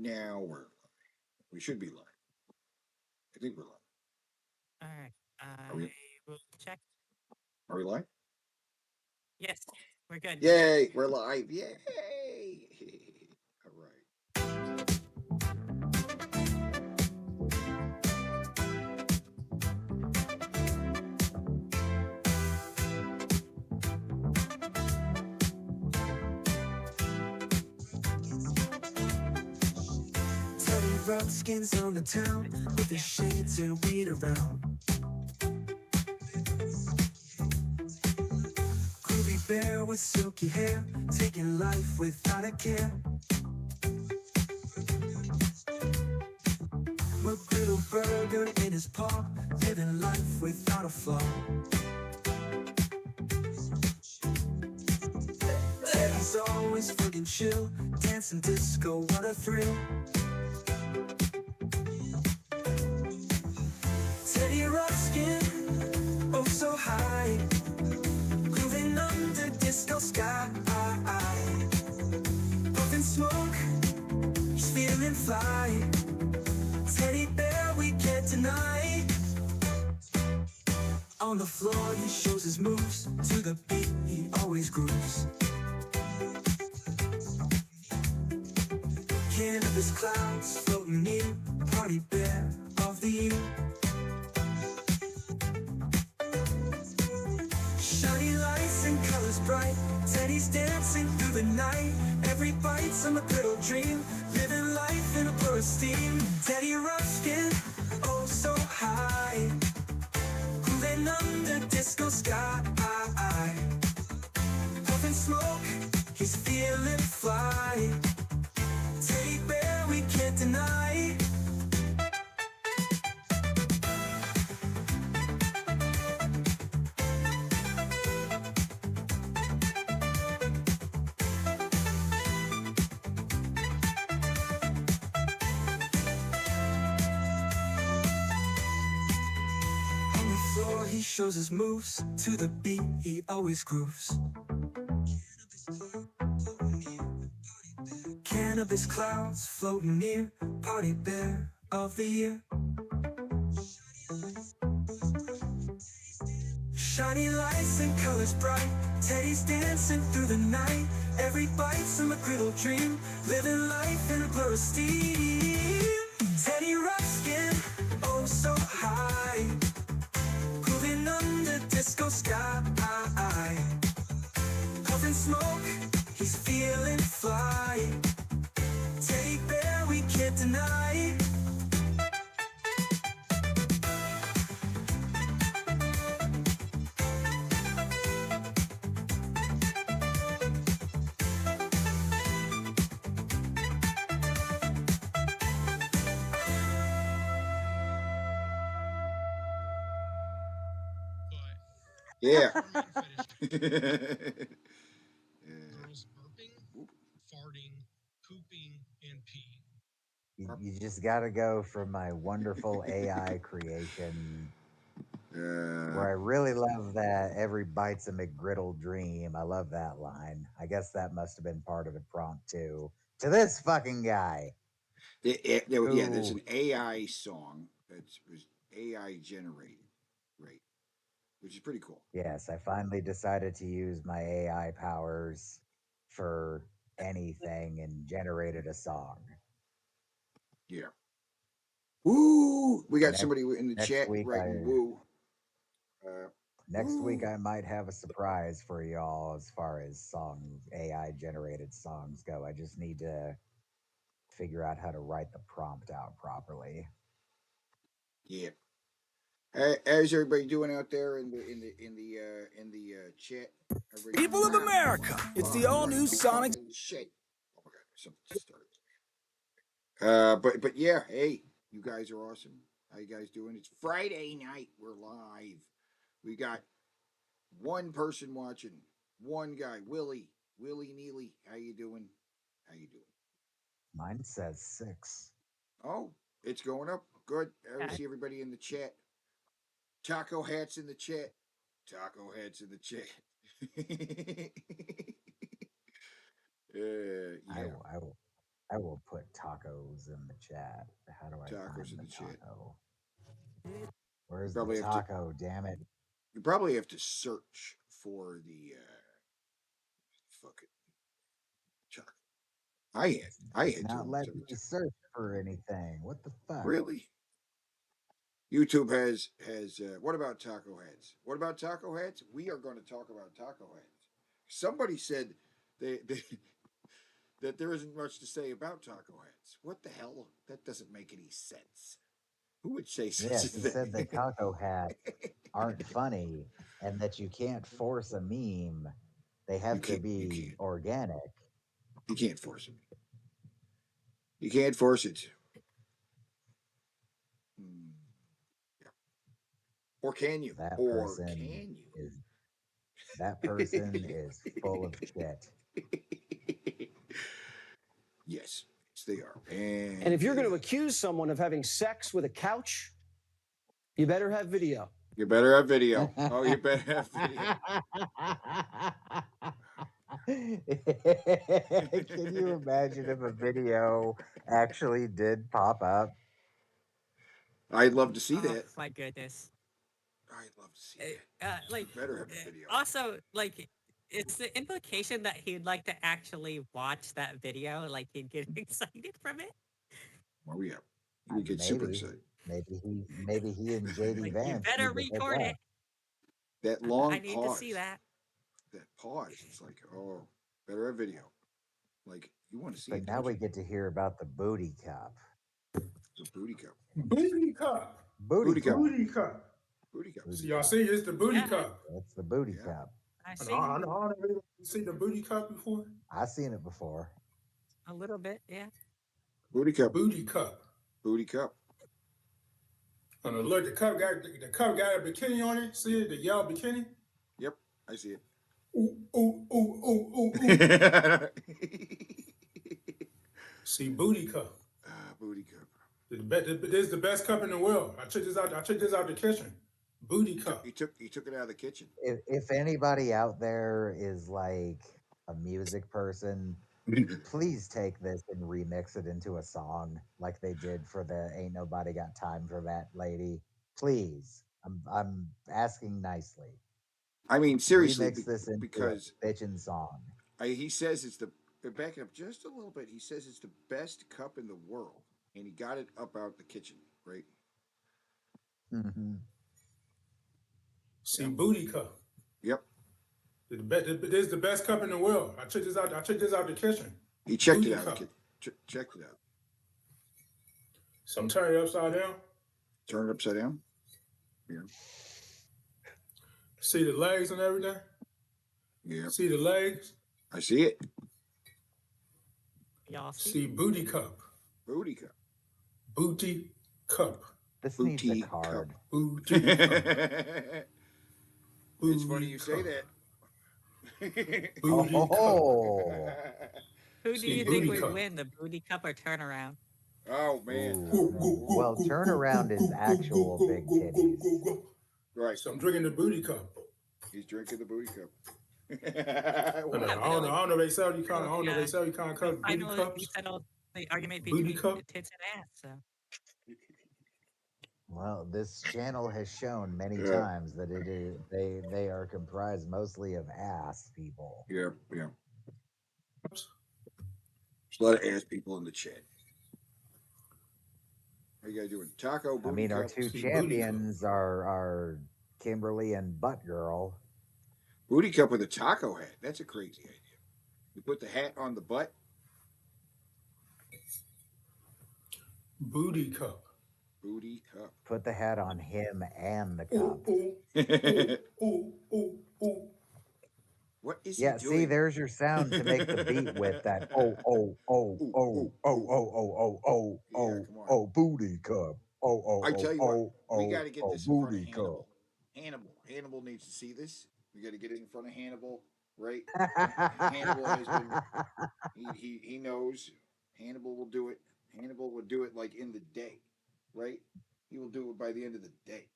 Now we should be live. I think we're live. All right. Are we? I will check. Are we live? Yes, we're good. We're good. Yay! We're live! Yay! All right. Teddy Ruxpin's on the town with the shades and weed around. Groovy bear with silky hair, taking life without a care. McGriddle burger in his paw, living life without a flaw. Teddy's always fucking chill, dancing disco, what a thrill. Teddy Ruxpin, oh so high, grooving under disco sky. Puffin' smoke, he's feeling fly. Teddy bear we can't deny. On the floor he shows his moves, to the beat he always grooves. Cannabis clouds floating near, party bear of the year. Shiny lights and colors bright, Teddy's dancing through the night. Every bite's a McGriddle dream, living life in a blur of steam. Teddy Ruxpin, oh so high, grooving under disco sky. Puffin' smoke, he's feeling fly. Teddy bear we can't deny. On the floor he shows his moves, to the beat he always grooves. Cannabis clouds floating near, party bear of the year. Shiny lights and colors bright, Teddy's dancing through the night. Every bite's a McGriddle dream, living life in a blur of steam. Teddy Ruxpin, oh so high, grooving under disco sky. Puffin' smoke, he's feeling fly. Teddy bear we can't deny. Yeah. Girls burping, farting, pooping, and peeing. You just got to go from my wonderful AI creation, where I really love that every bite's a McGriddle dream. I love that line. I guess that must have been part of the prompt too. To this fucking guy. Yeah, there's Who, an AI song that was AI generated, right? Which is pretty cool. yes, I finally decided to use my AI powers for anything and generated a song. Yeah. Woo! We got Next, somebody in the next chat week, writing woo. next week Woo. I might have a surprise for y'all as far as songs, AI generated songs go. I just need to figure out how to write the prompt out properly. Yeah. How's everybody doing out there in the chat? Everybody People of America, it's the all-new Sonic. Shit. Oh my god, something started. But yeah, hey, you guys are awesome. How you guys doing? It's Friday night. We're live. We got one person watching. One guy, Willie Neely. How you doing? How you doing? Mine says 6. Oh, it's going up. Good. I see everybody in the chat. Taco hats in the chat. Taco hats in the chat. I Yeah. will put tacos in the chat. How do I Tacos find in the the chat. taco? You Where's the probably have to. taco? Damn it! You probably have to search for the fucking taco. I It's had to not almost letting every me time. search for anything. What the fuck? Really? YouTube has what about taco heads? What about taco heads? We are going to talk about taco heads. Somebody said they that there isn't much to say about taco heads. What the hell? That doesn't make any sense. Who would say such Yes, a he thing? said that taco hats aren't funny and that you can't force a meme. They have to You be can't. organic. You can't force it. You can't force it. Hmm. Yeah. Or can you? That Or person can is that person is full of shit. you? Yes, they are. And if you're going to accuse someone of having sex with a couch, you better have video. You better have video. Oh, you better have video. Can you imagine if a video actually did pop up? I'd love to see Oh that. my goodness. I'd love to see that. Like, You better have a video. also, like, it's the implication that he'd like to actually watch that video, like he'd get excited from it. Oh yeah, you would get super excited. Maybe he and JD Like, you Vance better need to hook record up. it. That long I need pause. to see that. That pause. It's like, oh, better have video. Like you want to see But it. now don't we you? get to hear about the booty cup. It's a booty cup. Booty cup. Booty cup. Booty cup. Booty cup. So y'all see, it's the booty Yeah. cup. That's the booty Yeah. cup. I I see don't really see the booty cup before. I seen it before. a little bit, yeah. Booty cup. Booty cup. Booty cup. And look, the cup got a bikini on it. See it, the yellow bikini. Yep, I see it. Ooh, ooh, ooh, ooh, ooh, ooh. See, booty cup. Booty cup. This is the best cup in the world. I checked this out the kitchen. Booty cup. He took it out of the kitchen. If anybody out there is like a music person, please take this and remix it into a song like they did for the Ain't Nobody Got Time for That Lady. Please. I'm asking nicely. I mean, seriously, Remix this into because a bitchin' song. he says it's the back it up just a little bit. He says it's the best cup in the world, and he got it up out the kitchen, right? Mm-hmm. See, booty cup. Yep. This is the best cup in the world. I checked this out the kitchen. He checked Booty it out. cup. Checked it out. So I'm turning it upside down. Turn it upside down. Yeah. See the legs and everything. Yeah. See the legs. I see it. Y'all see? See booty cup. Booty cup. Booty cup. This Booty needs a card. cup. Booty cup. It's funny you say that. Booty cup. Oh, Who do See, you booty think would cup. win, the booty cup or turnaround? Oh man. ooh. Well, turnaround is actual big titties. Right. So I'm drinking the booty cup. He's drinking the booty cup. I don't know. They sell you kind of. I don't know. They sell you kind of cups. I Booty know cups. you settled the argument Booty between cup? the tits and ass, so. Well, this channel has shown many Yeah. times that it is they are comprised mostly of ass people. Yeah. There's a lot of ass people in the chat. How you guys doing? Taco booty I mean, our cup. two See, booty cup. champions are Kimberly and Butt Girl. Booty cup with a taco hat. That's a crazy idea. You put the hat on the butt. Booty cup. Booty cup. Put the hat on him and the Ooh, cup. ooh, ooh, ooh, ooh. What is Yeah, he doing? see, there's your sound to make the beat with that. Oh, booty cup. I tell you what, we got to get this in front of booty Hannibal. Hannibal needs to see this. We got to get it in front of Hannibal, right? Hannibal has been. He knows. Hannibal will do it. Hannibal will do it like in the day, right? He will do it by the end of the day.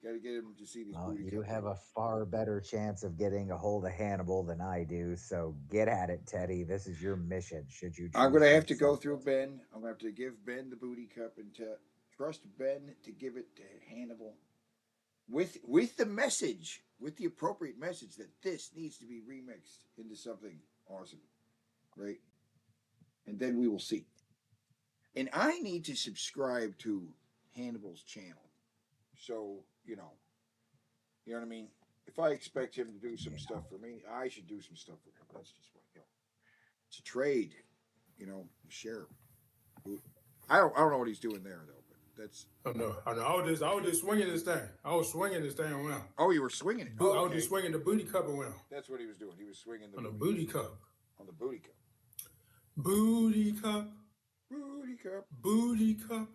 Got to get him to see this Well, booty you cup. have a far better chance of getting a hold of Hannibal than I do, so get at it, Teddy. This is your mission. Should you I'm choose gonna to have to go accept through it. Ben. I'm gonna have to give Ben the booty cup and to trust Ben to give it to Hannibal with the message, with the appropriate message that this needs to be remixed into something awesome, right? And then we will see. And I need to subscribe to Hannibal's channel, so you know what I mean. If I expect him to do some stuff for me, I should do some stuff for him. That's just what it's a trade, share. I don't know what he's doing there though, but that's. I know. I was just swinging this thing. I was swinging this thing around. Oh, you were swinging it. I Oh, was okay. just swinging the booty cup around. That's what he was doing. He was swinging On the booty cup. On the booty cup. Booty cup. Booty cup. Booty cup.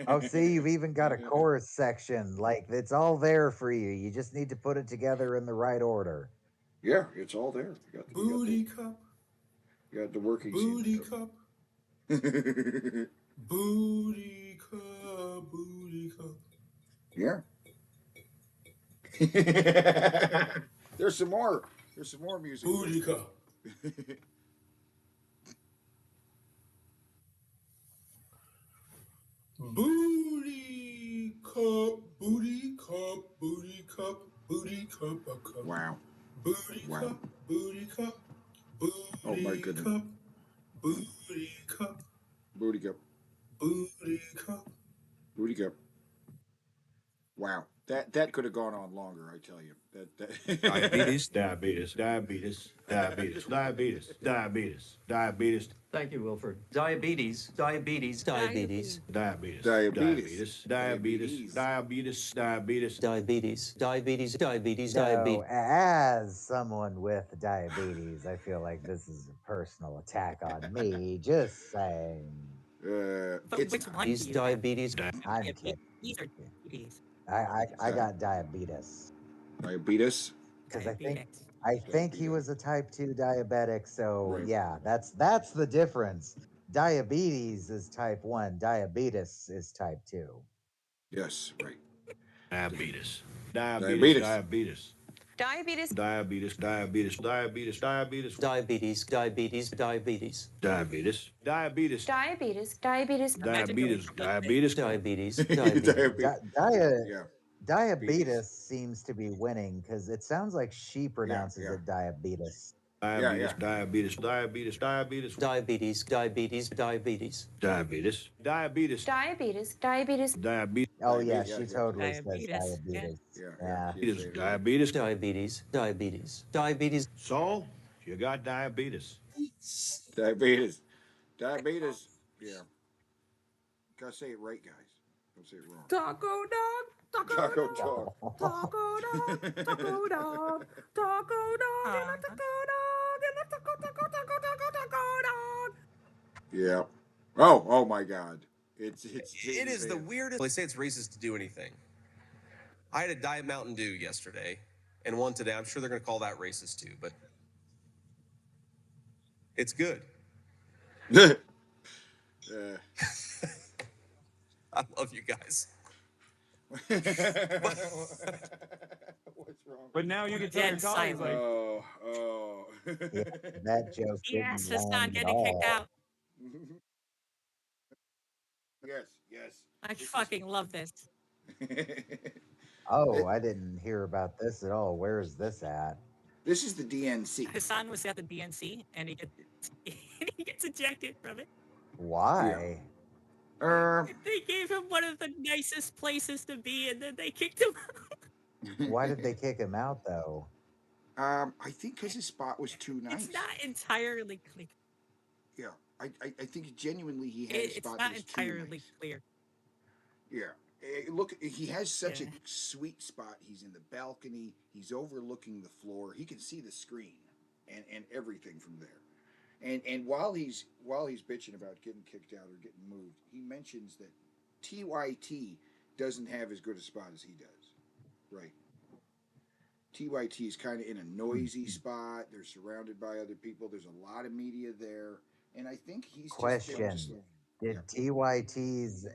Oh, see, you've even got a chorus section. Like, it's all there for you. You just need to put it together in the right order. Yeah, it's all there. You got the Booty cup. You got the working booty cup. Booty cup. Booty cup. Yeah. There's some more. There's some more music. Booty cup. Booty cup, booty cup, booty cup, booty cup, a cup. Wow. Booty cup, booty cup, booty Oh my goodness. cup, booty cup, Booty cup. booty cup. Booty cup. Wow. That could have gone on longer, I tell you. That Diabetes, diabetes, diabetes, diabetes, diabetes, diabetes, diabetes, Thank you, Wilford. Diabetes, diabetes, diabetes, diabetes, Diabetes. diabetes, diabetes, diabetes, diabetes, diabetes, diabetes, So, diabetes. as someone with diabetes, I feel like this is a personal attack on me. Just saying. But it's which one These do you have? diabetes. I'm Yeah, kidding. These are diabetes. I got diabetes. diabetes. Because I think Diabetes. I think he was a type 2 diabetic, so Right. yeah, that's the difference. Diabetes is type 1, diabetes is type 2. Yes, right. diabetes, Diabetes. diabetes, Diabetes. diabetes, diabetes, diabetes, diabetes, Diabetes, diabetes, diabetes, diabetes, diabetes, Diabetes. Diabetes. diabetes, diabetes, diabetes, diabetes. Diabetes. Yeah. Diabetes seems to be winning because it sounds like she pronounces yeah. it diabetes. diabetes, yeah. diabetes, diabetes, diabetes, Diabetes, diabetes, diabetes. diabetes, diabetes, Diabetes. Diabetes. diabetes, Oh yeah, Yeah, she yeah. totally says Diabetes, yeah. diabetes. Yeah. diabetes, Diabetes, diabetes, diabetes. So, you got diabetes. Diabetes. Diabetes. Yeah. Gotta say it right, guys. Don't say it wrong. Taco dog. Taco Taco dog. Taco dog. Taco dog. Taco dog. And a taco dog. And a taco dog. Yeah. Oh my God. It's It is the weirdest. They say it's racist to do anything. I had a Diet Mountain Dew yesterday and one today. I'm sure they're going to call that racist too, but it's good. I love you guys. What's wrong? But now you can tell your Dead colleagues, like, Oh. Yeah, that joke Yes, didn't Hassan land at getting kicked all. out. Yes. I fucking love this. Oh, I didn't hear about this at all. Where is this at? This is the DNC. Hassan was at the DNC and he gets ejected from it. Why? They gave him one of the nicest places to be and then they kicked him out. Why did they kick him out though? I think because his spot was too nice. It's not entirely clear. Yeah, I think genuinely he had a It's spot not that was too entirely nice. clear. Yeah. Look, he has such Yeah. a sweet spot. He's in the balcony. He's overlooking the floor. He can see the screen and everything from there. And while he's bitching about getting kicked out or getting moved, he mentions that TYT doesn't have as good a spot as he does. Right. TYT is kind of in a noisy spot. They're surrounded by other people. There's a lot of media there, and I think he's Question. Did TYT's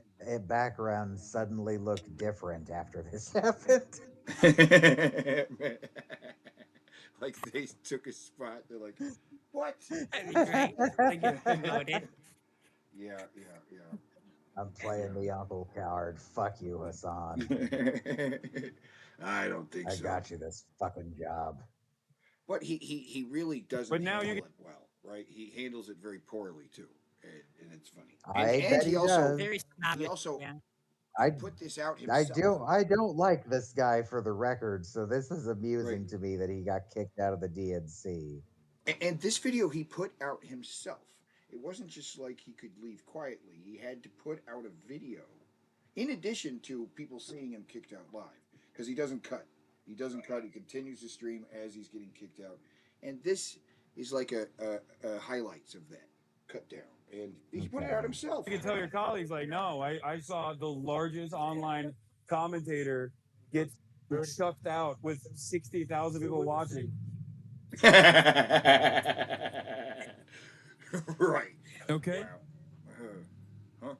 background suddenly look different after this happened? Like they took a spot. They're like, what? That'd be great. Like get promoted. Yeah. I'm playing the Uncle Coward. Fuck you, Hassan. I don't think I so. got you this fucking job. But he really doesn't But now handle you it well, right? He handles it very poorly too, and it's funny. I bet he does. Very he snobbish. also Yeah. I put this out I himself. don't like this guy for the record, so this is amusing Right. to me that he got kicked out of the DNC. And this video he put out himself. It wasn't just like he could leave quietly. He had to put out a video, in addition to people seeing him kicked out live, because he doesn't cut. He doesn't cut. He continues to stream as he's getting kicked out, and this is like a highlights of that cut down. And he put it out himself. can tell your colleagues, like, no, I saw the largest online commentator get chucked out with 60,000 people watching. Right. Okay. Huh?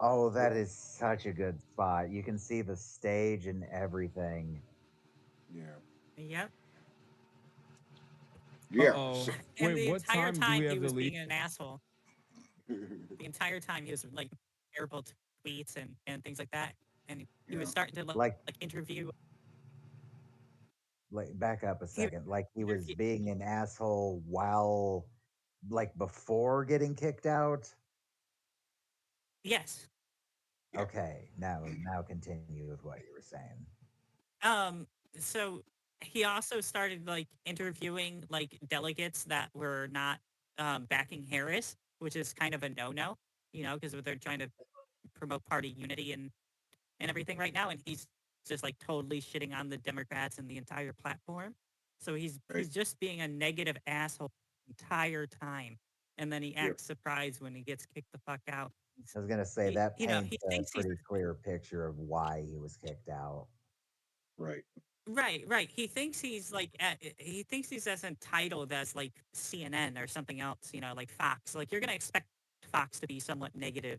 Oh, that is such a good spot. You can see the stage and everything. Yeah. Yep. Yeah. Uh-oh. And Wait, the what entire time do time we he have to was leave? being an asshole. The entire time he was like terrible tweets and things like that. And he was starting to like interview. Like, back up a second. Like he was being an asshole while, like, before getting kicked out. Yes. Okay, now continue with what you were saying. So he also started like interviewing like delegates that were not backing Harris, which is kind of a no-no, you know, because they're trying to promote party unity and everything right now, and he's just like totally shitting on the Democrats and the entire platform. So he's just being a negative asshole the entire time, and then he acts surprised when he gets kicked the fuck out. I was gonna say that you know, he paints a thinks he's pretty clear picture of why he was kicked out. Right. Right. He thinks he's like he thinks he's as entitled as like CNN or something else, you know, like Fox. Like you're gonna expect Fox to be somewhat negative,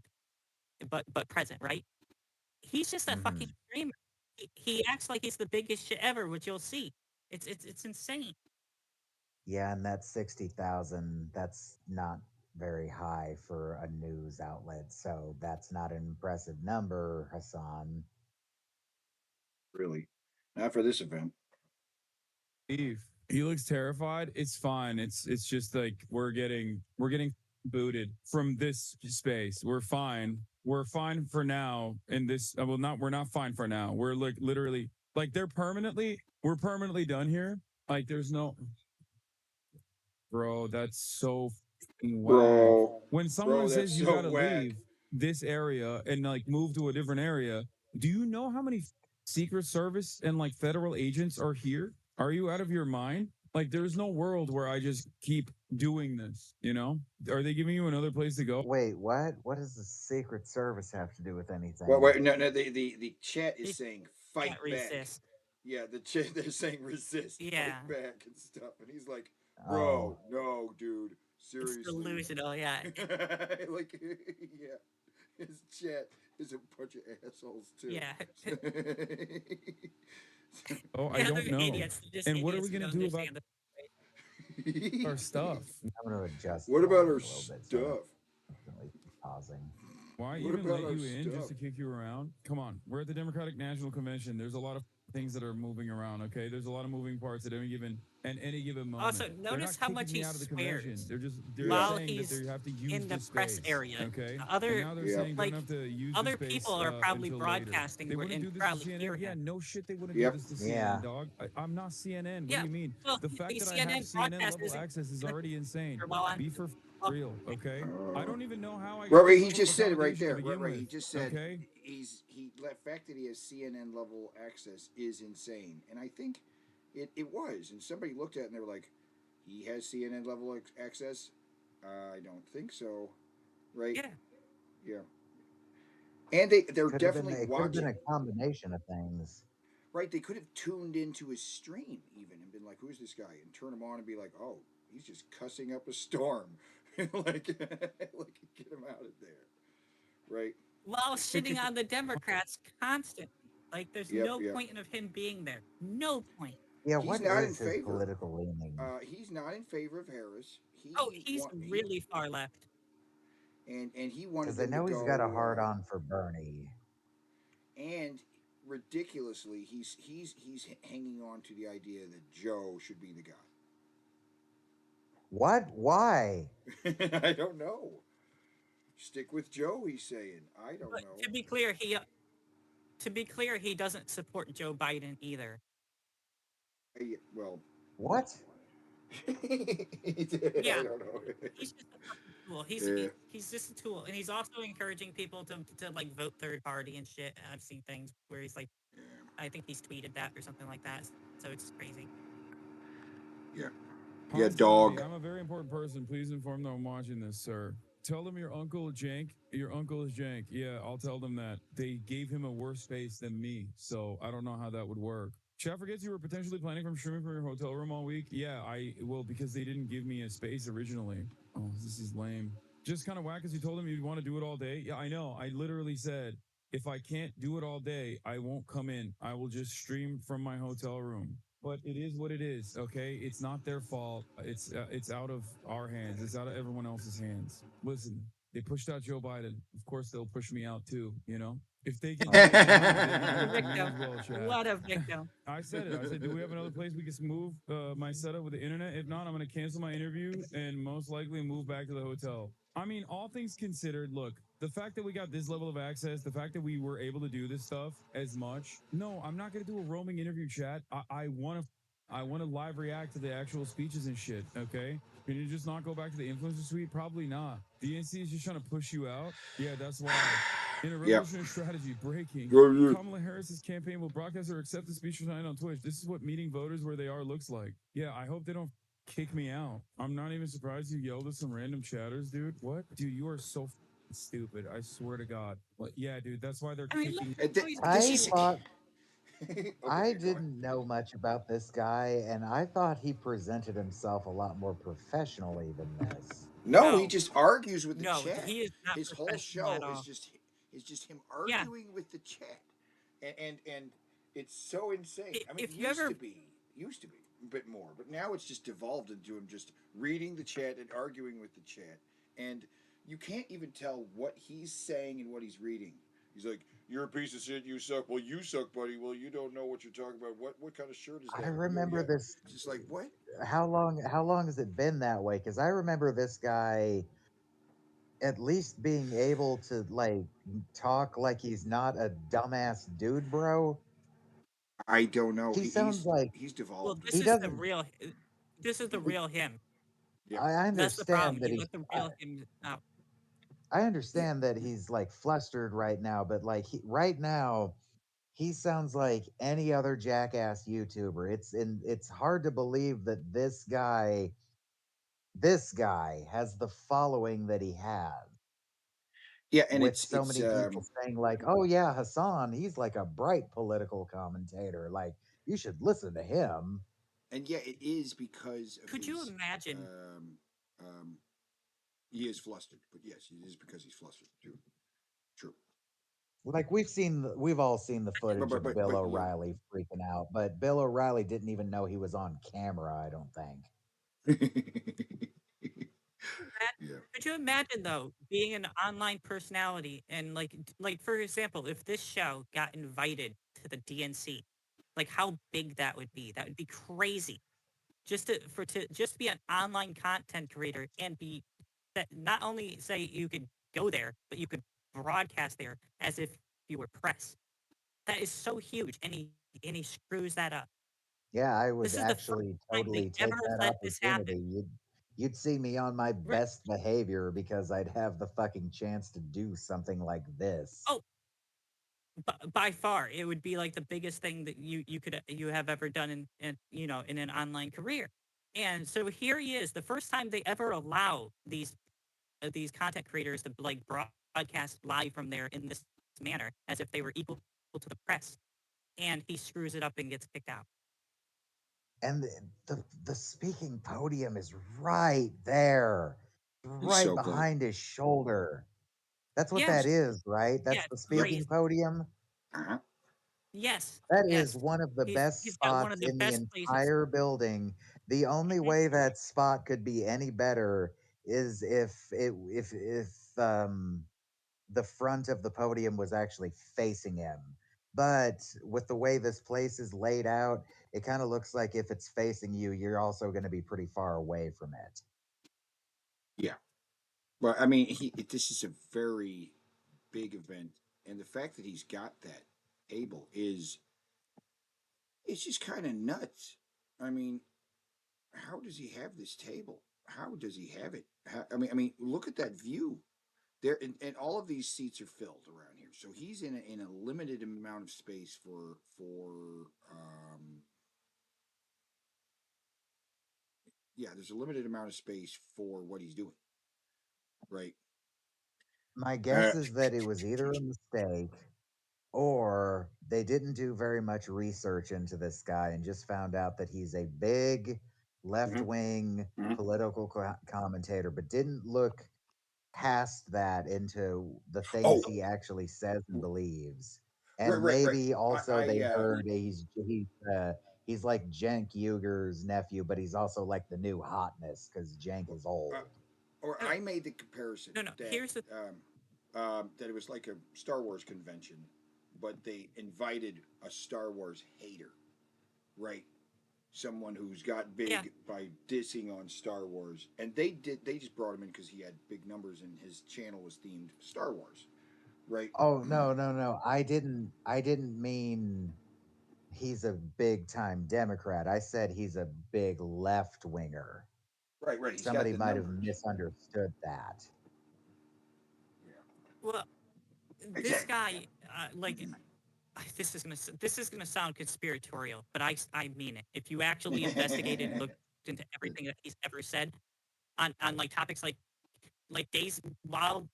but present, right? He's just a fucking streamer. He acts like he's the biggest shit ever, which you'll see. It's insane. Yeah, and that 60,000, that's not very high for a news outlet, so that's not an impressive number, Hassan. Really, not for this event. He looks terrified. It's fine. It's just like we're getting booted from this space. We're fine. We're fine for now. In this, we're not fine for now. We're like literally like we're permanently done here. Like there's no, bro. That's so whack. When someone says you gotta leave this area and like move to a different area, do you know how many Secret Service and like federal agents are here? Are you out of your mind? Like, there's no world where I just keep doing this, you know? Are they giving you another place to go? Wait, what? What does the Secret Service have to do with anything? Well, wait, no. The chat is saying fight back. Resist. Yeah, the chat they're saying resist, Yeah. fight back and stuff, and he's like, bro, no, dude, seriously. It's delusional, yeah. Like, yeah, his chat is a bunch of assholes too. Yeah. Oh, I Yeah, don't they're know. idiots. They're just And what are we idiots who going to don't do about understand our stuff? I'm gonna adjust. What the about volume our a little bit, so stuff? I'm constantly pausing. Why What even about let our you in just stuff? to kick you around? Come on, we're at the Democratic National Convention. There's a lot of things that are moving around. Okay, there's a lot of moving parts at any given moment. Also, They're notice not how much kicking me he out of the convention. swears They're while saying that he's they have to use in the this press space, area. Okay, Other and now they're saying like they don't have to use other the space, people are probably until later. broadcasting They were wouldn't and do this to probably CNN. hear Yeah, him. no shit, they wouldn't Yep. do this to Yeah. CNN, dog. I'm not CNN. What Yeah, do you mean? well, The fact the that I have CNN CNN broadcast level isn't access is like already insane. while I'm Be for real, okay? I don't even know how I got Right, this he level just of said it right accommodation to there. begin Right, he with, just said okay? the fact that he has CNN level access is insane, and I think it was. And somebody looked at it and they were like, he has CNN level access. I don't think so. Right? Yeah. Yeah. And they're Could have been, definitely it could have watching. been a combination of things. Right, they could have tuned into his stream even and been like, "Who's this guy?" and turn him on and be like, "Oh, he's just cussing up a storm." like get him out of there, right? While shitting on the Democrats constantly. Like, there's Yep, no yep. point of him being there. No point. Yeah, He's what not in is his favor. political leaning? He's not in favor of Harris. Oh, he's really far left. And he wanted Because I them to know go. he's got a hard on for Bernie. And ridiculously, he's hanging on to the idea that Joe should be the guy. What? Why? I don't know. Stick with Joe, he's saying. I don't know. To be clear, he doesn't support Joe Biden either. Well, what? Yeah, I don't know. He's just a tool. He's just a tool, and he's also encouraging people to like vote third party and shit. I've seen things where he's like, I think he's tweeted that or something like that. So it's crazy. Yeah. Yeah, dog. I'm a very important person. Please inform them I'm watching this, sir. Tell them your uncle Jank. Your uncle is Jank. Yeah, I'll tell them that. They gave him a worse space than me, so I don't know how that would work. Chat forgets you were potentially planning from streaming from your hotel room all week. Yeah, because they didn't give me a space originally. Oh, this is lame. Just kind of whack because you told him you'd want to do it all day. Yeah, I know. I literally said, if I can't do it all day, I won't come in. I will just stream from my hotel room. But it is what it is, okay? It's not their fault. It's out of our hands. It's out of everyone else's hands. Listen, they pushed out Joe Biden. Of course, they'll push me out too, you know? If they can What a victim. I said it. I said, do we have another place we can move my setup with the internet? If not, I'm going to cancel my interview and most likely move back to the hotel. I mean, all things considered, look, the fact that we got this level of access, the fact that we were able to do this stuff as much. No, I'm not going to do a roaming interview, chat. I want to live react to the actual speeches and shit, okay? Can you just not go back to the influencer suite? Probably not. The NC is just trying to push you out. Yeah, that's why. In a revolutionary strategy, breaking. Kamala Harris's campaign will broadcast her acceptance speech tonight on Twitch. This is what meeting voters where they are looks like. Yeah, I hope they don't kick me out. I'm not even surprised you yelled at some random chatters, dude. What? Dude, you are so stupid. I swear to God. What? Yeah, dude, that's why they're kicking. I didn't know much about this guy, and I thought he presented himself a lot more professionally than this. No, he just argues with the chat. He is not His whole professional show at all. is just him arguing with the chat, and it's so insane. I mean, If you ever- used to be a bit more, but now it's just devolved into him just reading the chat and arguing with the chat, and you can't even tell what he's saying and what he's reading. He's like, "You're a piece of shit. You suck." Well, you suck, buddy. Well, you don't know what you're talking about. What kind of shirt is that? I remember this. Just like what? How long has it been that way? Because I remember this guy at least being able to like talk like he's not a dumbass dude, bro. I don't know. He sounds like he's devolved. Well, this is the real. This is the real him. I That's the problem. understand that You he's. let the real him out. I understand that he's like flustered right now, but like right now, he sounds like any other jackass YouTuber. It's hard to believe that this guy has the following that he has. Yeah, and with it's so many people saying like, "Oh yeah, Hassan, he's like a bright political commentator. Like you should listen to him." And yeah, it is because of Could you imagine? He is flustered, but yes, it is because he's flustered. True. Like we've all seen the footage of Bill yeah. O'Reilly freaking out, but Bill O'Reilly didn't even know he was on camera, I don't think. Could you imagine though being an online personality and like for example, if this show got invited to the DNC, like how big that would be? That would be crazy. Just to be an online content creator and be that not only say you could go there, but you could broadcast there as if you were press. That is so huge, and he screws that up. Yeah, I would This is the actually first time they totally take ever that let this happen. opportunity. You'd see me on my best behavior because I'd have the fucking chance to do something like this. Oh, by far, it would be like the biggest thing that you have ever done in an online career. And so here he is, the first time they ever allow these content creators to like broadcast live from there in this manner, as if they were equal to the press, and he screws it up and gets kicked out. And the speaking podium is right there. He's right so close. behind his shoulder. That's what that Yes. is, right? Yeah, That's the it's Yep. speaking crazy. podium. Uh-huh. Yes. That is Yes. one of the best He's got one spots of the in the best places. entire building. The only Mhm. way that spot could be any better is if the front of the podium was actually facing him. But with the way this place is laid out, it kind of looks like if it's facing you, you're also going to be pretty far away from it. Yeah. Well, I mean, this is a very big event, and the fact that he's got that table is it's just kind of nuts. I mean, how does he have this table? How does he have it? I mean, look at that view. There and all of these seats are filled around here, so he's in a limited amount of space for yeah. There's a limited amount of space for what he's doing, right? My Uh, guess is that it was either a mistake or they didn't do very much research into this guy and just found out that he's a big left mhm, wing mhm. political commentator, but didn't look past that into the Oh, things he actually says and believes. right, And right, right. maybe also I they heard he's like Cenk Uger's nephew, but he's also like the new hotness because Cenk is uh, old. or No, I made the comparison no. Here's the that it was like a Star Wars convention, but they invited a Star Wars hater, right? Someone who's got yeah. big by dissing on Star Wars, and they just brought him in because he had big numbers and his channel was themed Star Wars, right? Oh no. I didn't mean he's a big time Democrat. I said he's a big left winger. Right, right. He's got Somebody the might have numbers. misunderstood that. Yeah, Well, this exactly. guy, like, this is gonna sound conspiratorial, but I mean it. If you actually investigated and looked into everything that he's ever said on like topics like days while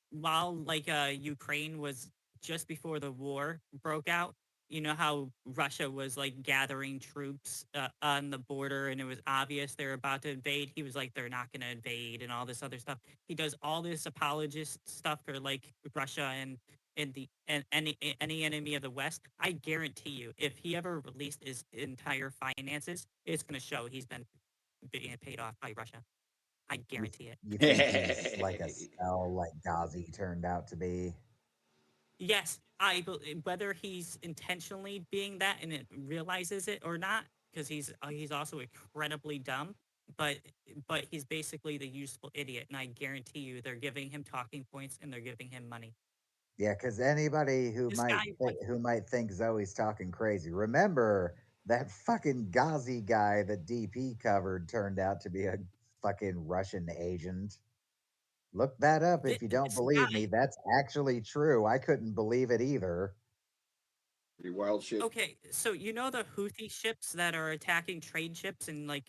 like Ukraine was just before the war broke out. You know how Russia was like gathering troops on the border, and it was obvious they were about to invade. He was like, "They're not going to invade," and all this other stuff. He does all this apologist stuff for like Russia and any enemy of the West. I guarantee you, if he ever released his entire finances, it's going to show he's been being paid off by Russia. I You, guarantee it. you think he's like a spell like Ghazi turned out to be? Yes, whether he's intentionally being that and it realizes it or not, because he's also incredibly dumb. But he's basically the useful idiot, and I guarantee you, they're giving him talking points and they're giving him money. Yeah, because anybody This guy wants. who might think Zoe's talking crazy, remember that fucking Ghazi guy that DP covered turned out to be a fucking Russian agent. Look that up if you don't This believe me. guy. That's actually true. I couldn't believe it either. Pretty wild shit. Okay, so you know the Houthi ships that are attacking trade ships and like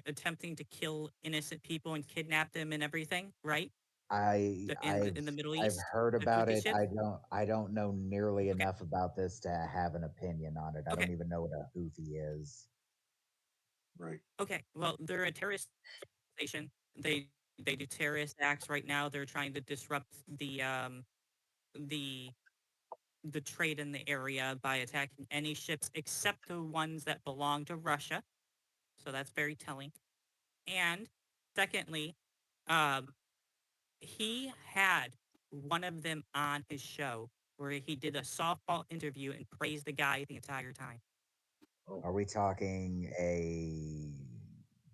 attempting to kill innocent people and kidnap them and everything, right? I In the Middle I've East, heard the about Houthi it. ships. I don't know nearly Okay, enough about this to have an opinion on it. I okay, don't even know what a Houthi is. Right. okay. Well, they're a terrorist organization. They do terrorist acts right now. They're trying to disrupt the the trade in the area by attacking any ships except the ones that belong to Russia. So that's very telling. And secondly, um, he had one of them on his show where he did a softball interview and praised the guy the entire time. Are we talking a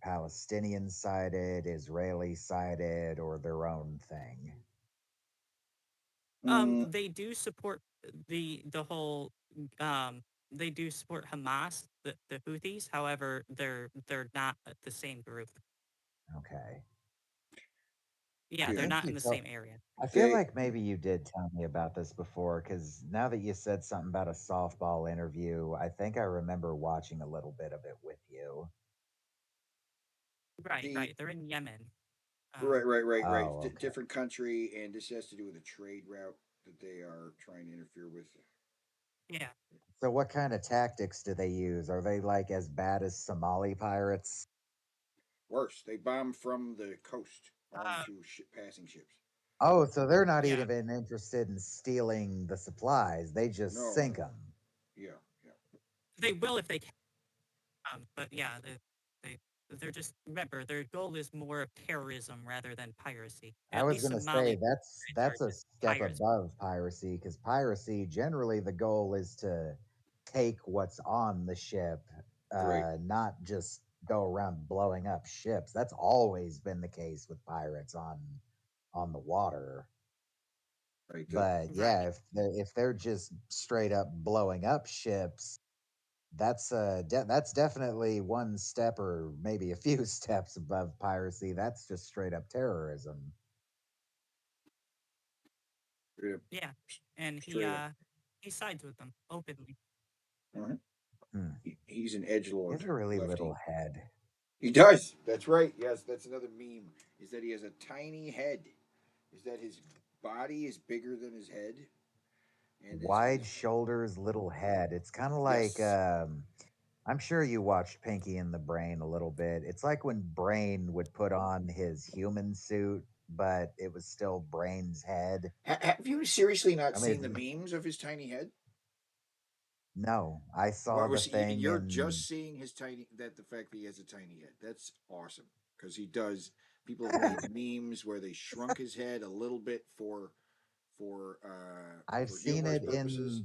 Palestinian sided, Israeli sided, or their own thing? Mm, They do support the whole um they do support Hamas, the Houthis. However, they're not the same group. Okay. I Yeah, they're yeah. think not in you the told. same area. I feel They like maybe you did tell me about this before because now that you said something about a softball interview, I think I remember watching a little bit of it with you. Right, the right. They're in Yemen. right, right, right, right. Oh, okay. Different country, and this has to do with a trade route that they are trying to interfere with. Yeah. So, what kind of tactics do they use? Are they like as bad as Somali pirates? Worse, they bomb from the coast Uh, onto passing ships. Oh, so they're not yeah, even interested in stealing the supplies. They just No, sink no. them. Yeah, yeah. they will if they can. But yeah, they're just remember their goal is more of terrorism rather than piracy. I At was least gonna Somalia say that's a charges step piracy. above piracy because piracy generally the goal is to take what's on the ship, Right. not just go around blowing up ships. That's always been the case with pirates on the water. Right. But yeah, Right. if they're just straight up blowing up ships, that's definitely one step or maybe a few steps above piracy. That's just straight up terrorism. Yeah. Yeah, and Straight up. he sides with them openly. Uh-huh. Hmm. He's an He edgelord has a really lefty. little head. He does. That's right. Yes, that's another meme. Is that he has a tiny head? Is that his body is bigger than his head? And his Wide shoulders, little head. It's kind of like yes. I'm sure you watched Pinky and the Brain a little bit. It's like when Brain would put on his human suit, but it was still Brain's head. Have you seriously not I mean, seen the memes of his tiny head? no, I saw Well, the thing you're in. just seeing his tiny the fact that he has a tiny head. That's awesome because he does. People have made memes where they shrunk his head a little bit I've for seen humorous it purposes.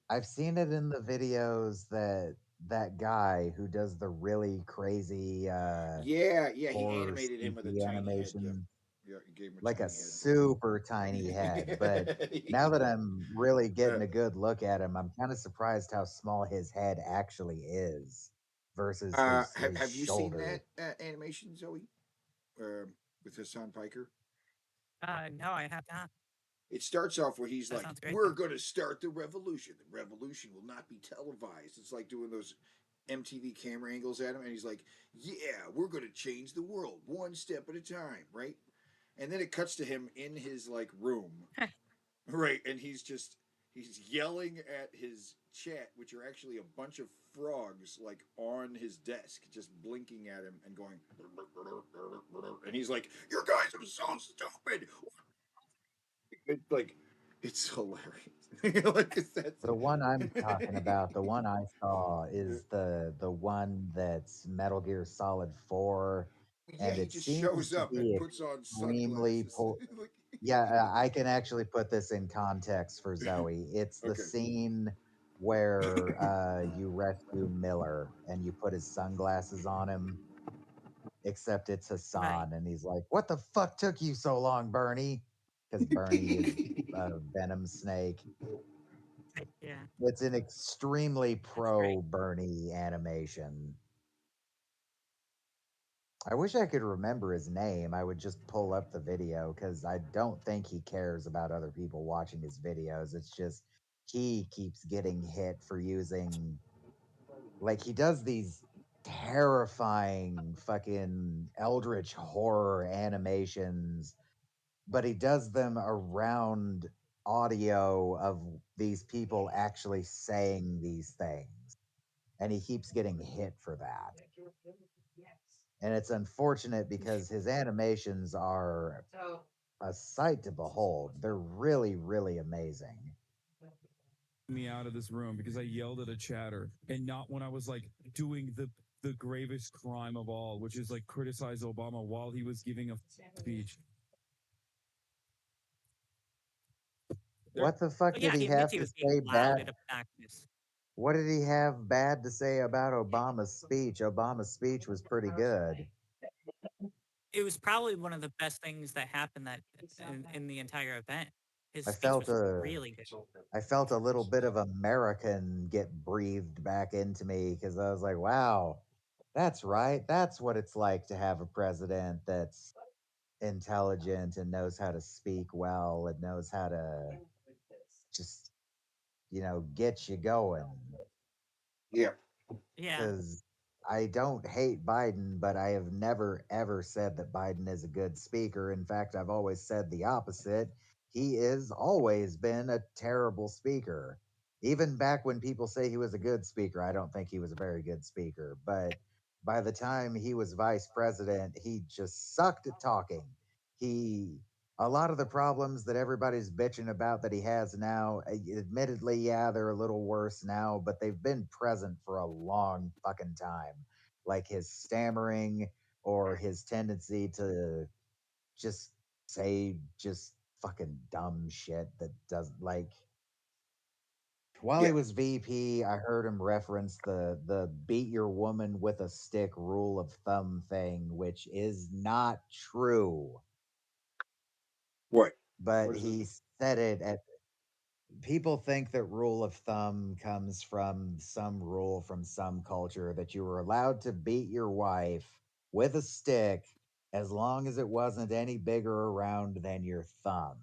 I've seen it in the videos that guy who does the really crazy Yeah, he horror animated him with a sneaky tiny head. Yep. animation, Yeah, he gave him a like a tiny super tiny head. But head. now that I'm really getting a good look at him, I'm kind of surprised how small his head actually is versus his Have you seen shoulder. that animation, Zoe? With Hassan Piker? No, I have not. It starts off where he's That like, sounds great. "We're going to start the revolution. The revolution will not be televised." It's like doing those MTV camera angles at him, and he's like, "Yeah, we're going to change the world one step at a time, right?" And then it cuts to him in his like room, right, and he's yelling at his chat, which are actually a bunch of frogs like on his desk, just blinking at him and going, and he's like, "You guys are so stupid." It's like it's hilarious. Like that's The one I'm talking about, the one I saw is the one that's Metal Gear Solid 4, yeah, and he it just seems shows to up and be puts on extremely sunglasses. Like, yeah, I can actually put this in context for Zoe. It's the okay. scene where you rescue Miller and you put his sunglasses on him, except it's Right. Hassan, and he's like, "What the fuck took you so long, Bernie?" Because Bernie is a venom snake. Yeah. It's an extremely That's great. pro Bernie animation. I wish I could remember his name. I would just pull up the video because I don't think he cares about other people watching his videos. It's just he keeps getting hit for using, like, he does these terrifying fucking eldritch horror animations, but he does them around audio of these people actually saying these things. And he keeps getting hit for that. And it's unfortunate because his animations are a sight to behold. They're really, really amazing. Me out of this room because I yelled at a chatter, and not when I was like doing the gravest crime of all, which is like criticize Obama while he was giving a speech. What the fuck But did yeah, he he admits have he to was being say loud bad? and obnoxious. What did he have bad to say about Obama's speech? Obama's speech was pretty good. It was probably one of the best things that happened in the entire event. His I speech felt was a really good. I felt a little bit of American get breathed back into me because I was like, wow, that's right. That's what it's like to have a president that's intelligent and knows how to speak well and knows how to just, get you going. Yeah. Yeah. Because I don't hate Biden, but I have never ever said that Biden is a good speaker. In fact, I've always said the opposite. He is always been a terrible speaker. Even back when people say he was a good speaker, I don't think he was a very good speaker. But by the time he was vice president, he just sucked at talking. A lot of the problems that everybody's bitching about that he has now, admittedly, yeah, they're a little worse now, but they've been present for a long fucking time. Like his stammering or his tendency to just say just fucking dumb shit that doesn't like. While he Yeah. was VP, I heard him reference the beat your woman with a stick rule of thumb thing, which is not true. What? But What is it? he said it at people think that rule of thumb comes from some rule from some culture that you were allowed to beat your wife with a stick as long as it wasn't any bigger around than your thumb.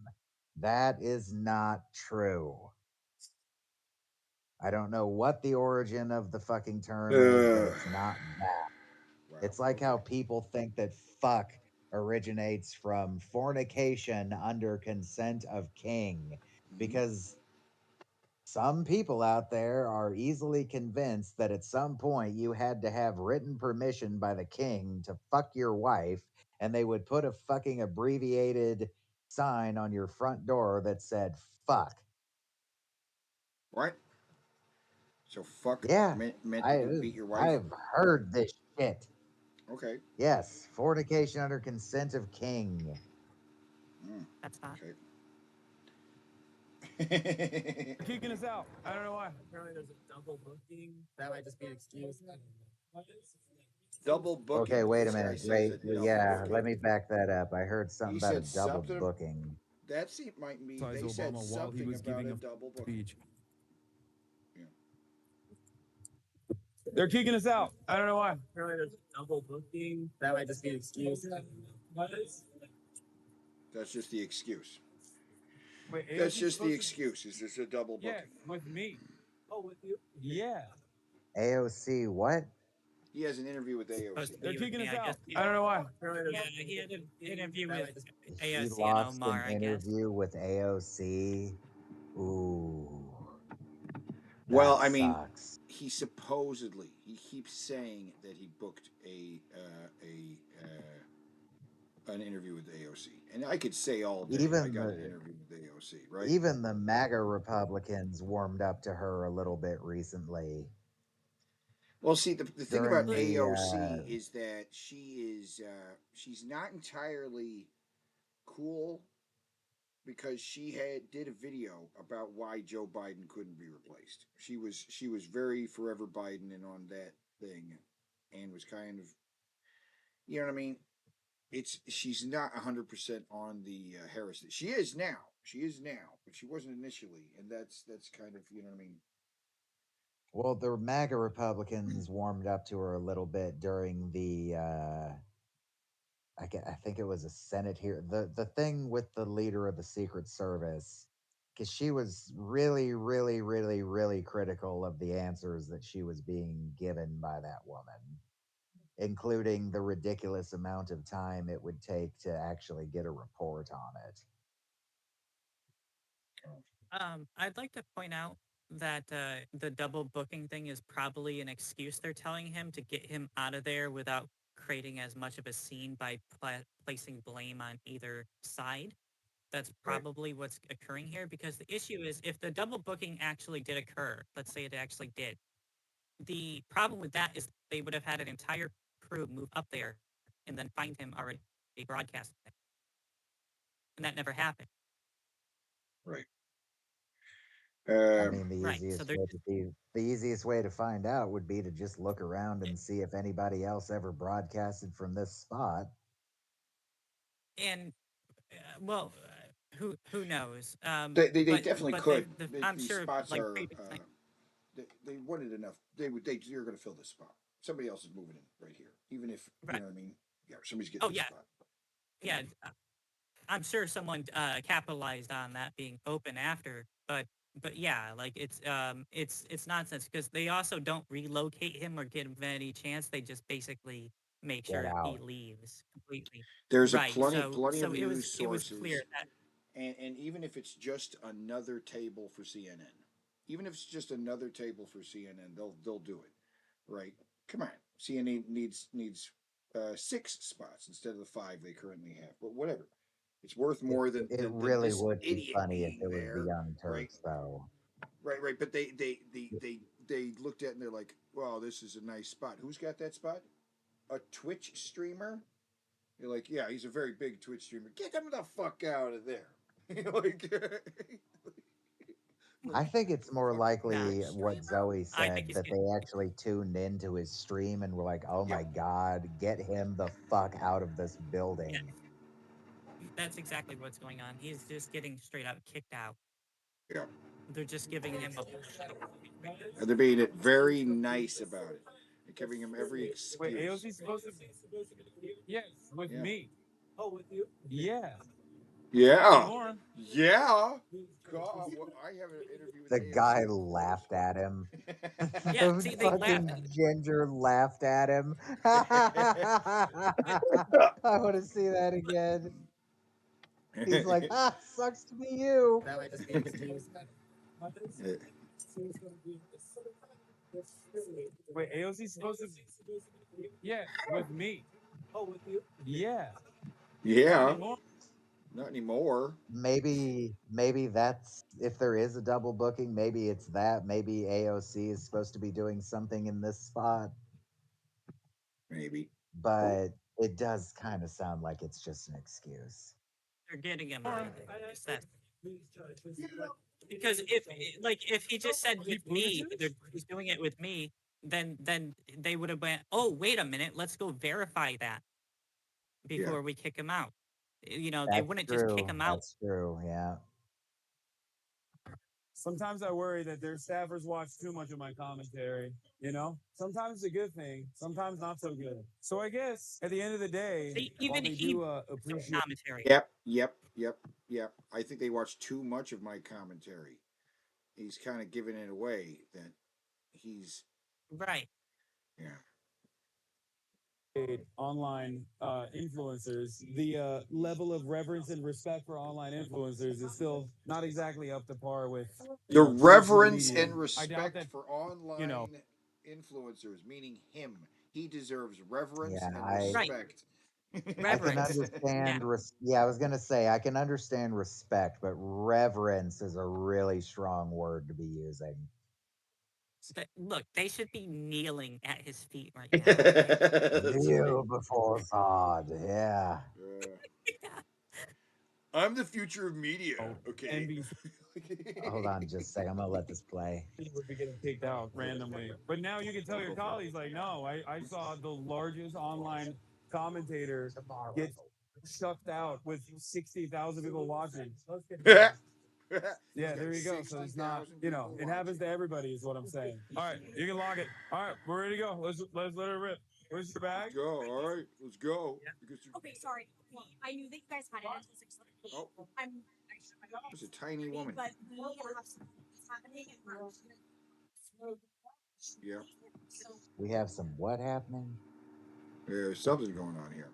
That is not true. I don't know what the origin of the fucking term is, but it's not that. Wow. It's like how people think that fuck originates from fornication under consent of king, because some people out there are easily convinced that at some point you had to have written permission by the king to fuck your wife, and they would put a fucking abbreviated sign on your front door that said fuck. What? So fuck Yeah, meant to do beat your wife? I've heard this shit. Okay. Yes, fornication under consent of king. That's not. Okay. Kicking us out. I don't know why. Apparently there's a double booking. That might just be an excuse. Double booking. Okay, wait a This guy minute. says Wait, a double yeah, booking. let me back that up. I heard something He about a said double something- booking. That might be. Besides They said Obama while he something was about giving a a double booking. speech. They're kicking us out. I don't know why. Apparently there's a double booking. That might just be an excuse. That's just the excuse. Wait, That's AOC's just the supposed to- excuse. Is this a double booking? Yeah, with me. Oh, with you? Yeah. AOC, what? He has an interview with AOC. Supposed to They're be with kicking me, us I out. guess. I don't know why. Yeah, he had an interview That with might just be- He AOC and lost Omar, an I guess. interview with AOC. Ooh. Well, that I mean, sucks. he supposedly he keeps saying that he booked an interview with AOC, and I could say all day Even I got the- an interview with AOC, right? Even the MAGA Republicans warmed up to her a little bit recently. Well, see, the thing During about the, AOC is that she's not entirely cool because she did a video about why Joe Biden couldn't be replaced. She was very forever Biden and on that thing, and was kind of, you know what I mean. She's not 100% on the Harris. She is now, but she wasn't initially, and that's kind of, you know what I mean. Well, the MAGA Republicans warmed up to her a little bit during the I think it was a Senate here. The thing with the leader of the Secret Service, because she was really, really, really, really critical of the answers that she was being given by that woman, including the ridiculous amount of time it would take to actually get a report on it. I'd like to point out that the double booking thing is probably an excuse they're telling him to get him out of there without creating as much of a scene by placing blame on either side. That's probably what's occurring here, because the issue is if the double booking actually did occur, let's say it actually did, the problem with that is they would have had an entire crew move up there and then find him already broadcasting. And that never happened. Right. I mean, the Right, easiest so way to the easiest way to find out would be to just look around and see if anybody else ever broadcasted from this spot. And well, who knows? They but- definitely but could. I'm These sure, spots like, are. previously- They wanted enough. You're going to fill this spot. Somebody else is moving in right here, even if you know what I mean. Yeah, somebody's getting. Oh, this yeah. spot. Yeah, I'm sure someone capitalized on that being open after, but yeah, like it's nonsense because they also don't relocate him or give him any chance. They just basically make Get sure he out. leaves completely. There's Right, plenty so of it news was sources, clear that and even if it's just another table for CNN, even if it's just another table for CNN, they'll do it, right? Come on, CNN needs 6 spots instead of the 5 they currently have. But whatever, it's worth more than It than really this would be idiot funny if being it was the there, Young right? Turks, though. Right. But they looked at it and they're like, "Wow, this is a nice spot. Who's got that spot? A Twitch streamer?" You're like, "Yeah, he's a very big Twitch streamer. Get him the fuck out of there." like, I think it's more likely No. what Zoe I think said, he's that getting. they actually tuned into his stream and were like, "Oh my Yep. god, get him the fuck out of this building." Yeah, that's exactly what's going on. He's just getting straight out kicked out. Yeah. They're just giving him a. And they're being very nice about it. They're giving him every excuse. Wait, AOC's supposed to? Yes, with Yeah. me. Oh, with you? Yeah. Yeah. More. Yeah. God, I have an interview with The AOC. guy laughed at him. Yeah, The see, they fucking laugh. ginger laughed at him. I want to see that again. He's like, "Ah, sucks to be you." That might just be excused. Wait, AOC's supposed to? Yeah, with me. Oh, with you? Yeah. Yeah. Anymore. Not anymore. Maybe that's, if there is a double booking, maybe it's that. Maybe AOC is supposed to be doing something in this spot, Maybe. but it does kind of sound like it's just an excuse. They're getting him out of it. It's that. Because if he just said with me, he's doing it with me, then they would have went, oh, wait a minute, let's go verify that before we kick him out. You know, they That's wouldn't just kick true. him out. That's true. Yeah. Sometimes I worry that their staffers watch too much of my commentary. You know, sometimes it's a good thing, sometimes not so good. So I guess at the end of the day, Even while they he do appreciate commentary. Yep. I think they watch too much of my commentary. He's kind of giving it away that he's right. Yeah. online influencers, the level of reverence and respect for online influencers is still not exactly up to par with The reverence media. and I doubt respect that, for online influencers, meaning him. He deserves reverence Yeah, and respect. I can Reverence. understand. I was gonna say I can understand respect, but reverence is a really strong word to be using. Look, they should be kneeling at his feet right now. Kneel before God. Yeah. I'm the future of media. Okay. Hold on just a second. I'm gonna let this play. He would be getting kicked out randomly. But now you can tell your colleagues, like, no, I saw the largest online commentator get shucked out with 60,000 people watching. Yeah, there you go. So it's not, it happens to everybody, is what I'm saying. All right, you can lock it. All right, we're ready to go. Let's let it rip. Where's your bag? Go. All right, let's go. Okay, sorry. I knew that you guys had it until 6:30. Oh. I'm It's a tiny woman. But we have something that's happening and Yeah. We have some what happening? There's something going on here.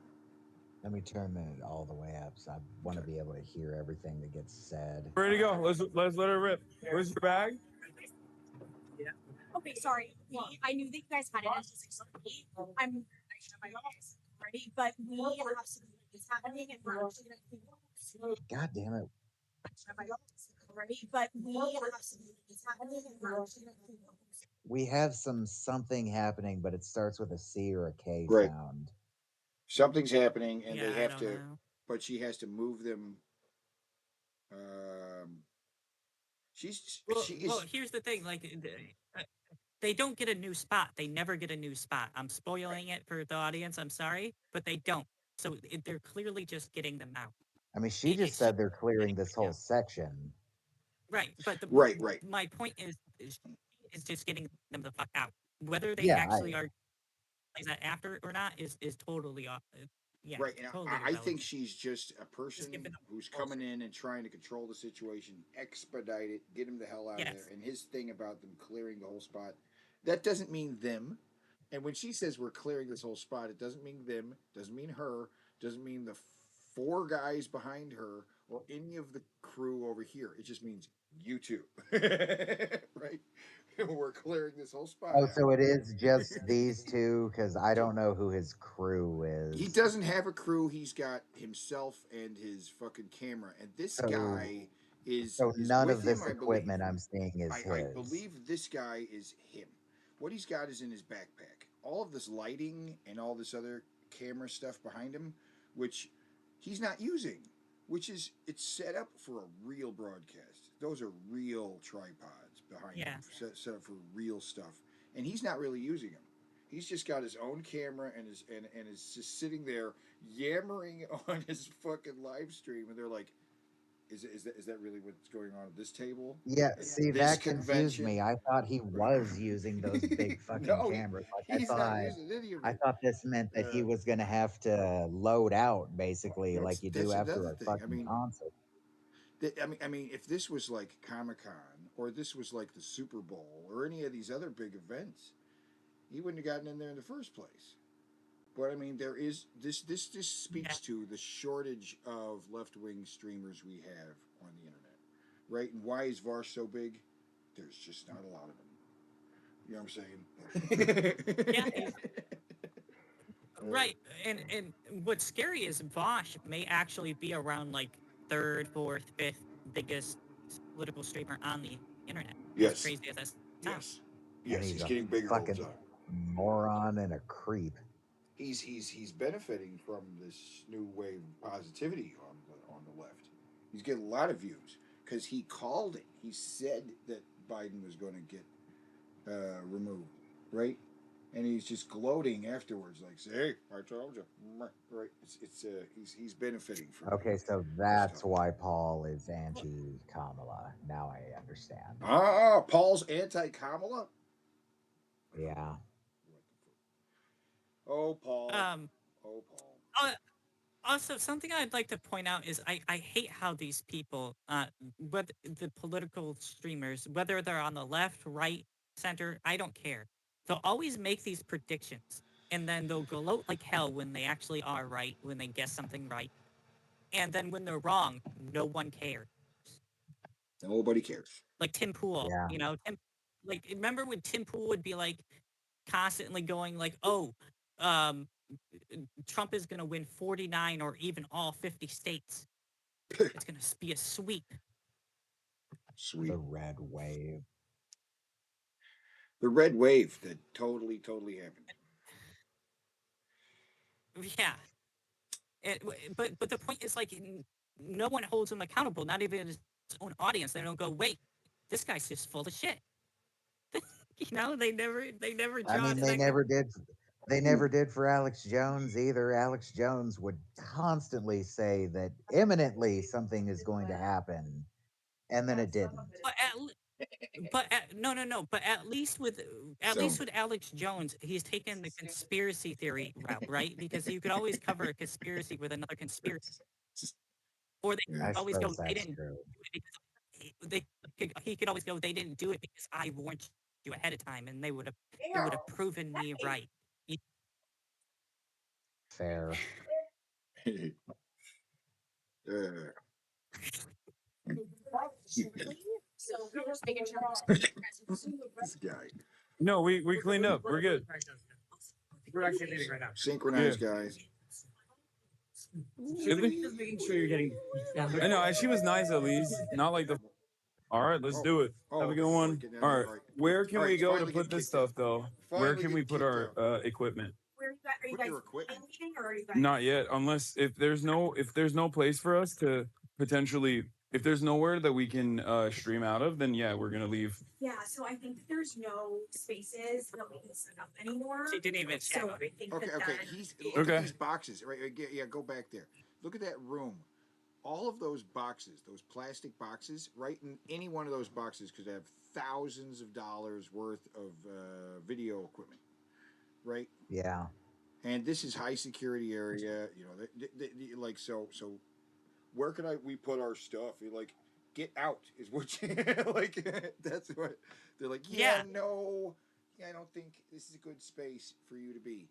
Let me turn it all the way up, so I want to be able to hear everything that gets said. Ready to go. Let's let it rip. Where's your bag? Yeah. Okay, sorry. I knew that you guys had it until 6:30. I'm my office already, but we have something that's happening and we're actually gonna God damn it. my office already, but we have something that's happening and we're actually gonna We have something happening, but it starts with a C or a K Right. sound. Something's happening, and Yeah, they I have don't to. know. But she has to move them. She is. Well, here's the thing. Like, they don't get a new spot. They never get a new spot. I'm spoiling it for the audience. I'm sorry, but they don't. So they're clearly just getting them out. I mean, she just said they're clearing this whole section. Right, but Right. My point is just getting them the fuck out. Whether they Yeah, actually are is that after or not is totally off. Yeah, Right, and totally I think irrelevant. she's just a person who's coming in and trying to control the situation, expedite it, get him the hell out of Yes. there. And his thing about them clearing the whole spot, that doesn't mean them. And when she says we're clearing this whole spot, it doesn't mean them, doesn't mean her, doesn't mean the 4 guys behind her or any of the crew over here. It just means you two, right? We're clearing this whole spot Oh, out. so it is just these two? Because I don't know who his crew He is. doesn't have a crew. He's got himself and his fucking camera. And this So, guy is none with of him, this I believe. equipment I'm seeing is I his. believe this guy is him. What he's got is in his backpack. All of this lighting and all this other camera stuff behind him, which he's not using, which is it's set up for a real broadcast. Those are real tripods behind him, set up for real stuff, and he's not really using them. He's just got his own camera and is just sitting there yammering on his fucking live stream, and they're like, "Is that really what's going on at this table?" Yeah, At see, this that confused convention?" me. I thought he was using those big fucking No, cameras. Like he's not using any of I it. thought this meant that he was gonna have to load out basically like you do That's after another a thing. I fucking mean, concert. I mean, if this was like Comic-Con or this was like the Super Bowl or any of these other big events, he wouldn't have gotten in there in the first place. But I mean, there is this speaks to the shortage of left-wing streamers we have on the internet, right? And why is Varsh so big? There's just not a lot of them. You know what I'm saying? Yeah. Right. And what's scary is Vosh may actually be around like third, fourth, fifth biggest political streamer on the internet. Yes. As crazy as that sounds. Yes, And he's a getting bigger all the fucking time. moron and a creep. He's benefiting from this new wave of positivity on the left. He's getting a lot of views because he called it. He said that Biden was going to get removed, right? And he's just gloating afterwards, like, "Hey, I told you." Right? He's benefiting from. Okay, so that's why Paul is anti-Kamala. Now I understand. Paul's anti-Kamala. Yeah. Oh, Paul. Oh, Paul. Also, something I'd like to point out is I hate how these people, whether the political streamers, whether they're on the left, right, center, I don't care. They'll always make these predictions, and then they'll gloat like hell when they actually are right, when they guess something right. And then when they're wrong, no one cares. Nobody cares. Like Tim Pool, you know, like remember when Tim Pool would be like constantly going like, "Oh, Trump is going to win 49 or even all 50 states. It's going to be a sweep." Sweet. The red wave. The red wave that totally happened. Yeah. But the point is, like, no one holds him accountable, not even his own audience. They don't go, "Wait, this guy's just full of shit." You know, they never draw. I mean, they never did. They never did for Alex Jones either. Alex Jones would constantly say that imminently something is going to happen, and then it didn't. No. But at least with Alex Jones, he's taken the conspiracy theory route, right? Because you could always cover a conspiracy with another conspiracy, or they could always go, "They didn't do it because he could always go, "They didn't do it because I warned you ahead of time, and they would have proven me right." Fair. So we're just making sure. This guy. No, we cleaned up. We're good. We're actually leaving right now. Synchronized, guys. Just making sure you're getting. I know. She was nice at least. Not like the. All right, let's do it. Have a good one. All right. Where can we go to put this stuff though? Where can we put our equipment? Where are you guys leaving, or are you guys? Not yet, unless if there's no place for us to potentially, if there's nowhere that we can stream out of, then yeah, we're gonna leave. Yeah, so I think there's no spaces that we can set up anymore. She didn't even So I think Okay. Look Okay. at these boxes. Right. Yeah. Go back there. Look at that room. All of those boxes, those plastic boxes, right in any one of those boxes could have thousands of dollars worth of video equipment, right? Yeah. And this is high security area, you know. Like so. Where can we put our stuff? You're like, get out is what you like. That's what they're like. Yeah, no, I don't think this is a good space for you to be.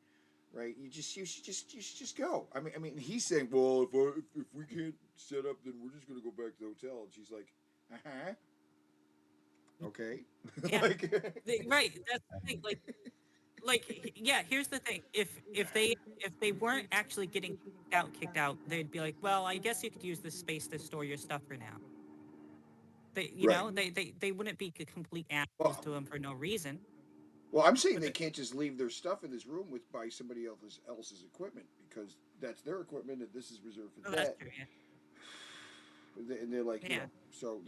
Right? You should just go. I mean, he's saying, well, if we can't set up, then we're just gonna go back to the hotel. And she's like, Okay, Yeah. like, Right. That's the thing. Yeah. Here's the thing. If they weren't actually getting kicked out, they'd be like, well, I guess you could use this space to store your stuff for now. right. They wouldn't be complete assholes Well, to him for no reason. well, I'm saying they can't just leave their stuff in this room with by somebody else's equipment because that's their equipment and this is reserved for Oh, that. that's true. Yeah. And they're like, you Yeah. know, so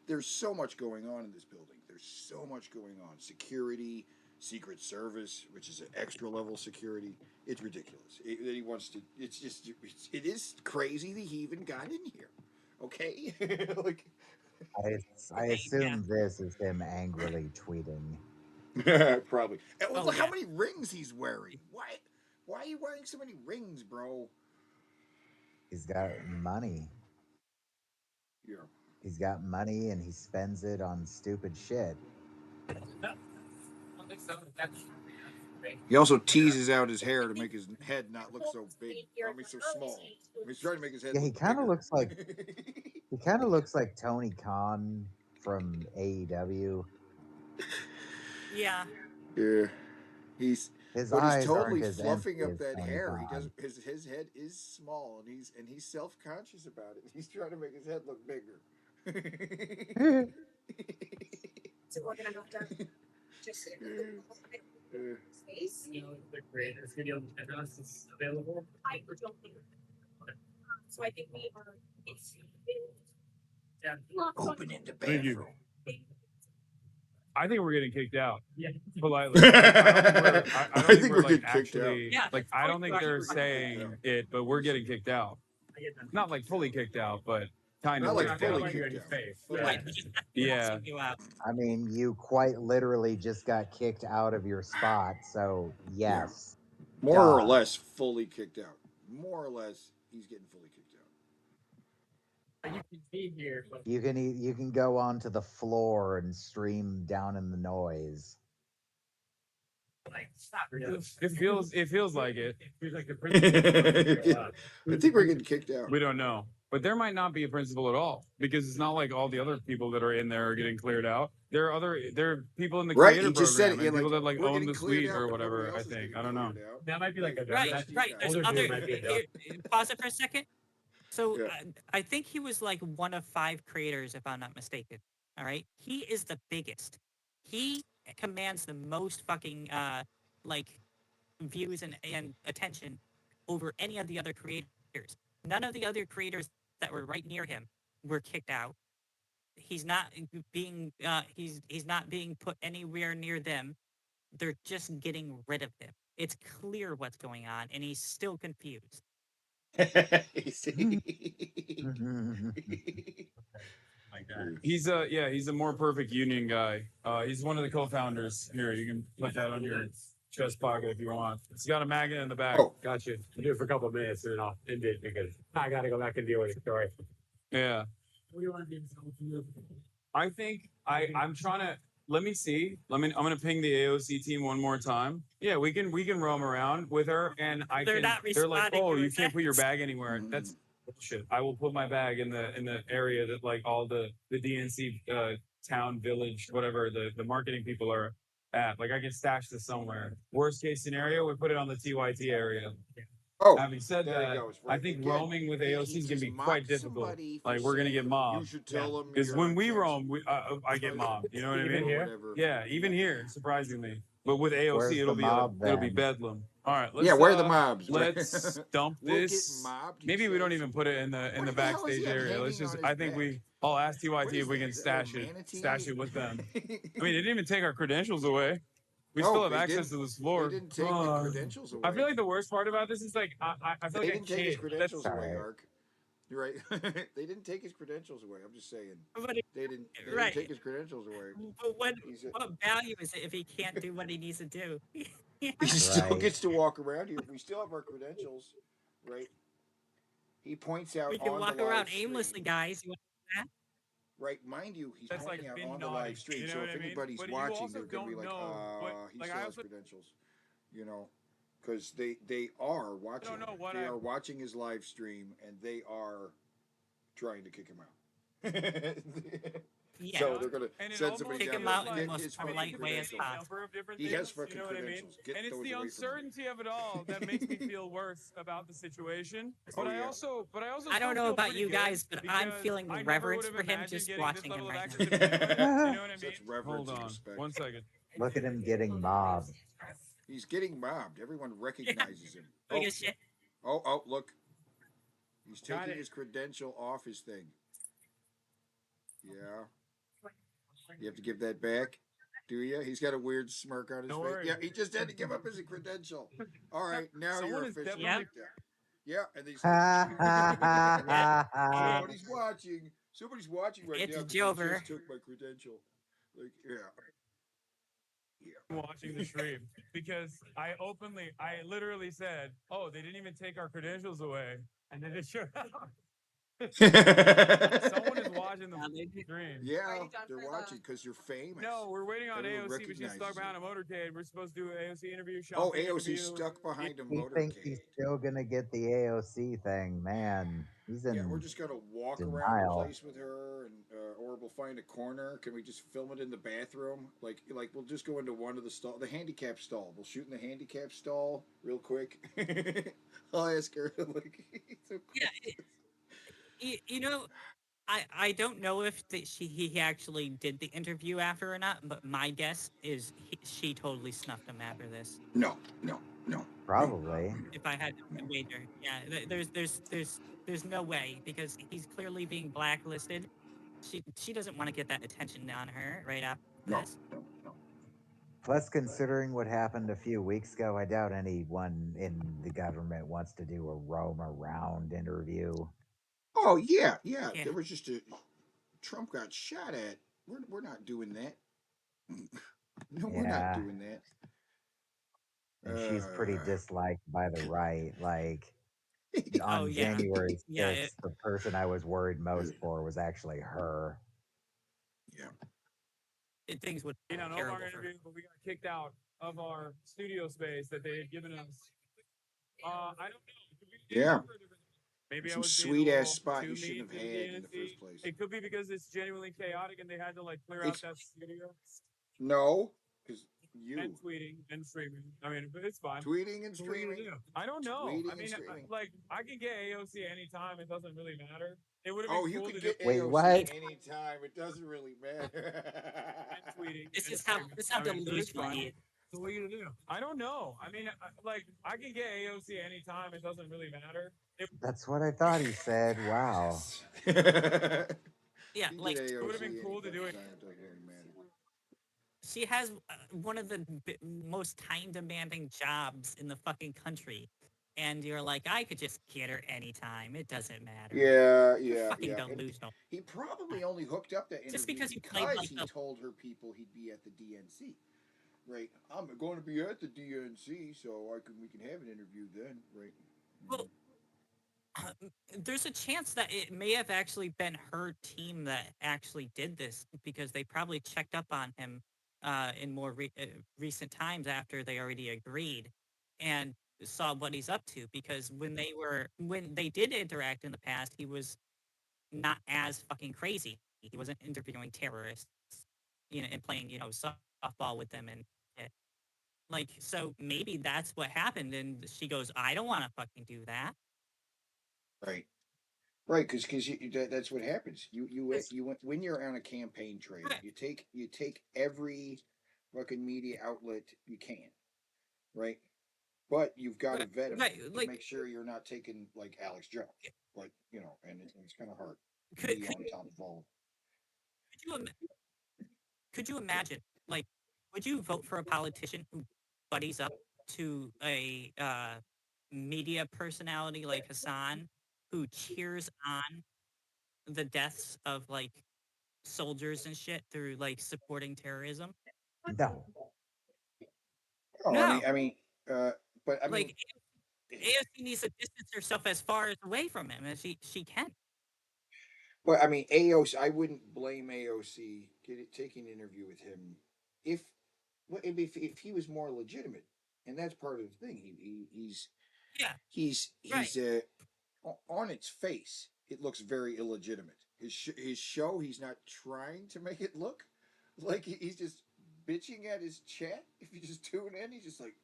there's so much going on in this building. There's so much going on. Security, Secret Service, which is an extra level security. It's ridiculous. He wants to. It's just. It is crazy that he even got in here. Okay, like. I assume this is him angrily tweeting. Probably. And Oh, look how yeah. many rings he's wearing. Why are you wearing so many rings, bro? He's got money. Yeah. He's got money and he spends it on stupid shit. He also teases out his hair to make his head not look so big. I mean, so small. He's trying to make his head. Yeah, he look kind of bigger. looks like he kind of looks like Tony Khan from AEW. Yeah. Yeah. His eyes he's totally aren't as fluffing empty up as that Tony hair. He Khan. does his head is small and he's self-conscious about it. He's trying to make his head look bigger. So we're gonna have to just space. You know, the creator studio address is available. I don't think. So I think we are. It's. Yeah. Open in the Thank you. bathroom. I think we're getting kicked out. Yeah. Politely. I don't think we're like getting kicked out. actually Yeah, like I don't think that's they're right. saying it, but we're getting kicked out. I get that. Not like fully kicked out, but kind Not of like kicked fully out. kicked out. Yeah. Like, Yeah. tossing you out. I mean, you quite literally just got kicked out of your spot, so yes. More or Duh. less fully kicked out. More or less, he's getting fully kicked out. You can be here, but You can go onto the floor and stream down in the noise. like stop. It feels like it. It feels like the principal. I think we're getting kicked out. We don't know. But there might not be a principal at all because it's not like all the other people that are in there are getting cleared out. There are people in the Right, creator he just said program it, and yeah, people like, that like we're own getting the cleared suite out, or but whatever. nobody I else is think getting I don't know. cleared out. That might be like a Right. There's older other. dude might be a here- pause it for a second. So Yeah. I think he was like one of 5 creators, if I'm not mistaken. All right, he is the biggest. He commands the most fucking like views and attention over any of the other creators. None of the other creators that were right near him were kicked out. He's not being he's not being put anywhere near them. They're just getting rid of him. It's clear what's going on, and he's still confused. like that. He's a more perfect union guy. He's one of the co-founders. Here, you can put that on your chest pocket if you want. It's got a magnet in the back. Oh. Gotcha. I'll do it for a couple of minutes and then I'll end it because I gotta go back and deal with the story. Yeah. What do you want to do? I think I'm trying to let me see. I'm gonna ping the AOC team one more time. Yeah, we can roam around with her and They're not they're like, responding oh, to you her can't put your text. bag anywhere. That's bullshit. I will put my bag in the area that like all the DNC town, village, whatever the marketing people are at. Like I can stash this somewhere. Worst case scenario, we put it on the TYT area. Oh, Having said there it that, goes. I think Again, roaming with he AOC is gonna just be mocked quite difficult. somebody for Like we're gonna get saying, mobbed. You should tell them Because you're when on we camera. roam, I get mobbed. You know what I Even mean? here? Whatever. Yeah, even here, surprisingly. But with AOC, Where's the it'll be mob it'll be then? bedlam. All right, let's Yeah, where are the mobs? Let's dump We'll get this. mobbed, he Maybe we don't says. even put it in the What the the hell is backstage he area. Let's hanging just. on I his think back? I'll ask What TYT is if we that? can Is that a stash it with them. I mean, manatee? they didn't even take our credentials away. We No, still have they access didn't. to this floor. They didn't take the credentials away. I feel like the worst part about this is like I feel They like didn't a take his kid. credentials That's away, Sorry. Ark. You're right. They didn't take his credentials away. I'm just saying. But, They didn't Right. take his credentials away. but what He's a- what value is it if he can't do what he needs to do? He still Right. gets to walk around here. We still have our credentials, right? He points out We can on walk the live around stream, aimlessly, guys. You want that? right? Mind you, he's That's like pointing out being on the naughty, live stream. you know so what if I mean? anybody's But you watching, also they're gonna be don't like, know what- he like, still I has also- credentials, you know, because they are watching. know what They I- are watching his live stream and they are trying to kick him out. Yeah. So they're gonna And it send somebody almost Kick down him there. out in the Get most his I mean, fucking it polite could way be as any credentials. possible. number of different He things. has fucking You know what I mean? credentials. Get And it's those the away from him. uncertainty of it all that makes me feel worse about the situation. But Oh, I yeah. also, but I also I still don't know feel about pretty you good guys, but I'm because feeling I never would reverence have for him imagined just getting this watching him level of right access now. to begin with. You know what I mean? Such reverence Hold and on, respect. 1 second. Look at him getting mobbed. He's getting mobbed. Everyone recognizes him. Look Oh, at shit. oh, look. He's Got taking it. his credential off his thing. Yeah. You have to give that back, do you? He's got a weird smirk on his Don't face. worry. Yeah, he just had to give up his credential. All right, now Someone you're is officially definitely- kicked out. Yeah, and he's Yeah. somebody's watching. Somebody's watching right It's now. 'Cause he Jover. just took my credential. Like, yeah. Watching the stream because I literally said, "Oh, they didn't even take our credentials away," and then it showed up. Someone is watching the stream. Yeah, they're watching because you're famous. No, we're waiting on Everyone AOC, but she's stuck recognizes behind a motorcade. We're supposed to do an AOC interview. Oh, Sean Pinkett will be AOC's the- stuck behind a He thinks he's motorcade. still gonna get the AOC thing, man. He's in Yeah, we're just gonna walk around the denial. place with her, and or we'll find a corner. Can we just film it in the bathroom? Like we'll just go into one of the the handicap stall. We'll shoot in the handicap stall real quick. I'll ask her. Like, so Yeah, you know, I don't know if he actually did the interview after or not, but my guess is she totally snuffed him after this. No. Probably. If I had to wager, yeah, there's no way because he's clearly being blacklisted. She doesn't want to get that attention on her right after this. Plus, considering what happened a few weeks ago, I doubt anyone in the government wants to do a roam around interview. Oh yeah. There was just Trump got shot at. We're not doing that. No, we're not Yeah. doing that. And she's pretty disliked by the right. Like on Oh, yeah. January 6th, Yeah, the person I was worried most for was actually her. Things would be no longer terrible for interview, but we got kicked out of our studio space that they had given us. I don't know. Yeah. Maybe I Some was being a sweet little ass spot too you shouldn't mean have to the had in the DNC. first place. It could be because it's genuinely chaotic and they had to like clear out It's- that studio. No, because you And tweeting and streaming. I mean, but it's fine. tweeting and So what are you gonna streaming. do? I don't know. Tweeting I and mean, streaming. like I can get AOC anytime. It doesn't really matter. It would have been Oh, you cool could to get do. Wait, AOC what? anytime. It doesn't really matter. And tweeting. This and is how streaming. delusional fine. he is. So what are you gonna do? I don't know. I mean, like I can get AOC anytime. It doesn't really matter. That's what I thought he said. Wow. Yeah, You like get it would have AOC been cool to do it. anytime, it doesn't really matter. she has one of the most time-demanding jobs in the fucking country, and you're like, I could just get her anytime. It doesn't matter. Yeah, You're fucking yeah. And delusional. he probably only hooked up that interview Just because you played like he the told her people he'd be at the DNC. Right, I'm going to be at the DNC, so we can have an interview then, right? well, there's a chance that it may have actually been her team that actually did this because they probably checked up on him in more recent times after they already agreed and saw what he's up to. Because when they did interact in the past, he was not as fucking crazy. He wasn't interviewing terrorists, and playing softball with them and shit. Like, so maybe that's what happened, and she goes, I don't want to fucking do that. Right, because that's what happens. When you're on a campaign trail, you take every fucking media outlet you can, right? But you've got to vet them to make sure you're not taking like Alex Jones, like and it's kind of hard to be on top of all. Could you imagine, like, would you vote for a politician who buddies up to a media personality like Hassan, who cheers on the deaths of like soldiers and shit through like supporting terrorism? No. Oh, No. But I mean, Like, AOC needs to distance herself as far away from him as she can. But I mean, AOC, I wouldn't blame AOC taking an interview with him if he was more legitimate, and that's part of the thing. He's on its face. it looks very illegitimate. His show, he's not trying to make it look like he's just bitching at his chat. If you just tune in, he's just like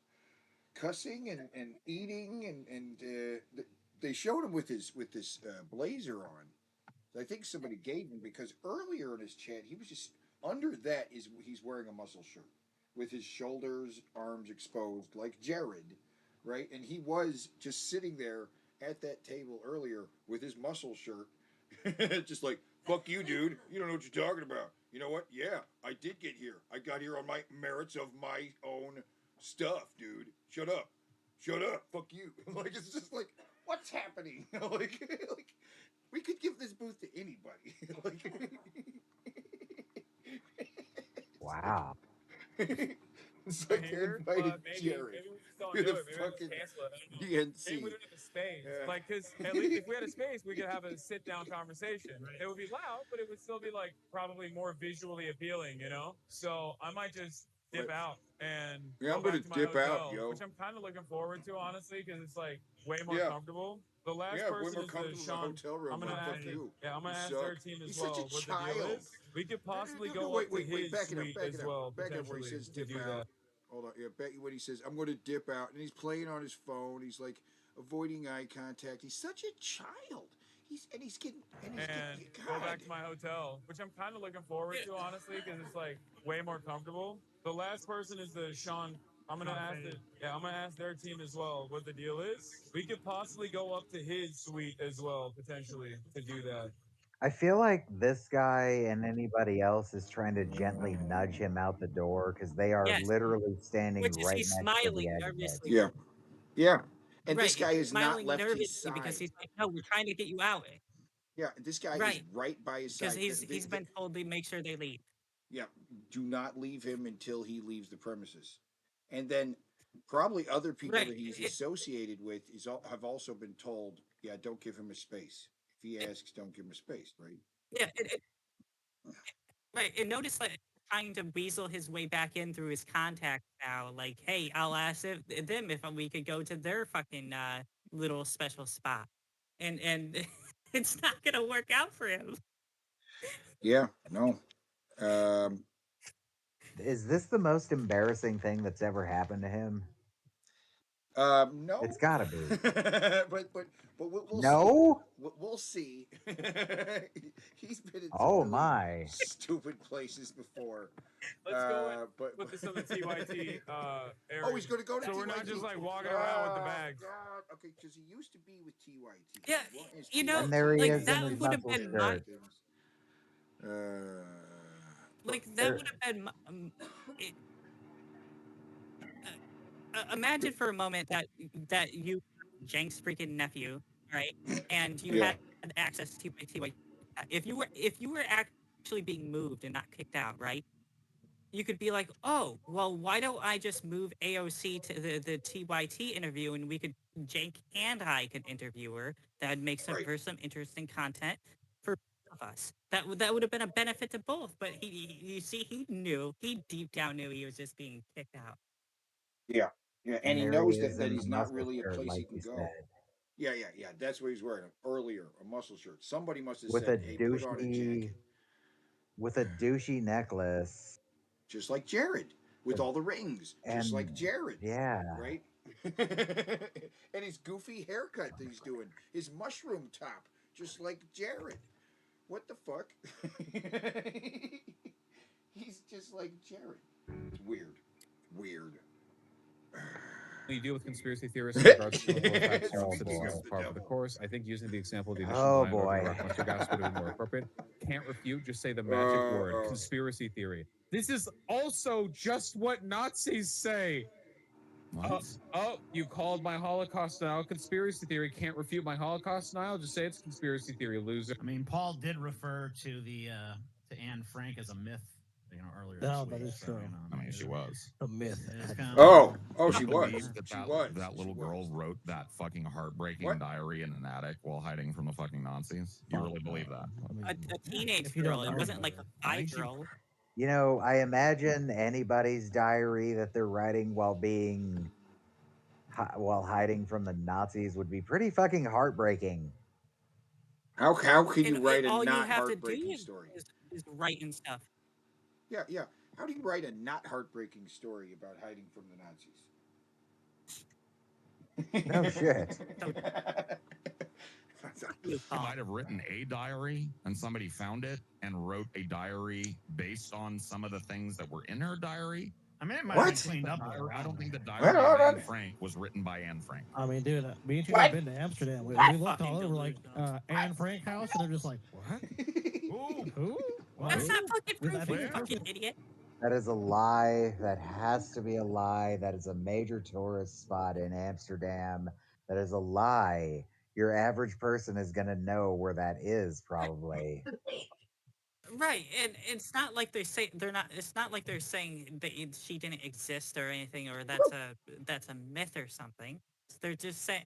cussing and eating and they showed him with this blazer on. I think somebody gave him because earlier in his chat he was just under that he's wearing a muscle shirt with his shoulders, arms exposed like Jared, right? And he was just sitting there at that table earlier with his muscle shirt, just like, fuck you, dude. You don't know what you're talking about. You know what? Yeah, I did get here. I got here on my merits of my own stuff, dude. Shut up. Shut up. Fuck you. Like, it's just like, what's happening? like we could give this booth to anybody. Wow. It's like they invited Jared. Maybe we just don't You're do the it. Maybe we fucking just cancel it. I don't know. DNC. Maybe we don't have a space. Yeah. Like, because at least if we had a space, we could have a sit-down conversation. It would be loud, but it would still be like probably more visually appealing, you know. So I might just dip out and Yeah, I'm go gonna back to my dip out, hotel, yo. which I'm kind of looking forward to, honestly, because it's like way more Yeah. comfortable. The last Yeah, way person more is comfortable in the a Sean. hotel room. I'm gonna Fuck ask. you. Yeah, I'm gonna You ask suck. their team as He's well. such a What the deal child. is? We could possibly No, go wait, up to wait, his back it up, suite back it as up. well, Back it up where he potentially, says to dip do out. that. Hold on, yeah, when he says I'm going to dip out, and he's playing on his phone. He's like avoiding eye contact. He's such a child. He's getting And go back to my hotel, which I'm kind of looking forward to, honestly, because it's like way more comfortable. The last person is the Sean. I'm gonna ask their team as well what the deal is. We could possibly go up to his suite as well, potentially, to do that. I feel like this guy and anybody else is trying to gently nudge him out the door because they are Yes, literally standing which is right he's next to the smiling exit. nervously. Yeah, yeah. And Right, this guy he's has not smiling left his nervously because side. he's like, no, we're trying to get you out. Yeah, this guy is Right, right by his because side. he's been told to make sure they leave. Yeah, do not leave him until he leaves the premises. And then probably other people Right. that he's associated with have also been told, yeah, don't give him a space. If he asks, don't give him a space, right? Yeah, right. And notice like trying to weasel his way back in through his contacts now. Like, hey, I'll ask them if we could go to their fucking little special spot, and it's not gonna work out for him. Yeah, no. Is this the most embarrassing thing that's ever happened to him? No. It's gotta be. but we'll No? see. We'll see. He's been in some Oh really my. stupid places before. Let's go but put this on the TYT area. Oh, he's going to go to So TYT. we're not just like walking around with the bags. God. Okay, because he used to be with TYT. Yeah, What is you know, And there he like is in that his would have muscle been my, shirt. like that There- would have been. Imagine for a moment that you Jank's freaking nephew, right? And you Yeah. had access to TYT. If you were actually being moved and not kicked out, right? You could be like, oh, well, why don't I just move AOC to the TYT interview and we could Jank and I could interview her. That'd make some Right. for some interesting content for both of us. That would have been a benefit to both. But you see, he deep down knew he was just being kicked out. Yeah. Yeah, and he there knows is that in he's the not muscle really a shirt, place he like can you go. said. Yeah. That's what he's wearing earlier, a muscle shirt. Somebody must have With a said, hey, put on a jacket. with a douchey necklace. Just like Jared, with all the rings. Just like And Jared. yeah. Right? And his goofy haircut that he's doing. His mushroom top. Just like Jared. What the fuck? He's just like Jared. It's weird. When you deal with conspiracy theorists in regards to the war facts, Speaking you're of also the par for the devil. course. I think using the example of the Oh, initial line boy. of Mustard gas would have been more appropriate. Can't refute, just say the magic word, conspiracy theory. This is also just what Nazis say. You called my Holocaust denial conspiracy theory. Can't refute my Holocaust denial. Just say it's conspiracy theory, loser. I mean, Paul did refer to the to Anne Frank as a myth, earlier. No, this that week, is so, true. I mean, she was. A myth. it's kind of She believe was. That, She that, was. that little She girl was. wrote that fucking heartbreaking What? diary in an attic while hiding from the fucking Nazis. You really believe that? A teenage If you don't girl. It know wasn't about like a 5-year-old. You know, I imagine anybody's diary that they're writing while being while hiding from the Nazis would be pretty fucking heartbreaking. How can you And write a all you not have to do heartbreaking story? is writing stuff. Yeah, yeah. How do you write a not heartbreaking story about hiding from the Nazis? No shit. He might have written a diary and somebody found it and wrote a diary based on some of the things that were in her diary. I mean, it might have been cleaned up. I don't think the diary of Anne Frank was written by Anne Frank. I mean, dude, me and you have been to Amsterdam. We looked all over like Anne Frank house, and they're just like, what? Who? That's not fucking I proof, think you it's fucking idiot. That is a lie. That has to be a lie. That is a major tourist spot in Amsterdam. That is a lie. Your average person is going to know where that is, probably. Right, and it's not like they say they're not. It's not like they're saying that she didn't exist or anything, or that's a myth or something. They're just saying,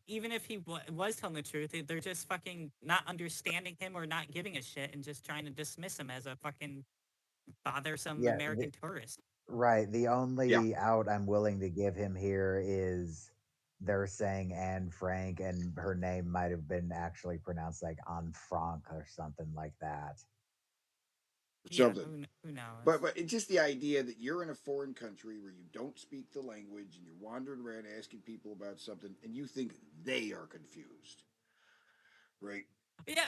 even if he was telling the truth, they're just fucking not understanding him or not giving a shit and just trying to dismiss him as a fucking bothersome Yeah, American tourist. right. The only out I'm willing to give him here is they're saying Anne Frank, and her name might have been actually pronounced like Anne Frank or something like that. Something. Who knows? But it's just the idea that you're in a foreign country where you don't speak the language and you're wandering around asking people about something and you think they are confused. Right? Yeah.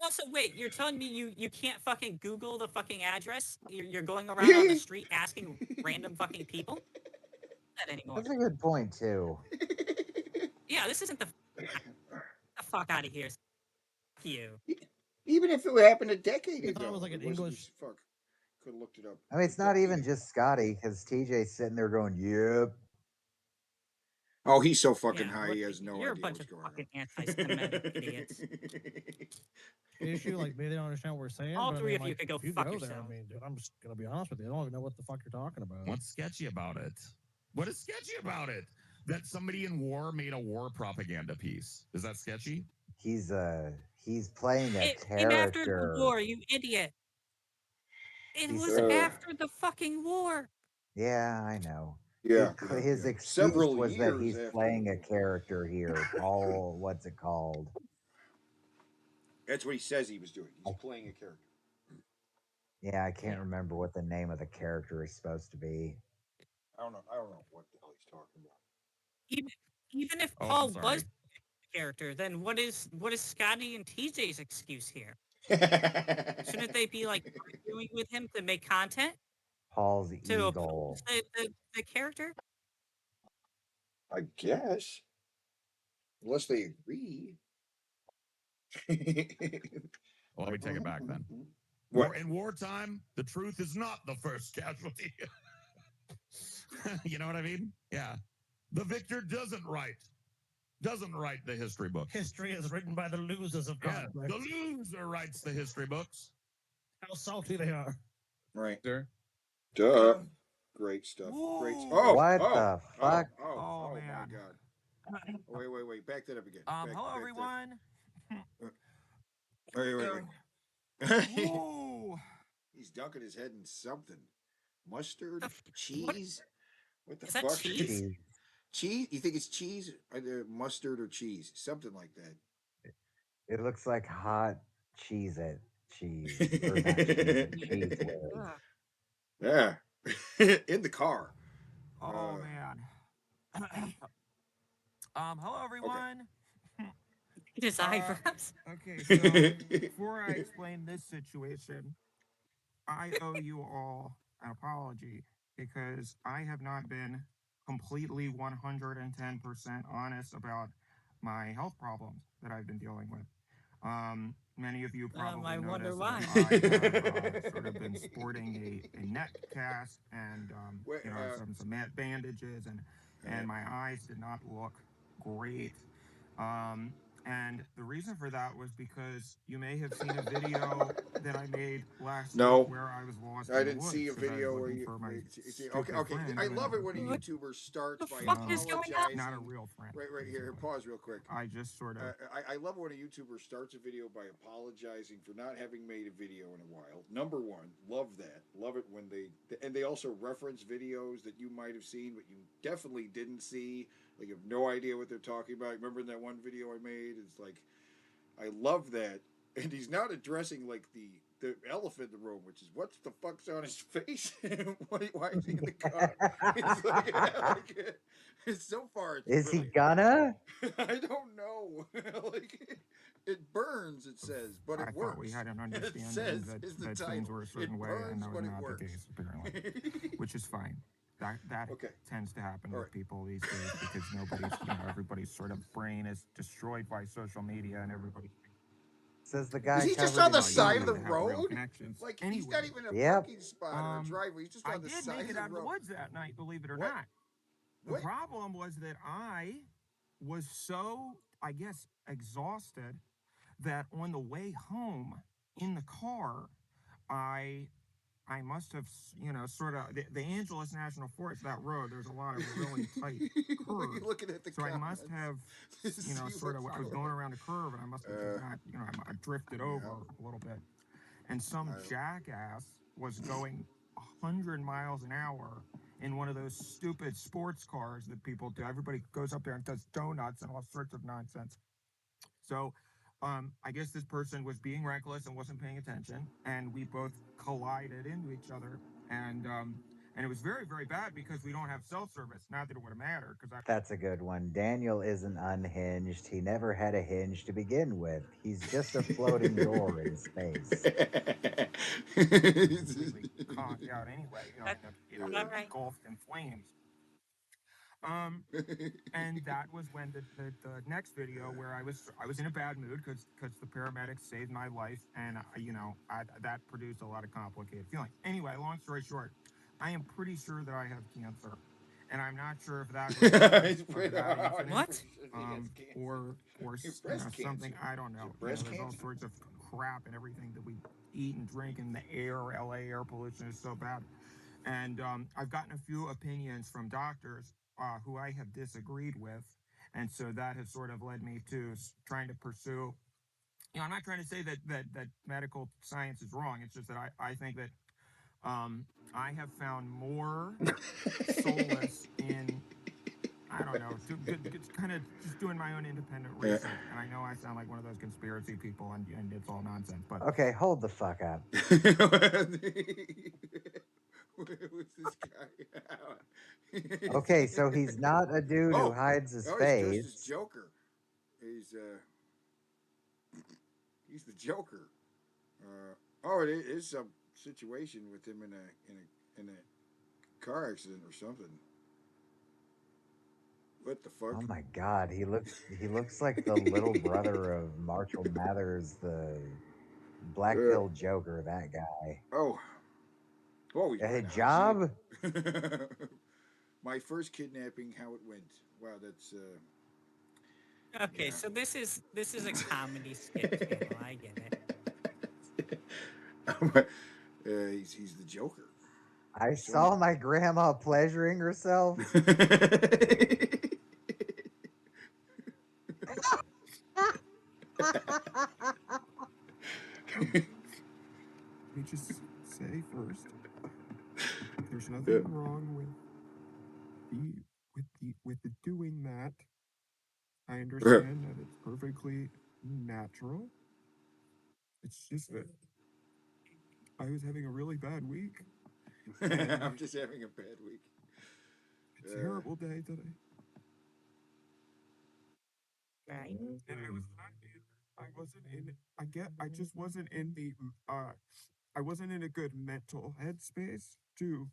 Also, wait. You're telling me you can't fucking Google the fucking address? You're going around on the street asking random fucking people? Not anymore. That's a good point, too. Yeah, this isn't the fuck out of here. Fuck you. Even if it happened a decade ago. It was like an English. Fuck. Could have looked it up. I mean, it's not even just Scotty, because TJ's sitting there going, yep. Oh, he's so fucking Yeah, high, he has no You're a idea bunch what's of going fucking anti-Semitic idiots. The issue, like, maybe they don't understand what we're saying. All but I three mean, of you like, could go if you fuck go yourself. there, I mean, dude, I'm just gonna be honest with you. I don't even know what the fuck you're talking about. What's sketchy about it? What is sketchy about it? That somebody in war made a war propaganda piece. Is that sketchy? He's playing a It came after the character. war, you idiot. It He's- was after the fucking war. Yeah, I know. Yeah. His excuse Several was that years he's after playing a character here. Paul, what's it called? That's what he says he was doing. He's playing a character. Yeah, I can't remember what the name of the character is supposed to be. I don't know what the hell he's talking about. Even if Oh, Paul I'm sorry. was the character, then what is Scotty and TJ's excuse here? Shouldn't they be like arguing with him to make content Paul's to eagle. oppose the character? I guess. Unless they agree. Well, let me take it back then. What? In wartime, the truth is not the first casualty. You know what I mean? Yeah. The victor doesn't write the history book. History is written by the losers of Yeah, conflict. the loser writes the history books. How salty they are. Right. Sir? Duh. Great stuff. Great. What the fuck? Oh my man. God. Wait. Back that up again. Hello back everyone. Wait. Ooh. He's dunking his head in something. Mustard? Cheese? What the Is that fuck? cheese? Cheese? You think it's cheese? Either mustard or cheese. Something like that. It looks like hot Cheez-It cheese. Or not cheese, cheese whiz. Yeah. In the car. Oh man. Hello everyone. His eyebrows. Okay, so before I explain this situation, I owe you all an apology because I have not been completely 110% honest about my health problems that I've been dealing with. Many of you probably I wonder noticed why. that I have sort of been sporting a neck cast and some bandages and my eyes did not look great. And the reason for that was because you may have seen a video that I made last week where I was lost. I in the didn't see a woods 'cause I was video where looking you. for my Okay. stupid friend I when- love it when a YouTuber starts by fuck is going on? apologizing. Not a real friend. Right here. Pause real quick. I just sort of. I love when a YouTuber starts a video by apologizing for not having made a video in a while. Number one, love that. Love it when they also reference videos that you might have seen, but you definitely didn't see. Like you have no idea what they're talking about. Remember in that one video I made? It's like I love that. And he's not addressing like the elephant in the room, which is what's the fuck's on his face? why is he in the car? It's like, so far it's Is he really, gonna? I don't know. Like it burns, it says, but it I works. thought we had an It understanding says that, is the that title. things were a certain It way, burns, and that was but it not works. the case, apparently, which is fine. That Okay. tends to happen All with right. people these days because everybody's sort of brain is destroyed by social media, and everybody. Says the guy Is he just covered on the in side of the bees. road? Connections. Like Anyway, he's not even a Yep. parking spot or a driveway. He's just I on the did side make it of out of the the road. woods that night, believe it or What? not. The What? problem was that I was so, I guess, exhausted that on the way home in the car, I must have, sort of the Angeles National Forest, that road, there's a lot of really tight curves. Looking at the So I must have, See sort of, what's I was going going around a curve and I must have just not, I drifted over a little bit. And some jackass was going 100 miles an hour in one of those stupid sports cars that people do. Everybody goes up there and does donuts and all sorts of nonsense. So I guess this person was being reckless and wasn't paying attention, and we both collided into each other, and it was very, very bad because we don't have cell service. Not that it would have mattered, because That's a good one. Daniel isn't unhinged. He never had a hinge to begin with. He's just a floating door in space. completely conked out anyway, engulfed in flames. And that was when the next video where I was in a bad mood because the paramedics saved my life, and that produced a lot of complicated feelings. Anyway, long story short, I am pretty sure that I have cancer, and I'm not sure if that was that incident, What? or something. I don't know. Breast There's all cancer? sorts of crap and everything that we eat and drink, and the air, LA air pollution is so bad. And I've gotten a few opinions from doctors who I have disagreed with. And so that has sort of led me to trying to pursue, I'm not trying to say that medical science is wrong. It's just that I think that I have found more solace in, I don't know, kind of just doing my own independent research. And I know I sound like one of those conspiracy people, and it's all nonsense. But Okay, hold the fuck up. Who's this guy? Okay, so he's not a dude who hides his He's face. dressed as Joker. He's the Joker. It is some situation with him in a car accident or something. What the fuck? Oh my god, he looks like the little brother of Marshall Mathers, the Black Pill Joker, that guy. Oh, he's A wearing a job? My first kidnapping, how it went. Wow, that's Okay, so this is a comedy skit channel. I get it. He's the Joker. I saw my grandma pleasuring herself. Let me just say first, there's nothing wrong with the doing that. I understand that it's perfectly natural. It's just that I was having a really bad week. I'm just having a bad week. A terrible day today. Right. And I just wasn't in the I wasn't in a good mental headspace to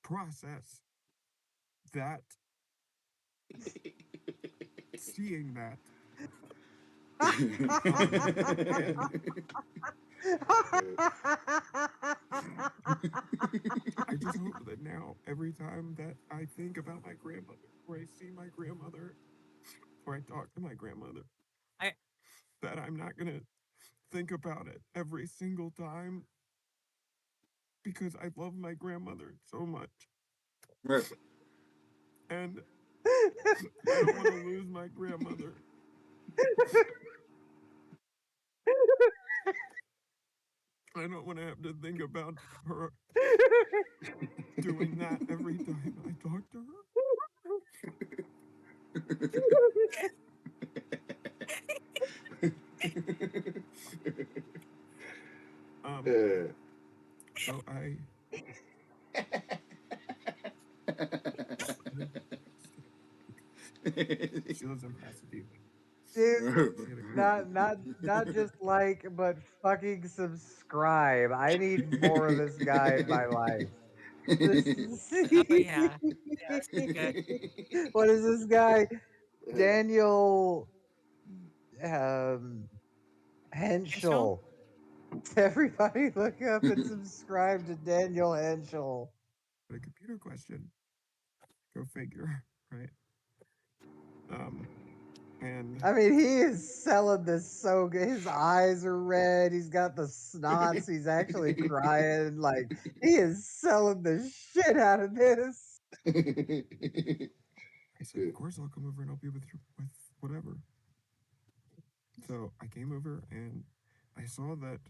process that, seeing that. I just hope that now, every time that I think about my grandmother, or I see my grandmother, or I talk to my grandmother, that I'm not gonna think about it every single time, because I love my grandmother so much. And I don't want to lose my grandmother. I don't want to have to think about her doing that every time I talk to her. So I. She lives in Pasadena. Dude, not just like, but fucking subscribe. I need more of this guy in my life. This is Oh yeah. Yes. Good. what is this guy? Daniel Henschel. Everybody look up and subscribe to Daniel Henschel. A computer question. Go figure, right? And I mean, he is selling this so good. His eyes are red. He's got the snots. He's actually crying. Like, he is selling the shit out of this. I said, of course I'll come over and help you with whatever. So I came over and I saw that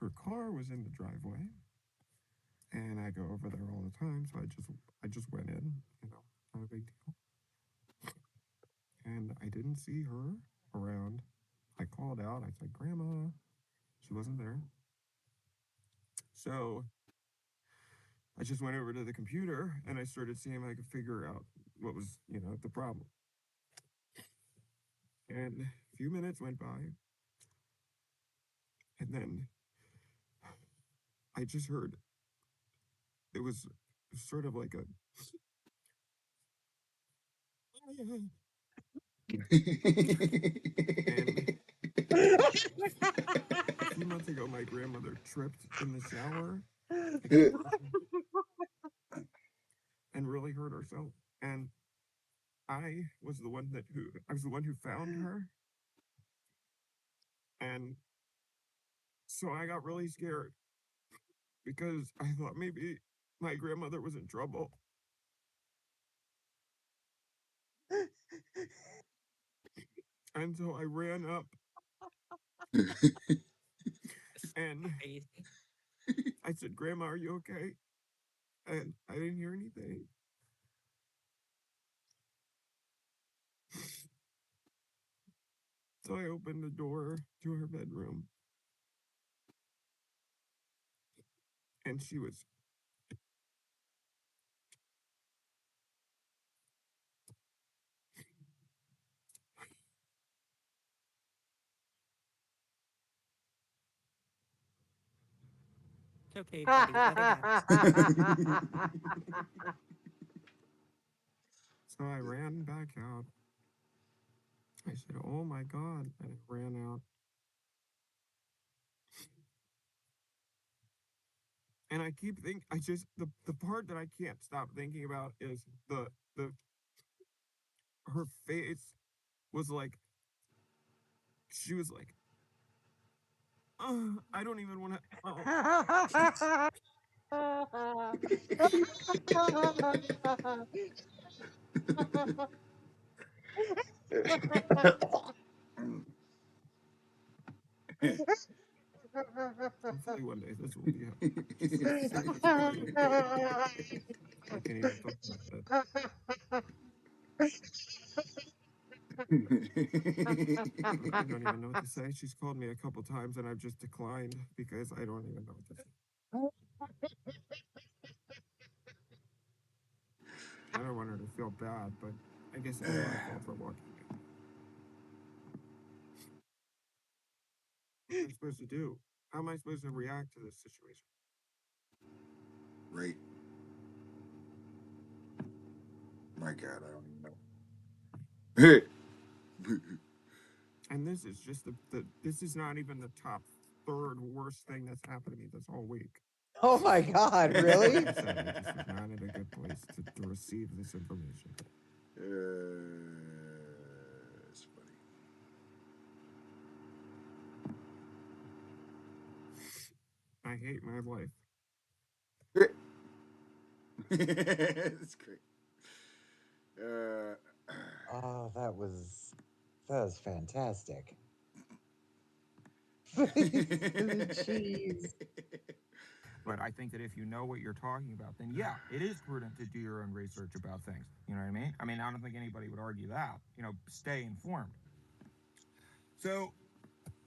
her car was in the driveway, and I go over there all the time. So I just went in, not a big deal. And I didn't see her around. I called out. I said, "Grandma," she wasn't there. So I just went over to the computer and I started seeing if I could figure out what was, the problem. And a few minutes went by, and then I just heard it was sort of like a a few months ago, my grandmother tripped in the shower and really hurt herself. And I was the one who found her. And so I got really scared because I thought maybe my grandmother was in trouble. And so I ran up and I said, "Grandma, are you okay?" And I didn't hear anything. So I opened the door to her bedroom. And she was It's okay, buddy. Let it out. So I ran back out. I said, "Oh my God," and I ran out. And I keep thinking, the part that I can't stop thinking about is her face was like, she was like, I don't even want Hopefully one day this will be a I can't even talk about that. I don't even know what to say. She's called me a couple times and I've just declined because I don't even know what to say. I don't want her to feel bad, but I guess it's my fault for walking in. What am I supposed to do? How am I supposed to react to this situation? Right. My God, I don't even know. And this is just this is not even the top third worst thing that's happened to me this whole week. Oh my God, really? Like I said, I just was not in a good place to receive this information. It's funny. I hate my life. It's great. Oh, that was fantastic. Jeez. But I think that if you know what you're talking about, then yeah, it is prudent to do your own research about things. You know what I mean? I mean, I don't think anybody would argue that. Stay informed. So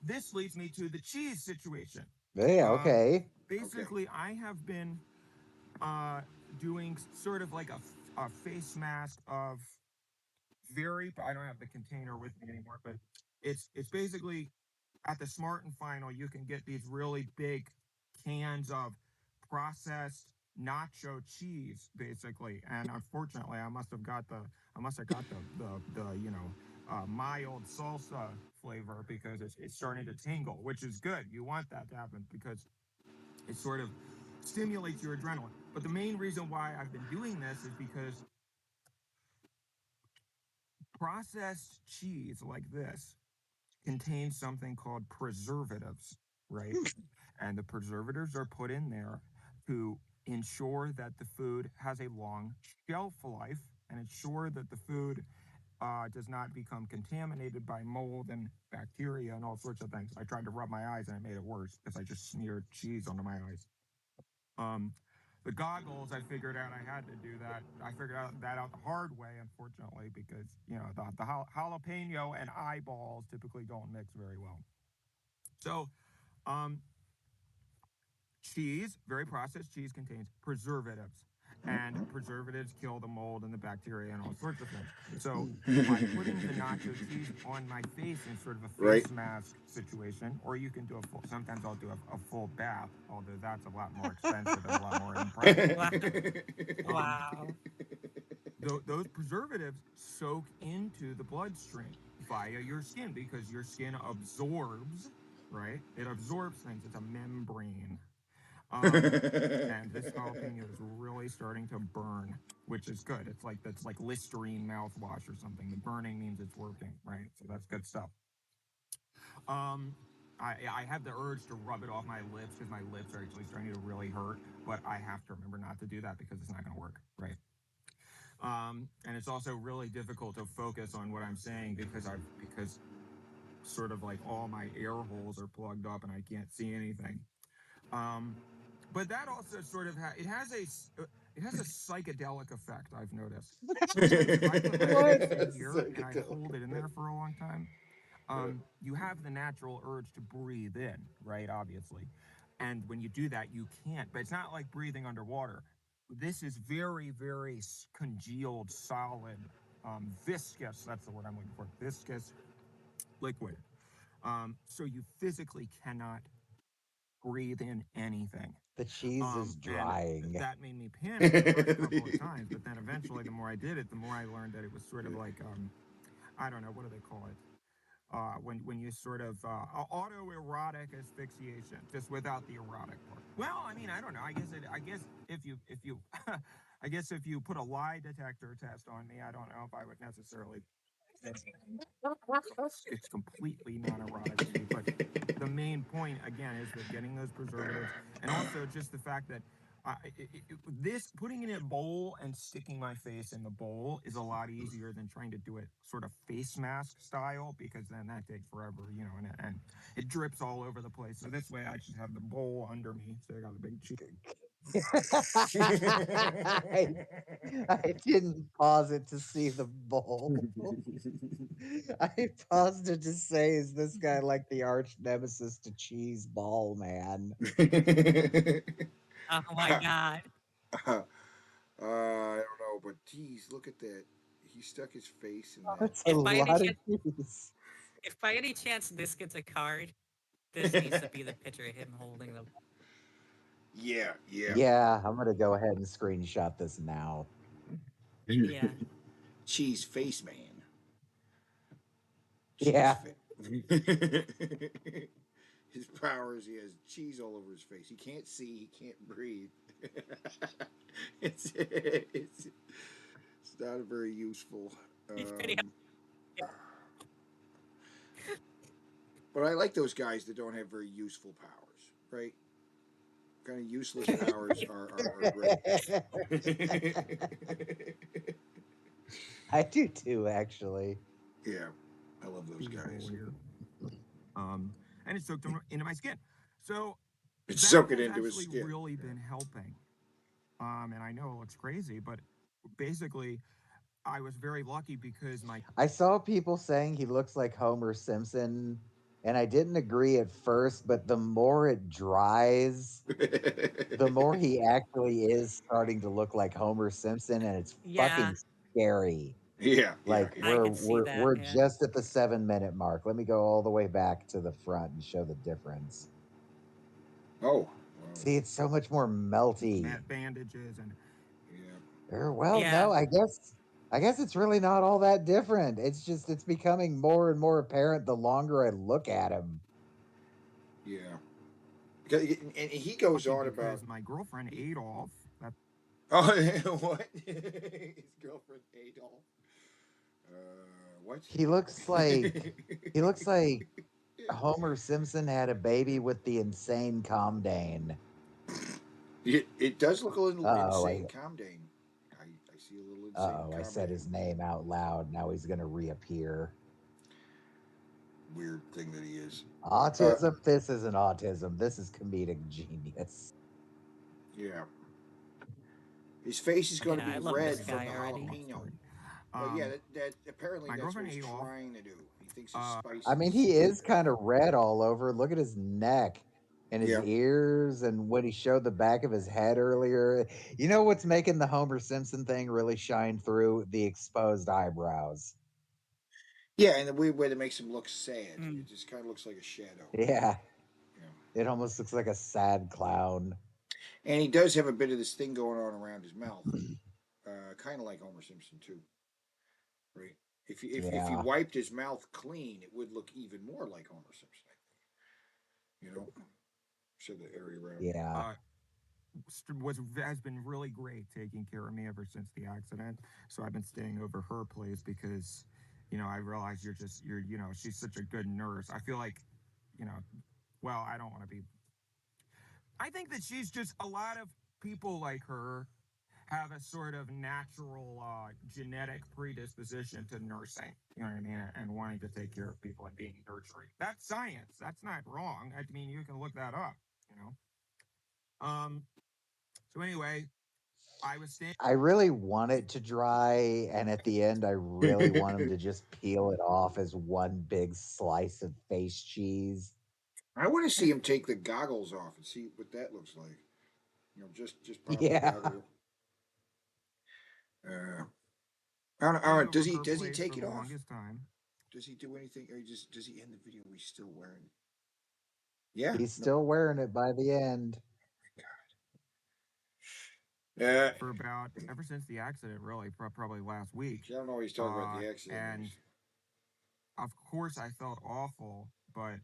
this leads me to the cheese situation. Yeah, okay. Basically, I have been doing sort of like a face mask of I don't have the container with me anymore, but it's basically at the Smart and Final you can get these really big cans of processed nacho cheese, basically. And unfortunately, I must have got the mild salsa flavor because it's starting to tingle, which is good. You want that to happen because it sort of stimulates your adrenaline. But the main reason why I've been doing this is because processed cheese like this contains something called preservatives, right? And the preservatives are put in there to ensure that the food has a long shelf life and ensure that the food does not become contaminated by mold and bacteria and all sorts of things. I tried to rub my eyes and it made it worse because I just smeared cheese onto my eyes. The goggles, I figured out I had to do that. I figured that out the hard way, unfortunately, because the jalapeno and eyeballs typically don't mix very well. So, cheese, very processed cheese, contains preservatives, and preservatives kill the mold and the bacteria and all sorts of things. So, by putting the nacho cheese on my face in sort of a face mask situation, or you can do sometimes I'll do a full bath, although that's a lot more expensive and a lot more impressive. Wow. Those preservatives soak into the bloodstream via your skin because your skin absorbs, right? It absorbs things. It's a membrane. And this jalapeno is really starting to burn, which is good. That's like Listerine mouthwash or something. The burning means it's working, right? So that's good stuff. I have the urge to rub it off my lips because my lips are actually starting to really hurt, but I have to remember not to do that because it's not going to work, right? And it's also really difficult to focus on what I'm saying because sort of like all my air holes are plugged up and I can't see anything. But that also sort of it has a psychedelic effect, I've noticed. If I put my face in here and I hold it in there for a long time, you have the natural urge to breathe in, right? Obviously. And when you do that, you can't. But it's not like breathing underwater. This is very, very congealed, solid, viscous. That's the word I'm looking for. Viscous liquid. So you physically cannot breathe in anything. The cheese is drying. That made me panic the first couple of times, but then eventually, the more I did it, the more I learned that it was sort of like, I don't know, what do they call it? When you sort of autoerotic asphyxiation, just without the erotic part. Well, I mean, I don't know. I guess if you I guess if you put a lie detector test on me, I don't know if I would necessarily. It's completely non-erotic, but the main point again is that getting those preservatives, and also just the fact that putting it in a bowl and sticking my face in the bowl is a lot easier than trying to do it sort of face mask style, because then that takes forever, and it drips all over the place. So this way I just have the bowl under me, so I got a big cheek. I didn't pause it to see the bowl. I paused it to say, is this guy like the arch nemesis to Cheese Ball Man? Oh my God. I don't know, but geez, look at that. He stuck his face in that. That's a lot of cheese. If by any chance this gets a card, this needs to be the picture of him holding the. Yeah. Yeah, I'm gonna go ahead and screenshot this now. Yeah. Cheese face man. Yeah. His power is he has cheese all over his face. He can't see. He can't breathe. It's not a very useful. But I like those guys that don't have very useful powers, right? Kind of useless powers are great. I do too, actually. Yeah, I love those guys. And it soaked into my skin. So it's soaking into his actually skin. Really been helping. And I know it looks crazy, but basically, I was very lucky because I saw people saying he looks like Homer Simpson and I didn't agree at first, but the more it dries, the more he actually is starting to look like Homer Simpson, and it's Yeah, fucking scary. Yeah, Like I we're could see we're that. we're Yeah. just at the 7 minute mark. Let me go all the way back to the front and show the difference. Oh, See, it's so much more melty. Bandages and Well, Yeah. no, I guess it's really not all that different. It's just it's becoming more and more apparent the longer I look at him. yeah. And he goes on about because my girlfriend Adolf. oh what his girlfriend Adolf. What? He looks like Homer Simpson had a baby with the insane Comdane. It does look a little Uh-oh, insane. Comdane. I see a little insane. Uh-oh, I said his name out loud. Now he's gonna reappear. Weird thing that he is. Autism? This isn't autism. This is comedic genius. Yeah. His face is going Yeah, I to be love red this from guy the already. jalapeno. Well, yeah, that apparently my that's what girlfriend he's Adolf, trying to do. He thinks it's spicy. I mean, he is kind of red all over. Look at his neck and his Yeah. ears, and when he showed the back of his head earlier. You know what's making the Homer Simpson thing really shine through? The exposed eyebrows. Yeah, and the weird way that makes him look sad. It just kind of looks like a shadow. Yeah. It almost looks like a sad clown. And he does have a bit of this thing going on around his mouth, kind of like Homer Simpson too. Right? If he wiped his mouth clean, it would look even more like Homer Simpson. You know, show the area around. Yeah. Has been really great taking care of me ever since the accident. So I've been staying over her place because, I realize you're she's such a good nurse. I feel like, well, I don't want to be. I think that she's just a lot of people like her have a sort of natural genetic predisposition to nursing, you know what I mean, and wanting to take care of people and being nurturing. That's science. That's not wrong. I mean, you can look that up, So anyway, I really want it to dry, and at the end, I really want him to just peel it off as one big slice of face cheese. I want to see him take the goggles off and see what that looks like. Just pop Yeah. the goggle. I don't know. Does he take it off? Time. Does he do anything, or does he end the video? He's still wearing it. Yeah, He's still wearing it by the end. For about ever since the accident, really, probably last week. I don't know what he's talking about the accident. And of course, I felt awful, but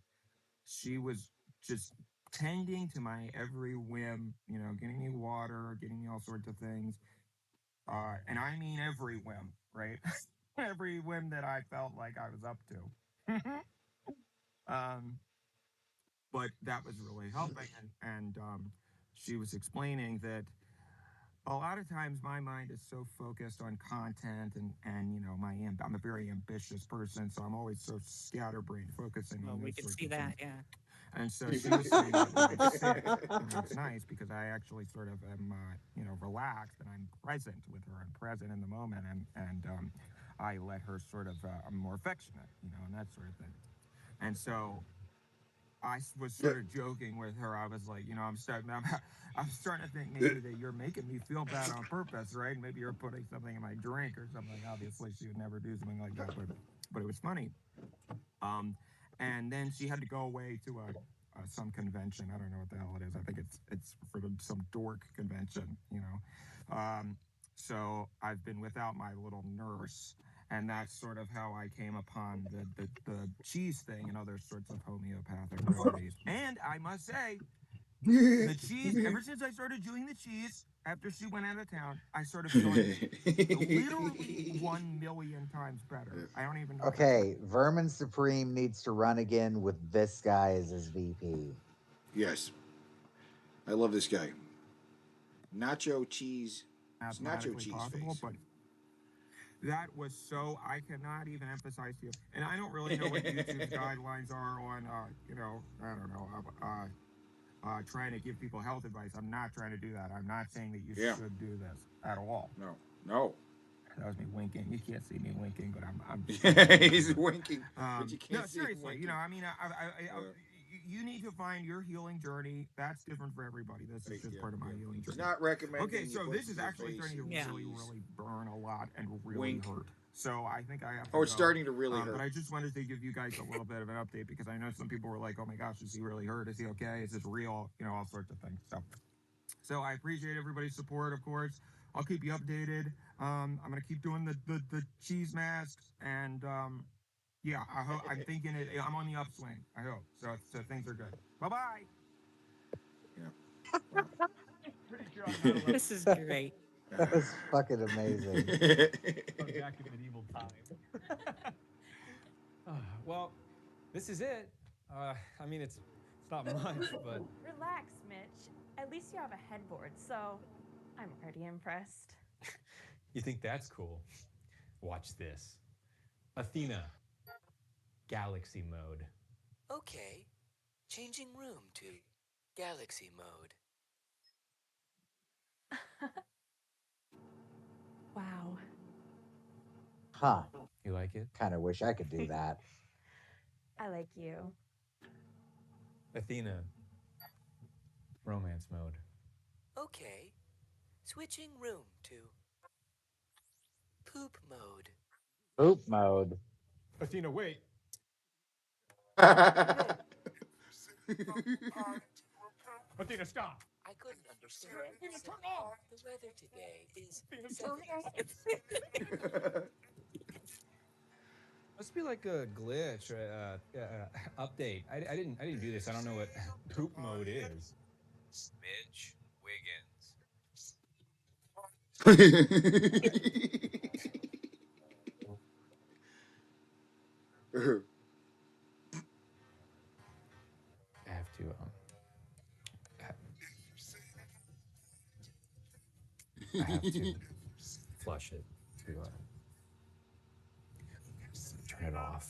she was just tending to my every whim. Getting me water, getting me all sorts of things. And I mean every whim, right? Every whim that I felt like I was up to. But that was really helping. And she was explaining that a lot of times my mind is so focused on content and I'm a very ambitious person, so I'm always so scatterbrained, focusing on. We can see that, yeah. And so she was saying that when I sit, it's nice because I actually sort of am, relaxed and I'm present with her. I'm present in the moment, and I let her sort of, I'm more affectionate, and that sort of thing. And so I was sort of joking with her. I was like, I'm starting to think maybe that you're making me feel bad on purpose, right? Maybe you're putting something in my drink or something. Obviously, she would never do something like that, but it was funny. And then she had to go away to some convention. I don't know what the hell it is. I think it's for some dork convention, So I've been without my little nurse. And that's sort of how I came upon the cheese thing and other sorts of homeopathic remedies. And I must say, the cheese, ever since I started doing the cheese, after she went out of town, I started feeling literally 1 million times better. I don't even know. Okay, Vermin Supreme needs to run again with this guy as his VP. Yes. I love this guy. Nacho cheese. It's nacho cheese face. But that was so, I cannot even emphasize to you. And I don't really know what YouTube's guidelines are on, I don't know, trying to give people health advice. I'm not trying to do that. I'm not saying that you should do this at all. No. That was me winking. You can't see me winking, but I'm He's winking. But you can't no, see him seriously. winking. You know, I mean, you need to find your healing journey. That's different for everybody. This is just part of my healing journey. It's not recommending. Okay, you so put this it is in your actually face starting to and really, sneeze. really burn a lot and really Wink. hurt. So I think I have to Oh, it's go. starting to really hurt. But I just wanted to give you guys a little bit of an update because I know some people were like, "Oh my gosh, is he really hurt? Is he okay? Is this real?" You know, all sorts of things. So I appreciate everybody's support, of course. I'll keep you updated. I'm gonna keep doing the cheese masks, and yeah, I hope I'm thinking it. I'm on the upswing. I hope so. Things are good. Bye bye. This is great. That was fucking amazing. Back in medieval time. Well, this is it. I mean, it's not much, but Relax, Mitch. At least you have a headboard, so I'm already impressed. you think that's cool? Watch this. Athena. Galaxy mode. Okay. Changing room to galaxy mode. Wow. Huh. You like it? Kind of wish I could do that. I like you. Athena. Romance mode. Okay. Switching room to poop mode. Poop mode. Athena, wait. Athena, stop. I couldn't understand. Athena, So, turn off. the weather today is Athena, 70%. turn Must be like a glitch or update. I didn't do this. I don't know what poop mode is. Mitch Wiggins. I have to I have to flush it to turn it off.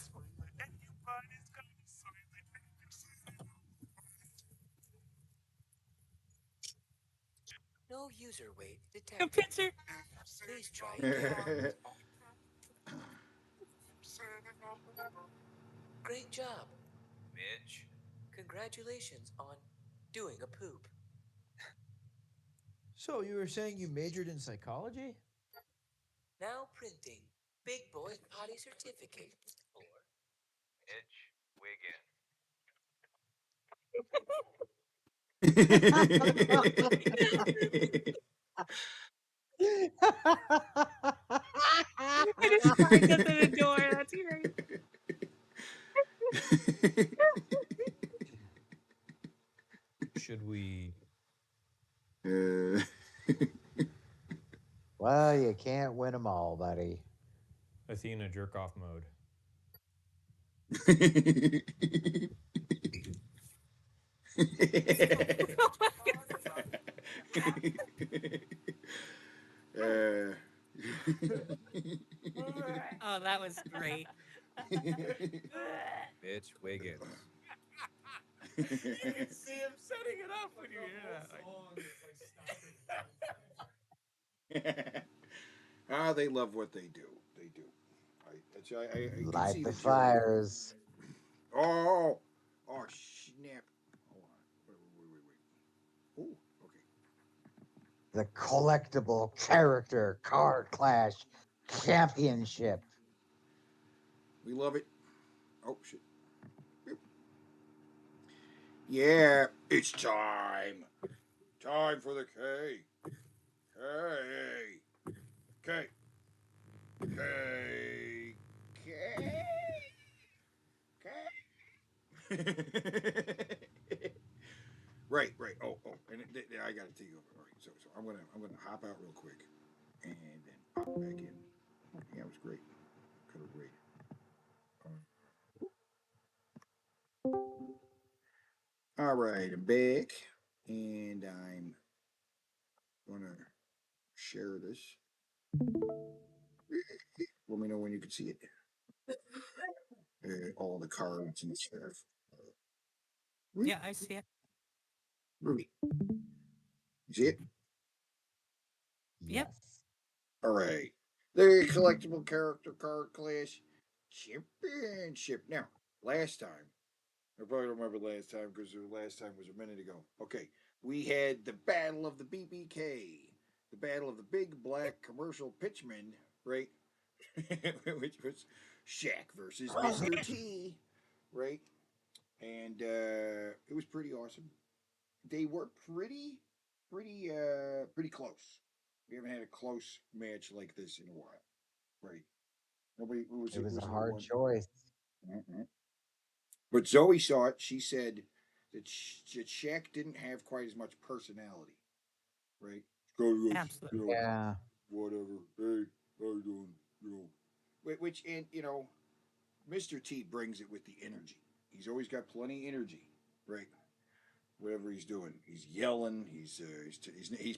No user weight A detected. picture. Please try again. Great job, Mitch. Congratulations on doing a poop. So you were saying you majored in psychology? Now printing Big Boy Potty Certificate for Mitch I just climbed up to the door. That's great. Should we? Well, you can't win them all, buddy. Athena jerk off mode. Oh, that was great. Mitch Wiggins. You can see him setting it up when you hear that. Ah, they love what they do. They do. I can Light see the joy. fires. Oh, snap. Hold on. Wait. Oh, okay. The collectible character card clash championship. We love it. Oh, shit. Yeah, it's time. Time for the K. K. Right. Oh, and I gotta take over. All right, so I'm gonna hop out real quick, and then pop back in. Yeah, it was great. Could have waited. All right, I'm back, and I'm gonna share this. Let me know when you can see it. All the cards and stuff. Yeah, I see it. Ruby. You see it? Yep. All right. The collectible character card clash championship. Now, last time, I probably don't remember last time because the last time was a minute ago. Okay, we had the Battle of the BBK, the Battle of the Big Black Commercial Pitchmen, right? Which was Shaq versus Mr. T, right? And it was pretty awesome. They were pretty close. We haven't had a close match like this in a while, right? Nobody. It was a no hard one. choice. But Zoe saw it. She said that Shaq didn't have quite as much personality, right? Absolutely. Yeah. Whatever. Hey, how you doing? You know, which and Mr. T brings it with the energy. He's always got plenty of energy, right? Whatever he's doing, he's yelling. He's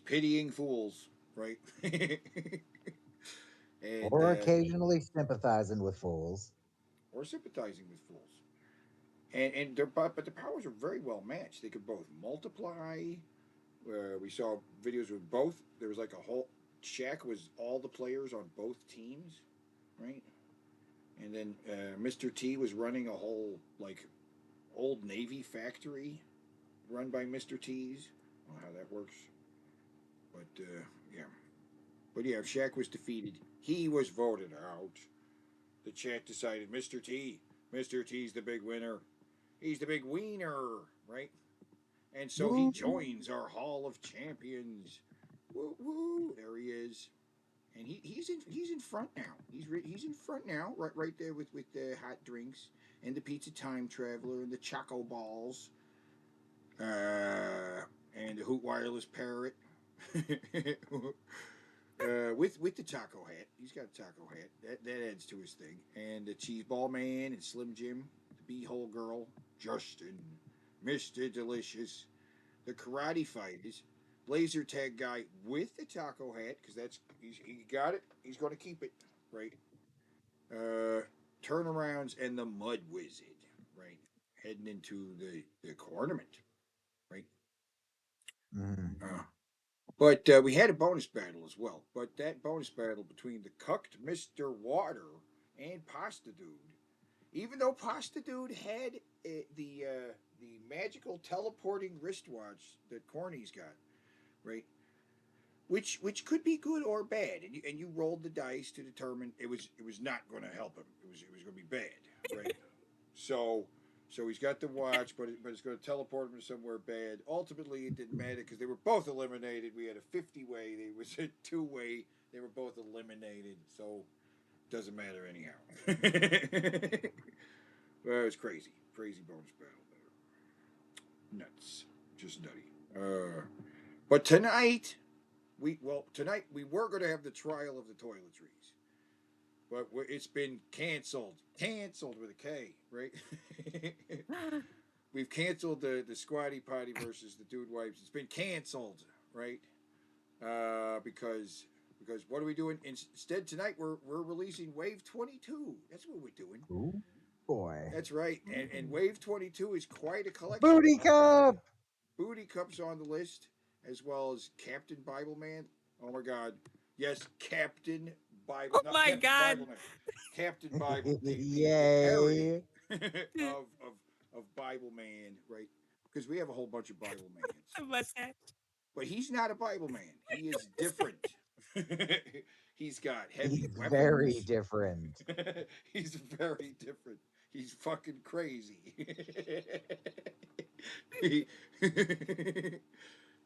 pitying fools, right? And, or occasionally sympathizing with fools. Or sympathizing with fools. And but the powers are very well matched. They could both multiply. We saw videos with both. There was like a whole Shaq was all the players on both teams, right? And then Mr. T was running a whole like old Navy factory run by Mr. T's. I don't know how that works, but yeah. But yeah, if Shaq was defeated, he was voted out. The chat decided Mr. T. Mr. T's the big winner. He's the big wiener, right? And so he joins our Hall of Champions. Woo woo! There he is, and he's in front now. He's in front now, right there with the hot drinks and the pizza time traveler and the choco balls, and the Hoot Wireless parrot. With the taco hat, he's got a taco hat. That adds to his thing. And the cheese ball man and Slim Jim, the beehole girl, Justin, Mr. Delicious, the karate fighters, laser tag guy with the taco hat because he got it. He's going to keep it, right? Turnarounds and the Mud Wizard, right? Heading into the tournament, right? But we had a bonus battle as well. But that bonus battle between the cucked Mr. Water and Pasta Dude, even though Pasta Dude had the magical teleporting wristwatch that Corny's got, right? Which could be good or bad, and you rolled the dice to determine it was not going to help him. It was going to be bad, right? So he's got the watch, but it's going to teleport him to somewhere bad. Ultimately, it didn't matter because they were both eliminated. We had a 50-way. It was a 2-way. They were both eliminated, so it doesn't matter anyhow. Well, it was crazy. Crazy bonus battle there. Nuts. Just nutty. But tonight we were going to have the trial of the toiletries. But it's been canceled. Canceled with a K, right? We've canceled the Squatty Potty versus the Dude Wipes. It's been canceled, right? Because what are we doing? Instead, tonight we're releasing Wave 22. That's what we're doing. Ooh, boy. That's right. And Wave 22 is quite a collection. Booty Cup! Booty Cup's on the list, as well as Captain Bible Man. Oh, my God. Yes, Captain Bible. Oh my God! Captain Bible. Yay! of Bible Man, right? Because we have a whole bunch of Bible Mans. But he's not a Bible Man. He is different. He's got heavy weapons. Very different. He's very different. He's fucking crazy.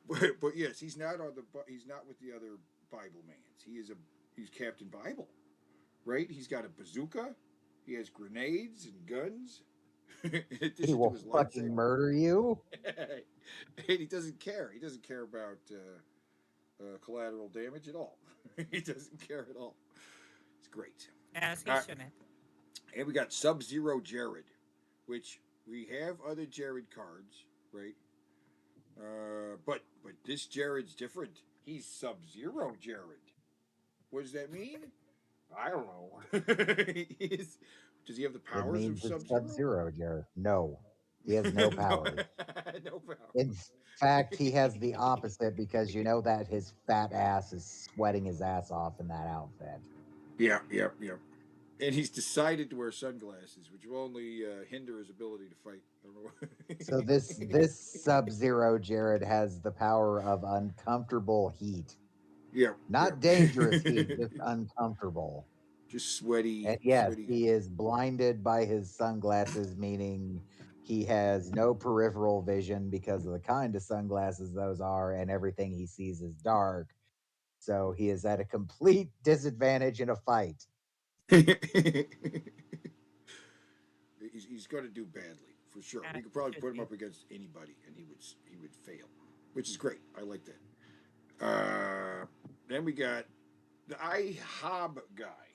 But yes, he's not with the other Bible Mans. He's Captain Bible, right? He's got a bazooka. He has grenades and guns. He will fucking murder you. And he doesn't care. He doesn't care about collateral damage at all. He doesn't care at all. It's great. As he shouldn't. And we got Sub-Zero Jared, which we have other Jared cards, right? But this Jared's different. He's Sub-Zero Jared. What does that mean? I don't know. Does he have the powers of Sub-Zero? Sub-Zero, Jared. No, he has no powers. No powers. In fact, he has the opposite because you know that his fat ass is sweating his ass off in that outfit. Yeah, yeah, yeah. And he's decided to wear sunglasses, which will only hinder his ability to fight. I don't know. So this Sub-Zero Jared has the power of uncomfortable heat. Yeah. Not dangerous heat, just uncomfortable. Just sweaty. And yes, sweaty. he is blinded by his sunglasses, meaning he has no peripheral vision because of the kind of sunglasses those are, and everything he sees is dark. So he is at a complete disadvantage in a fight. He's going to do badly for sure. We could probably put him up against anybody, and he would fail, which is great. I like that. Then we got the IHOB guy,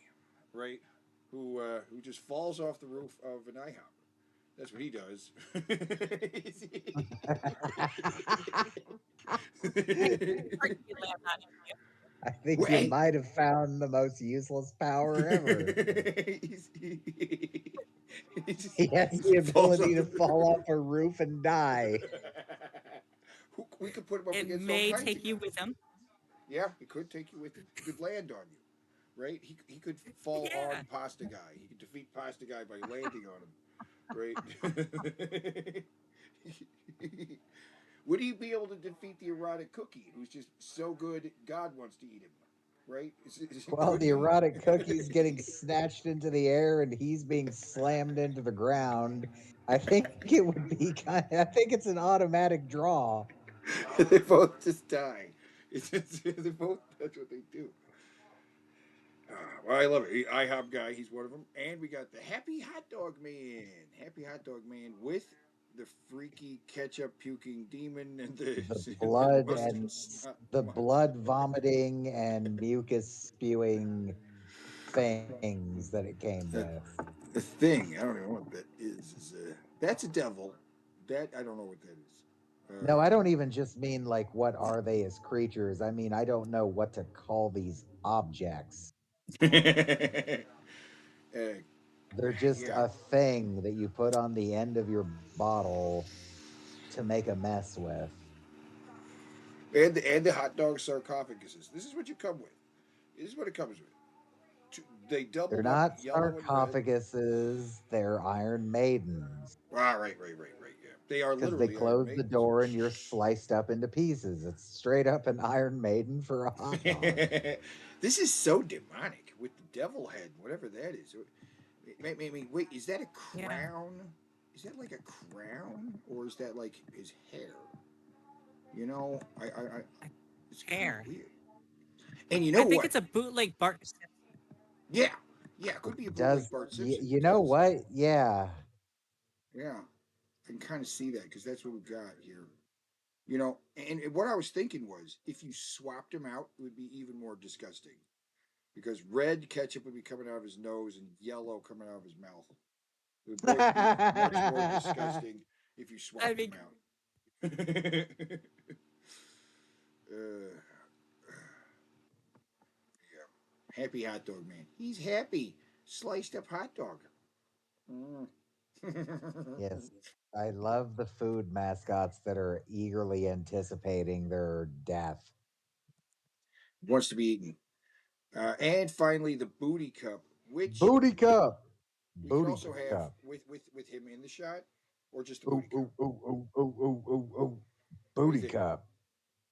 right? Who just falls off the roof of an IHOP. That's what he does. I think you might have found the most useless power ever. He has the ability to fall off a roof and die. We could put him up It against may all kinds take of you guys. with him. Yeah, it could take you with him. He could land on you, right? He could fall on Pasta Guy. He could defeat Pasta Guy by landing on him, right? Would he be able to defeat the erotic cookie, who's just so good God wants to eat him, right? Well, the erotic cookie's getting snatched into the air and he's being slammed into the ground. I think it would be I think it's an automatic draw. They both just die. It's just, they both. That's what they do. Well, I love it. IHOP guy, he's one of them, and we got the Happy Hot Dog Man. Happy Hot Dog Man with the freaky ketchup puking demon and the blood and the blood vomiting and mucus spewing things that it came with. The thing, I don't even know what that is that's a devil. That I don't know what that is. No, I don't even just mean like what are they as creatures. I mean, I don't know what to call these objects. They're just a thing that you put on the end of your bottle to make a mess with. And the hot dog sarcophaguses. This is what you come with. This is what it comes with. They double. They're not sarcophaguses. They're Iron Maidens. Right. Yeah, they are because literally. They close the door and you're sliced up into pieces. It's straight up an Iron Maiden for a hot dog. This is so demonic with the devil head, whatever that is. Wait, is that a crown? Yeah. Is that like a crown, or is that like his hair? You know, it's hair. Weird. And you know what? I think it's a bootleg Bart. Yeah, it could be a bootleg Bart Simpson. You know what? Yeah, I can kind of see that because that's what we got here. You know, and what I was thinking was if you swapped him out, it would be even more disgusting. Because red ketchup would be coming out of his nose and yellow coming out of his mouth. It would both be much more disgusting if you swapped them out. Happy Hot Dog Man. He's happy. Sliced up hot dog. Yes. I love the food mascots that are eagerly anticipating their death. Wants to be eaten. And finally, the Booty Cup, which Booty Cup. We can also have with him in the shot, or just the Booty Cup. Booty Cup.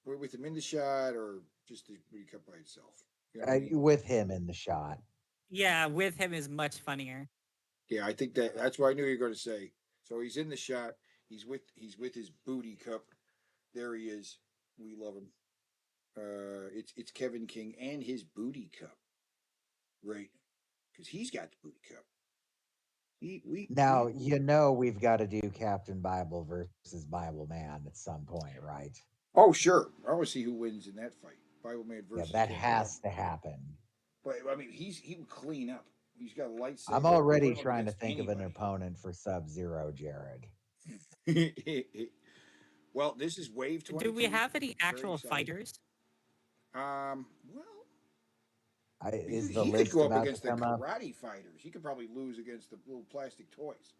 With him in the shot, or just the Booty Cup by itself. You know what I mean? With him in the shot. Yeah, with him is much funnier. Yeah, I think that's what I knew you were going to say. So he's in the shot. He's with his Booty Cup. There he is. We love him. It's Kevin King and his Booty Cup, right? Because he's got the Booty Cup. We've got to do Captain Bible versus Bible Man at some point, right? Oh, sure. I want to see who wins in that fight. Bible Man versus. Yeah, that has to happen. But I mean, he would clean up. He's got a lightsaber. I'm already trying to think of an opponent for Sub-Zero, Jared. Well, this is Wave 22. Do we have any actual fighters? Is he the could list go up about against to the come up? karate fighters. He could probably lose against the little plastic toys.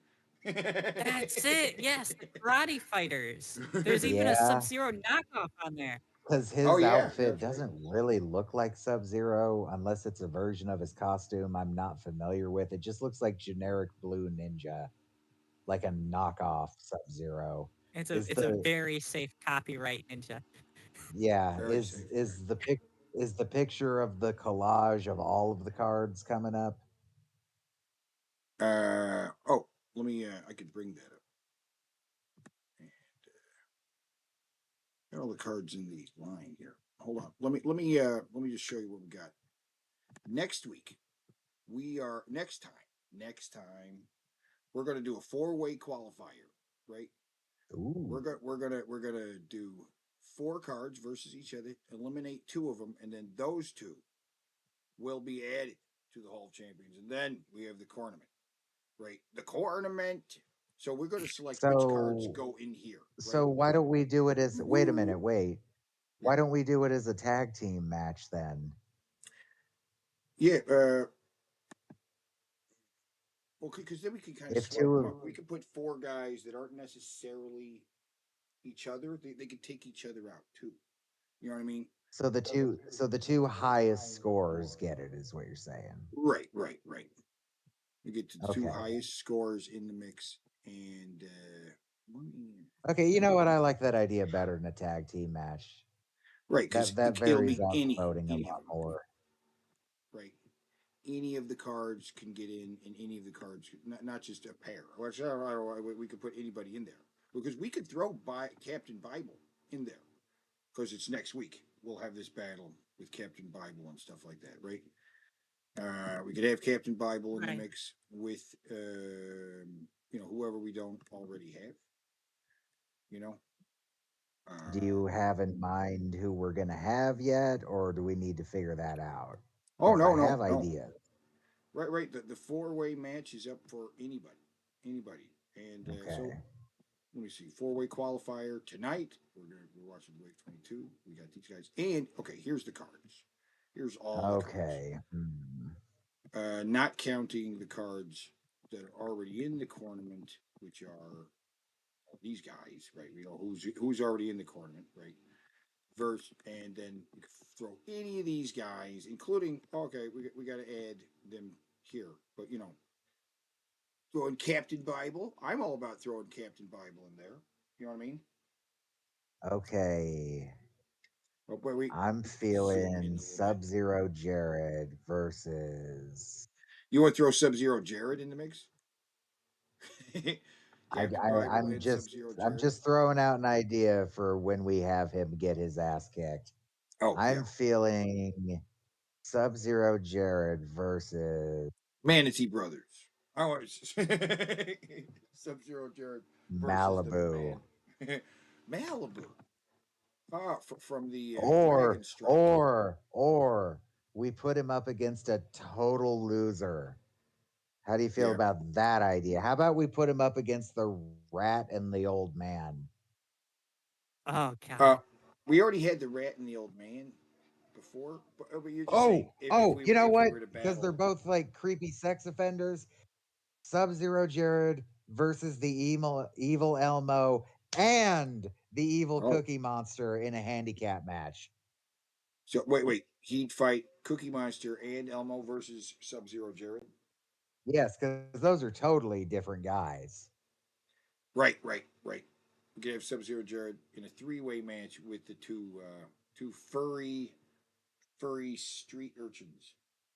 That's it. Yes, the karate fighters. There's even a Sub-Zero knockoff on there. Because his Oh yeah, outfit that's right. doesn't really look like Sub Zero unless it's a version of his costume I'm not familiar with. It just looks like generic blue ninja, like a knockoff Sub Zero. It's Is a the very safe copyright ninja. yeah Very safe. is the picture of the collage of all of the cards coming up? Oh, let me. I could bring that up. And got all the cards in the line here. Hold on. Let me just show you what we got. Next week, next time we're gonna do a 4-way qualifier, right? Ooh. We're gonna do 4 cards versus each other, eliminate 2 of them, and then those 2 will be added to the Hall of Champions, and then we have the tournament, right? The tournament. So we're going to select which cards go in here. Right? So why don't we do it as wait a minute, wait. Why don't we do it as a tag team match then? Yeah, well, because then we can kind of swap them up. We could put 4 guys that aren't necessarily each other. They could take each other out too. You know what I mean? So the two highest scores get it, is what you're saying. Right. We get to the 2 highest scores in the mix, and okay, you know what? I like that idea better than a tag team match. Right, because that varies on voting a lot more. Right. Any of the cards can get in, and any of the cards, not just a pair. Which we could put anybody in there, because we could throw Captain Bible in there, because it's next week. We'll have this battle with Captain Bible and stuff like that, right? We could have Captain Bible in the mix with, whoever we don't already have. Do you have in mind who we're gonna have yet, or do we need to figure that out? Oh no, I no, have no. ideas. Right. The 4-way match is up for anybody, and so let me see. 4-way qualifier tonight. We're watching Wave 22. We got these guys, and okay, here's the cards. Here's all. Okay. Not counting the cards that are already in the tournament, which are these guys, right? We know who's already in the tournament, right? And then we can throw any of these guys, including we got to add them here, but throwing Captain Bible. I'm all about throwing Captain Bible in there. You know what I mean? Okay. Oh, wait. I'm feeling Sub-Zero Jared versus. You want to throw Sub-Zero Jared in the mix? I'm just throwing out an idea for when we have him get his ass kicked. I'm feeling Sub-Zero Jared versus Manatee Brothers. I want Sub-Zero Jared versus Malibu. Malibu. From the or we put him up against a total loser. How do you feel about that idea? How about we put him up against the Rat and the Old Man? Oh God. We already had the Rat and the Old Man before. But you're just saying, you know what? Because they're both like creepy sex offenders. Sub-Zero Jared versus the evil Elmo and the evil Cookie Monster in a handicap match. So wait. He'd fight Cookie Monster and Elmo versus Sub-Zero Jared? Yes, because those are totally different guys. Right. We could have Sub-Zero Jared in a 3-way match with the two furry street urchins,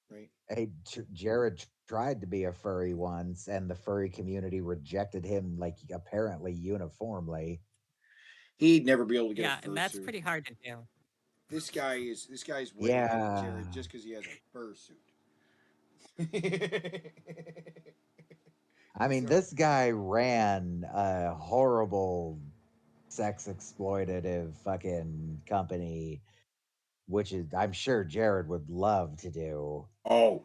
right? Hey, Jared tried to be a furry once, and the furry community rejected him apparently uniformly. He'd never be able to get a fursuit. And that's pretty hard to do. This guy's way ahead of Jared just because he has a fursuit. I mean, this guy ran a horrible sex exploitative fucking company, which is I'm sure Jared would love to do. Oh,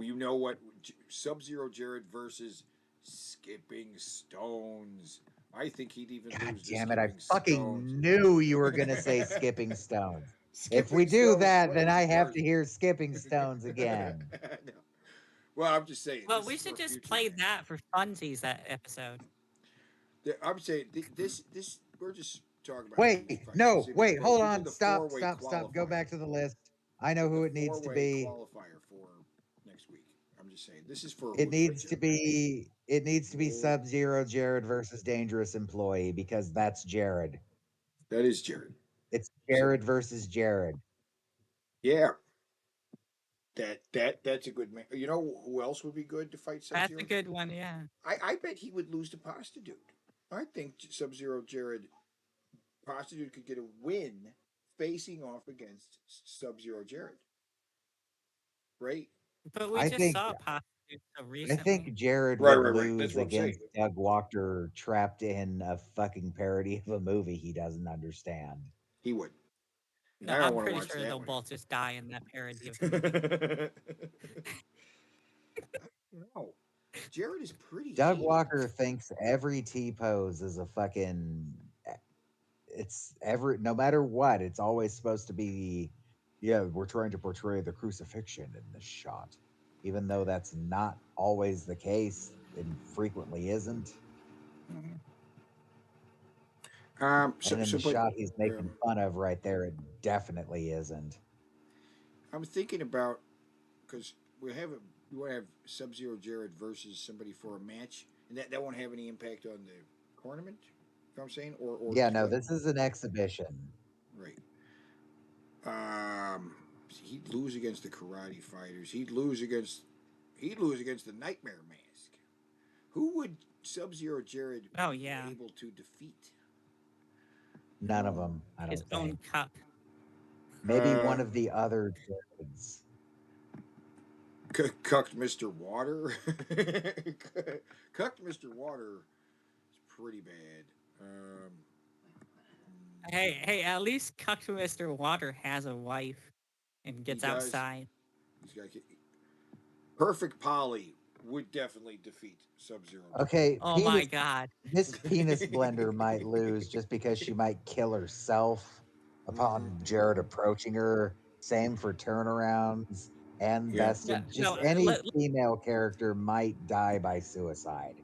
you know what? Sub-Zero Jared versus Skipping Stones. I think he'd even lose. Damn it! I fucking knew you were gonna say Skipping Stones. If we do that, then I have to hear Skipping Stones again. No. Well, I'm just saying. Well, we should just play that for funsies that episode. I'm saying this. We're just talk about. Wait, no, See, wait, but hold who's in on. the Stop, four-way stop, stop. Go qualifier? back to the list. I know who it needs to Four-way be. qualifier for next week. I'm just saying. This is for It who's needs to richer. be. It needs to be Oh. Sub-Zero Jared versus Dangerous Employee because that's Jared. That is Jared. It's Jared versus Jared. Yeah. That's a good man. You know who else would be good to fight That's Sub-Zero? a good one, yeah. I bet he would lose to Pasta Dude. I think Sub-Zero Jared Pasta Dude could get a win facing off against Sub-Zero Jared. Right? But we I just think. saw Pasta Dude so I recently. think Jared Right, would right, right. That's lose what I'm saying. against Doug Walker trapped in a fucking parody of a movie he doesn't understand. He would. No, I don't I'm want to pretty watch sure that they'll one. both just die in that parody of the movie. No. Jared is pretty. Doug hated. Walker thinks every T pose is a fucking. It's no matter what, it's always supposed to be. Yeah, we're trying to portray the crucifixion in this shot, even though that's not always the case and frequently isn't. So, And in so the but, shot he's making fun of right there, it definitely isn't. I'm thinking about because we want to have Sub-Zero Jared versus somebody for a match, and that won't have any impact on the tournament. You know what I'm saying? Or Yeah, just no, like- this is an exhibition. right. He'd lose against the karate fighters. He'd lose against the Nightmare Mask. Who would Sub-Zero Jared Oh, yeah. be able to defeat? None of them, I don't His think. own cup. Maybe one of the other Jareds. Cucked Mr. Water. Cucked Mr. Water is pretty bad. Hey, at least Cuck Mr. Water has a wife and gets does. outside. He's got Perfect Polly would definitely defeat Sub-Zero. Okay. Oh my god. This penis blender might lose just because she might kill herself upon Jared approaching her. Same for turnarounds and Yeah. bested. No, Just no, any female character might die by suicide.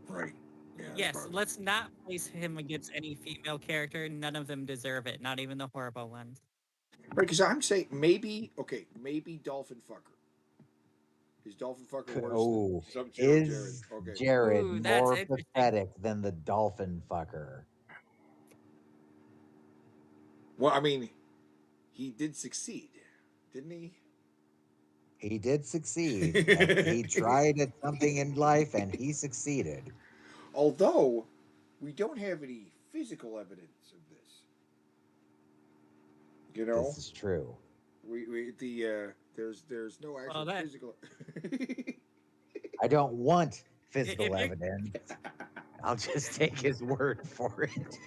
Right. Yeah, Yes, let's not place him against any female character. None of them deserve it, not even the horrible ones. Right, because I'm saying maybe Dolphin Fucker. Is Dolphin Fucker worse Oh, than Sub-Zero is Jared? Okay. Jared Ooh, that's more interesting. pathetic than the dolphin fucker? Well, I mean, he did succeed, didn't he? He did succeed. And he tried at something in life and he succeeded. Although we don't have any physical evidence of this. You know, This is true. There's no actual physical. I don't want physical If you're- evidence. I'll just take his word for it.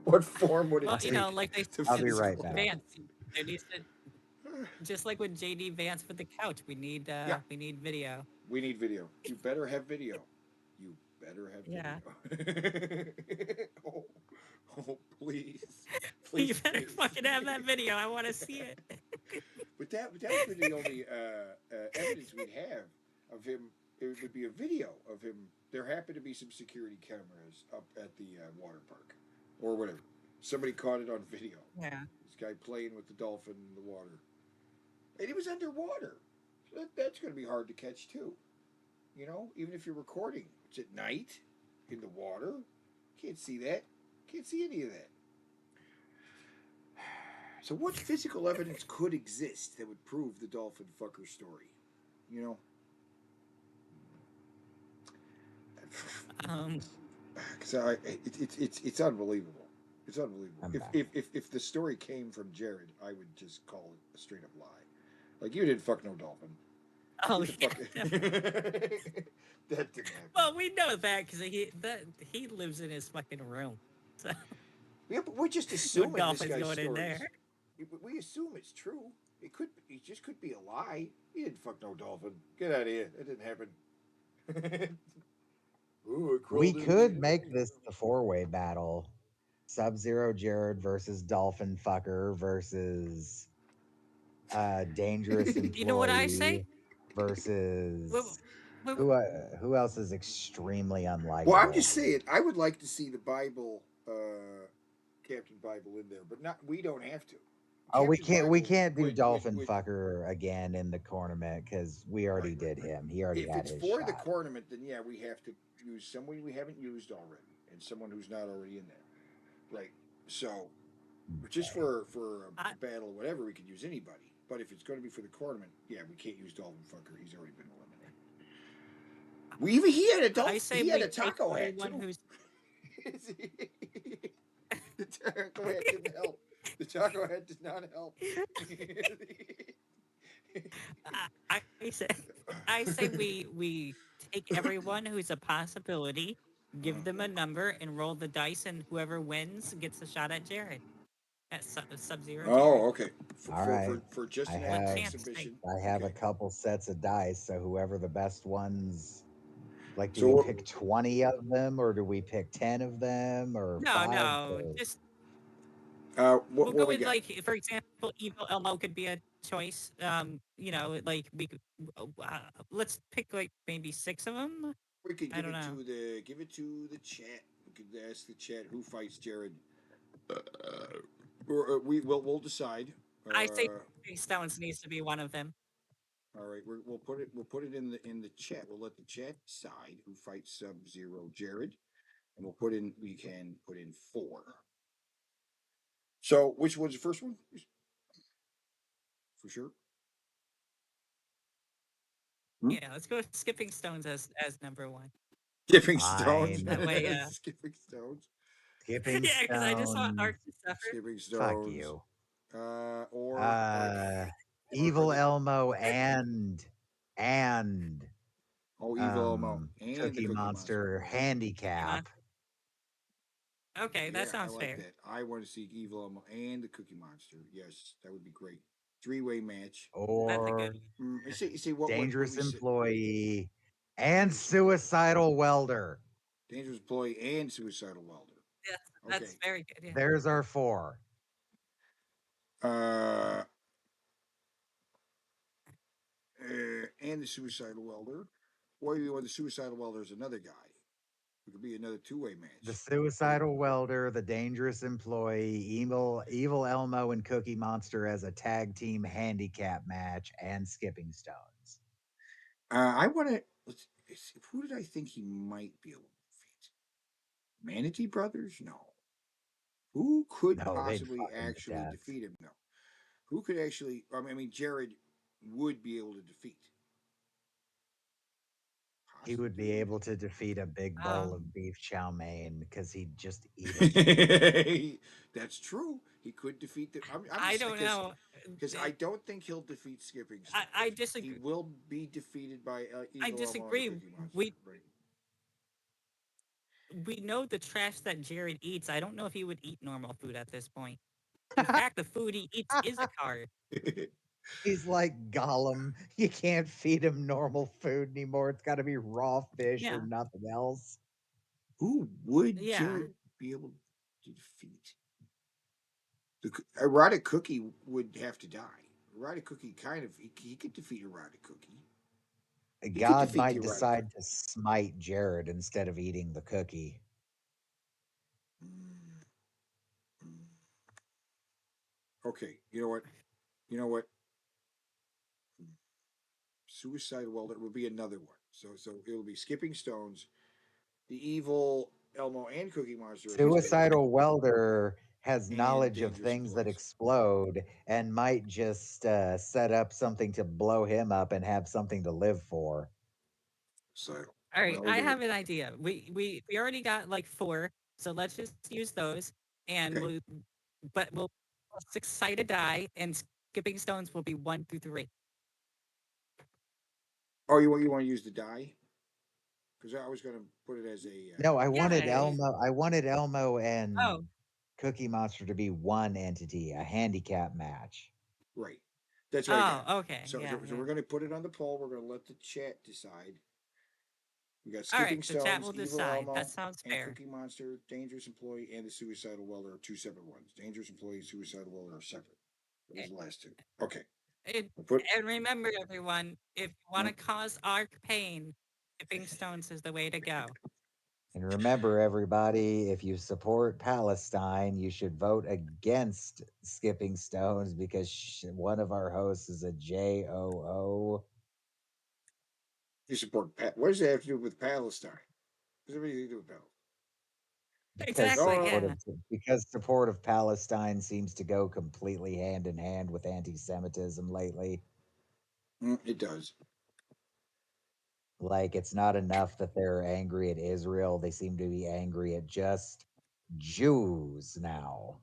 What form would it Well, take? you know, like they to I'll be physical- right back. Vance. There needs to, just like with JD Vance with the couch, we need video. We need video. You better have video. You better have video. Yeah. oh, please. You better fucking have that video. I want to see it. But that would be the only evidence we'd have of him. It would be a video of him. There happened to be some security cameras up at the water park or whatever. Somebody caught it on video. Yeah. This guy playing with the dolphin in the water. And he was underwater. So that's going to be hard to catch too. You know, even if you're recording. It's at night in the water. Can't see that. Can't see any of that. So what physical evidence could exist that would prove the dolphin fucker story? You know? Because it's unbelievable. It's unbelievable. If the story came from Jared, I would just call it a straight up lie. Like, you didn't fuck no dolphin. Oh, What the fuck? That didn't happen. Well, we know that because he lives in his fucking room. So Yeah, but we're just no assuming this dolphins guy's going in stories. there. We assume it's true. It just could be a lie. He didn't fuck no dolphin. Get out of here. That didn't happen. Ooh, it We crawled in. could make this the four-way battle. Sub-Zero Jared versus Dolphin Fucker versus Dangerous Employee You know what I say? versus Well, Who else is extremely unlikable? Well, I'm just saying, I would like to see the Bible, Captain Bible in there, but not. We don't have to. Oh, we Captain can't Bible do would- Dolphin would- Fucker again in the tournament because we already did him. He already If had it's his for shot. the tournament, then yeah, we have to use someone we haven't used already and someone who's not already in there, right? So, just for a battle or whatever, we could use anybody. But if it's going to be for the tournament, yeah, we can't use Dolphin Fucker. He's already been eliminated. He had a he had a taco hat everyone too. who's The taco hat didn't help. The taco hat did not help. I say we take everyone who's a possibility, give them a number, and roll the dice, and whoever wins gets a shot at Jared. At Sub-Zero. Oh, okay. All right. For just I an have exhibition. I have a couple sets of dice, so whoever the best ones. Like, do So- we pick 20 of them, or do we pick 10 of them, or No, 5? no, or- just What, we'll what go we with got? like, for example, Evil Elmo could be a choice. You know, like we could let's pick like maybe 6 of them. We could I give don't it know. give it to the chat. We could ask the chat who fights Jared. We'll decide. I say Stones needs to be one of them. All right, we'll put it in the chat. We'll let the chat decide who fights Sub-Zero Jared, and we can put in 4. So which one's the first one? For sure. Yeah, let's go with Skipping Stones as number 1. Skipping Stones. Fine. That way, Skipping Stones. Skipping yeah, because I just want Stones. Art to suffer. Skipping Fuck Stones. you. Or Evil Elmo and Evil Elmo and the Cookie Monster handicap. Okay, that sounds I like fair. that. I want to see Evil Elmo and the Cookie Monster. Yes, that would be great. 3-way match. Or See what Dangerous what we said. Employee and Suicidal Welder. Dangerous Employee and Suicidal Welder. Yeah, that's very good. Yeah. There's our 4. And the Suicidal Welder. Or you want the Suicidal Welder is another guy. It could be another 2-way match. The Suicidal Welder, the Dangerous Employee, Evil Elmo, and Cookie Monster as a tag team handicap match, and Skipping Stones. I want to. Who did I think he might be able to defeat? Manatee Brothers? No. Who could No, they'd possibly fuck him to actually death. defeat him? No. Who could actually? I mean, Jared would be able to defeat. He would be able to defeat a big bowl of beef chow mein because he'd just eat it. That's true. He could defeat the. I don't know. Because I don't think he'll defeat Skipping. I disagree. He will be defeated by. I Evil disagree. Elmo and Cookie Monster. We know the trash that Jared eats. I don't know if he would eat normal food at this point. In fact, the food he eats is a card. He's like Gollum. You can't feed him normal food anymore. It's got to be raw fish Yeah. or nothing else. Who would Yeah. Jared be able to defeat? Erotic Cookie would have to die. Erotic Cookie he could defeat Erotic Cookie. could God defeat might the Erotic decide to smite Jared instead of eating the cookie. Okay, you know what? Suicide Welder will be another one. So it'll be Skipping Stones, the Evil Elmo and Cookie Monster. Suicidal Welder has And knowledge of Dangerous things that explode and might just set up something to blow him up and have something to live for. So All right, I have an idea. We already got like 4, so let's just use those, and we'll 6-sided die, and Skipping Stones will be 1 through 3. Oh, you want to use the die? Because I was going to put it as a. No, I wanted Elmo. I wanted Elmo and Oh. Cookie Monster to be one entity, a handicap match. Right. That's what I got. Oh, okay. So, yeah, so we're going to put it on the poll. We're going to let the chat decide. We got All Skipping right, the Stones, chat will Evil decide. Elmo, That sounds and fair. Cookie Monster, Dangerous Employee, and the Suicidal Welder are 2 separate ones. Dangerous Employee, Suicidal Welder are separate. Those are the last 2. Okay. And, Put- and remember, everyone, if you want to cause Ark pain, skipping stones is the way to go. And remember, everybody, if you support Palestine, you should vote against skipping stones because one of our hosts is a JOO. You support what does that have to do with Palestine? What does everything to do with Palestine? Because support of Palestine seems to go completely hand in hand with anti-Semitism lately. It does. Like, it's not enough that they're angry at Israel. They seem to be angry at just Jews now.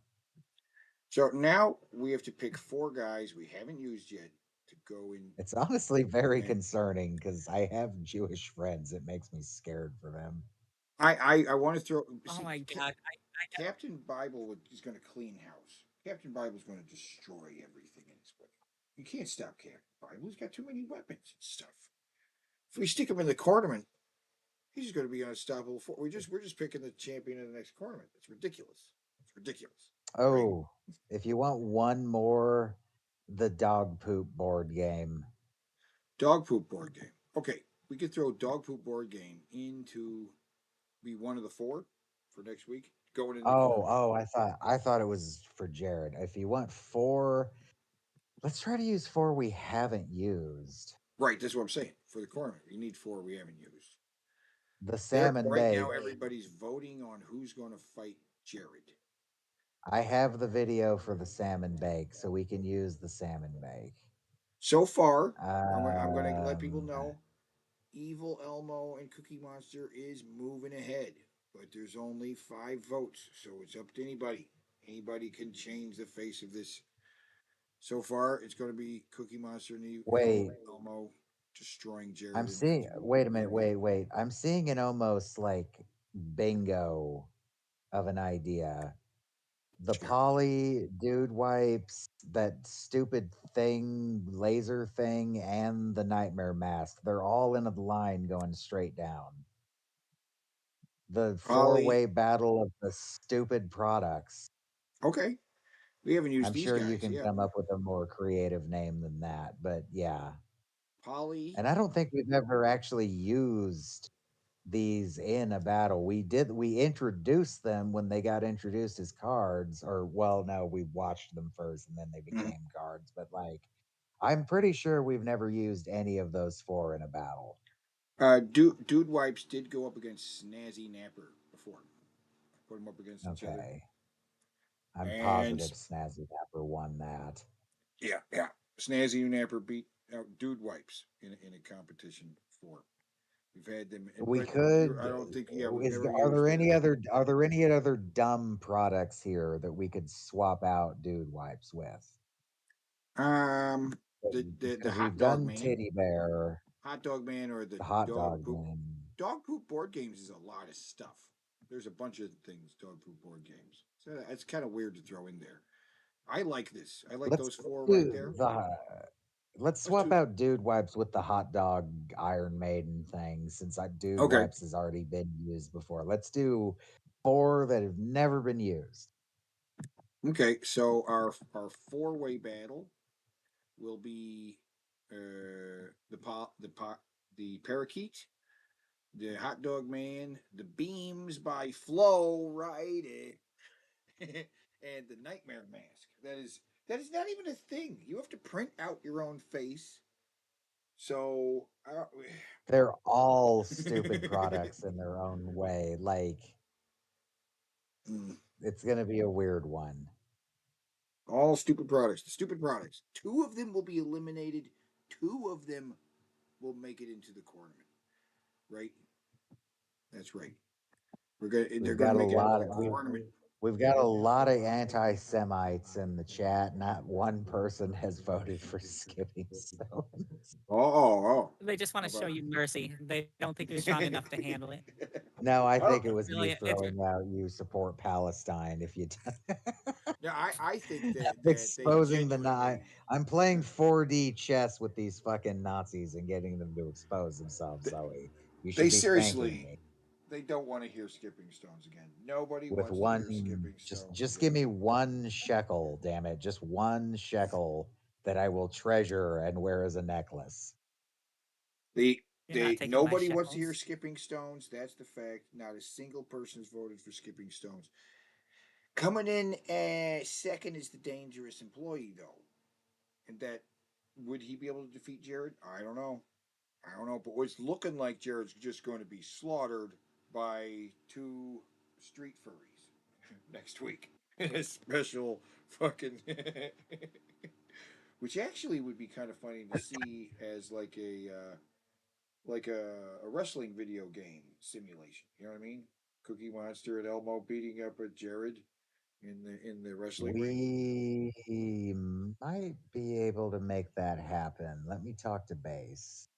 So now we have to pick 4 guys we haven't used yet to go in. It's honestly very concerning because I have Jewish friends. It makes me scared for them. I want to throw. Oh my God. Captain Bible is going to clean house. Captain Bible's going to destroy everything in his way. You can't stop Captain Bible. He's got too many weapons and stuff. If we stick him in the tournament, he's just going to be unstoppable. We're just picking the champion of the next tournament. It's ridiculous. It's ridiculous. Oh, if you want one more, the dog poop board game. Dog poop board game. Okay, we could throw dog poop board game into be one of the 4 for next week. Going in. I thought it was for Jared. If you want 4, let's try to use 4 we haven't used. Right, that's what I'm saying. For the tournament, we need 4 we haven't used. The salmon right bake. now, everybody's voting on who's going to fight Jared. I have the video for the salmon bake, so we can use the salmon bake. So far, I'm going to let people know Evil Elmo and Cookie Monster is moving ahead, but there's only 5 votes, so it's up to anybody. Anybody can change the face of this. So far, it's going to be Cookie Monster and Evil Elmo destroying Jared. I'm seeing. Wait a minute. Wait. I'm seeing an almost like bingo of an idea. The poly dude wipes, that stupid thing, laser thing, and the nightmare mask. They're all in a line going straight down. The 4-way battle of the stupid products. Okay. We haven't used I'm these sure guys. you can come up with a more creative name than that, but yeah. Poly. And I don't think we've ever actually used these in a battle. We introduced them when they got introduced as cards, or well, no, we watched them first and then they became cards. But like, I'm pretty sure we've never used any of those 4 in a battle. Dude Wipes did go up against Snazzy Napper before. Put them up against each other. I'm positive Snazzy Napper won that. Yeah. Snazzy Napper beat Dude Wipes in a competition before. We've had them. We could. I don't think. Yeah. Are there any other dumb products here that we could swap out Dude Wipes with? The hot dog man, Teddy Bear, Hot Dog Man, or the hot dog poop. man. Dog poop board games is a lot of stuff. There's a bunch of things. Dog poop board games. So it's kind of weird to throw in there. I like this. I like those 4 right there. Let's swap out Dude Wipes with the hot dog Iron Maiden thing, since Dude Wipes has already been used before. Let's do 4 that have never been used. Okay, so our 4-way battle will be the Parakeet, the Hot Dog Man, the Beams by Flow, right? And the Nightmare Mask. That is not even a thing. You have to print out your own face. So they're all stupid products in their own way. Like, it's gonna be a weird one. All stupid products. The stupid products. 2 of them will be eliminated. 2 of them will make it into the tournament. Right? That's right. They're going to make it into the tournament. We've got a lot of anti-Semites in the chat. Not one person has voted for skipping stones. Oh. They just want to show you mercy. They don't think you're strong enough to handle it. No, I think it was really, me throwing out you support Palestine if you Yeah, I think that exposing the Nazi. I'm playing 4D chess with these fucking Nazis and getting them to expose themselves, Zoe. You should they be seriously thanking me. They don't want to hear skipping stones again. Nobody With wants to hear skipping stones. Just give me 1 shekel, damn it. Just 1 shekel that I will treasure and wear as a necklace. The You're not taking my Nobody wants to hear shekels. skipping stones. That's the fact. Not a single person's voted for skipping stones. Coming in second is the dangerous employee, though. And that, would he be able to defeat Jared? I don't know. But it's looking like Jared's just going to be slaughtered by 2 street furries next week. Special fucking. Which actually would be kind of funny to see as like a wrestling video game simulation. You know what I mean? Cookie Monster and Elmo beating up a Jared in the wrestling ring. We might be able to make that happen. Let me talk to Base.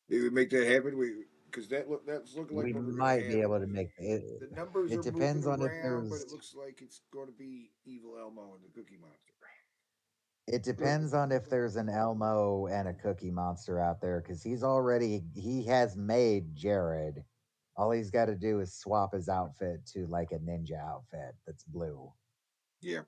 They would make that happen. Because that's looking like We what we're might gonna be have. able to make it. The numbers It are depends moving on if around, but it there's. looks like it's going to be Evil Elmo and the Cookie Monster. It depends on if there's an Elmo and a Cookie Monster out there, because he has made Jared. All he's got to do is swap his outfit to like a ninja outfit that's blue. Yeah.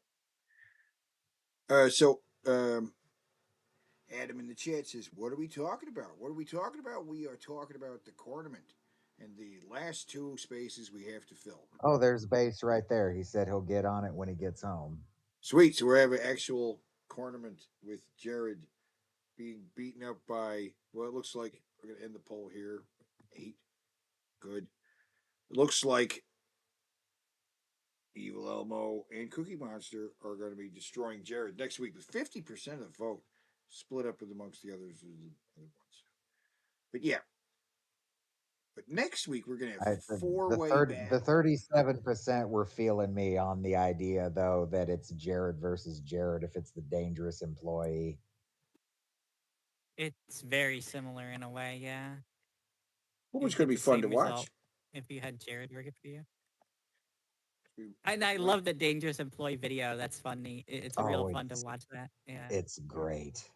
So Adam in the chat says, "What are we talking about? What are we talking about? We are talking about the tournament and the last 2 spaces we have to fill." Oh, there's Base right there. He said he'll get on it when he gets home. Sweet. So we have an actual tournament with Jared being beaten up by, well, it looks like we're going to end the poll here. 8. Good. It looks like Evil Elmo and Cookie Monster are going to be destroying Jared next week with 50% of the vote split up amongst the others. But yeah. But next week we're going to have The 4-way the battle. 37% were feeling me on the idea though that it's Jared versus Jared if it's the dangerous employee. It's very similar in a way, yeah. Well, it's You'd going to get be the fun to same watch. result if you had Jared working for you. And I love the dangerous employee video. That's funny. It's real fun to watch that. Yeah. It's great.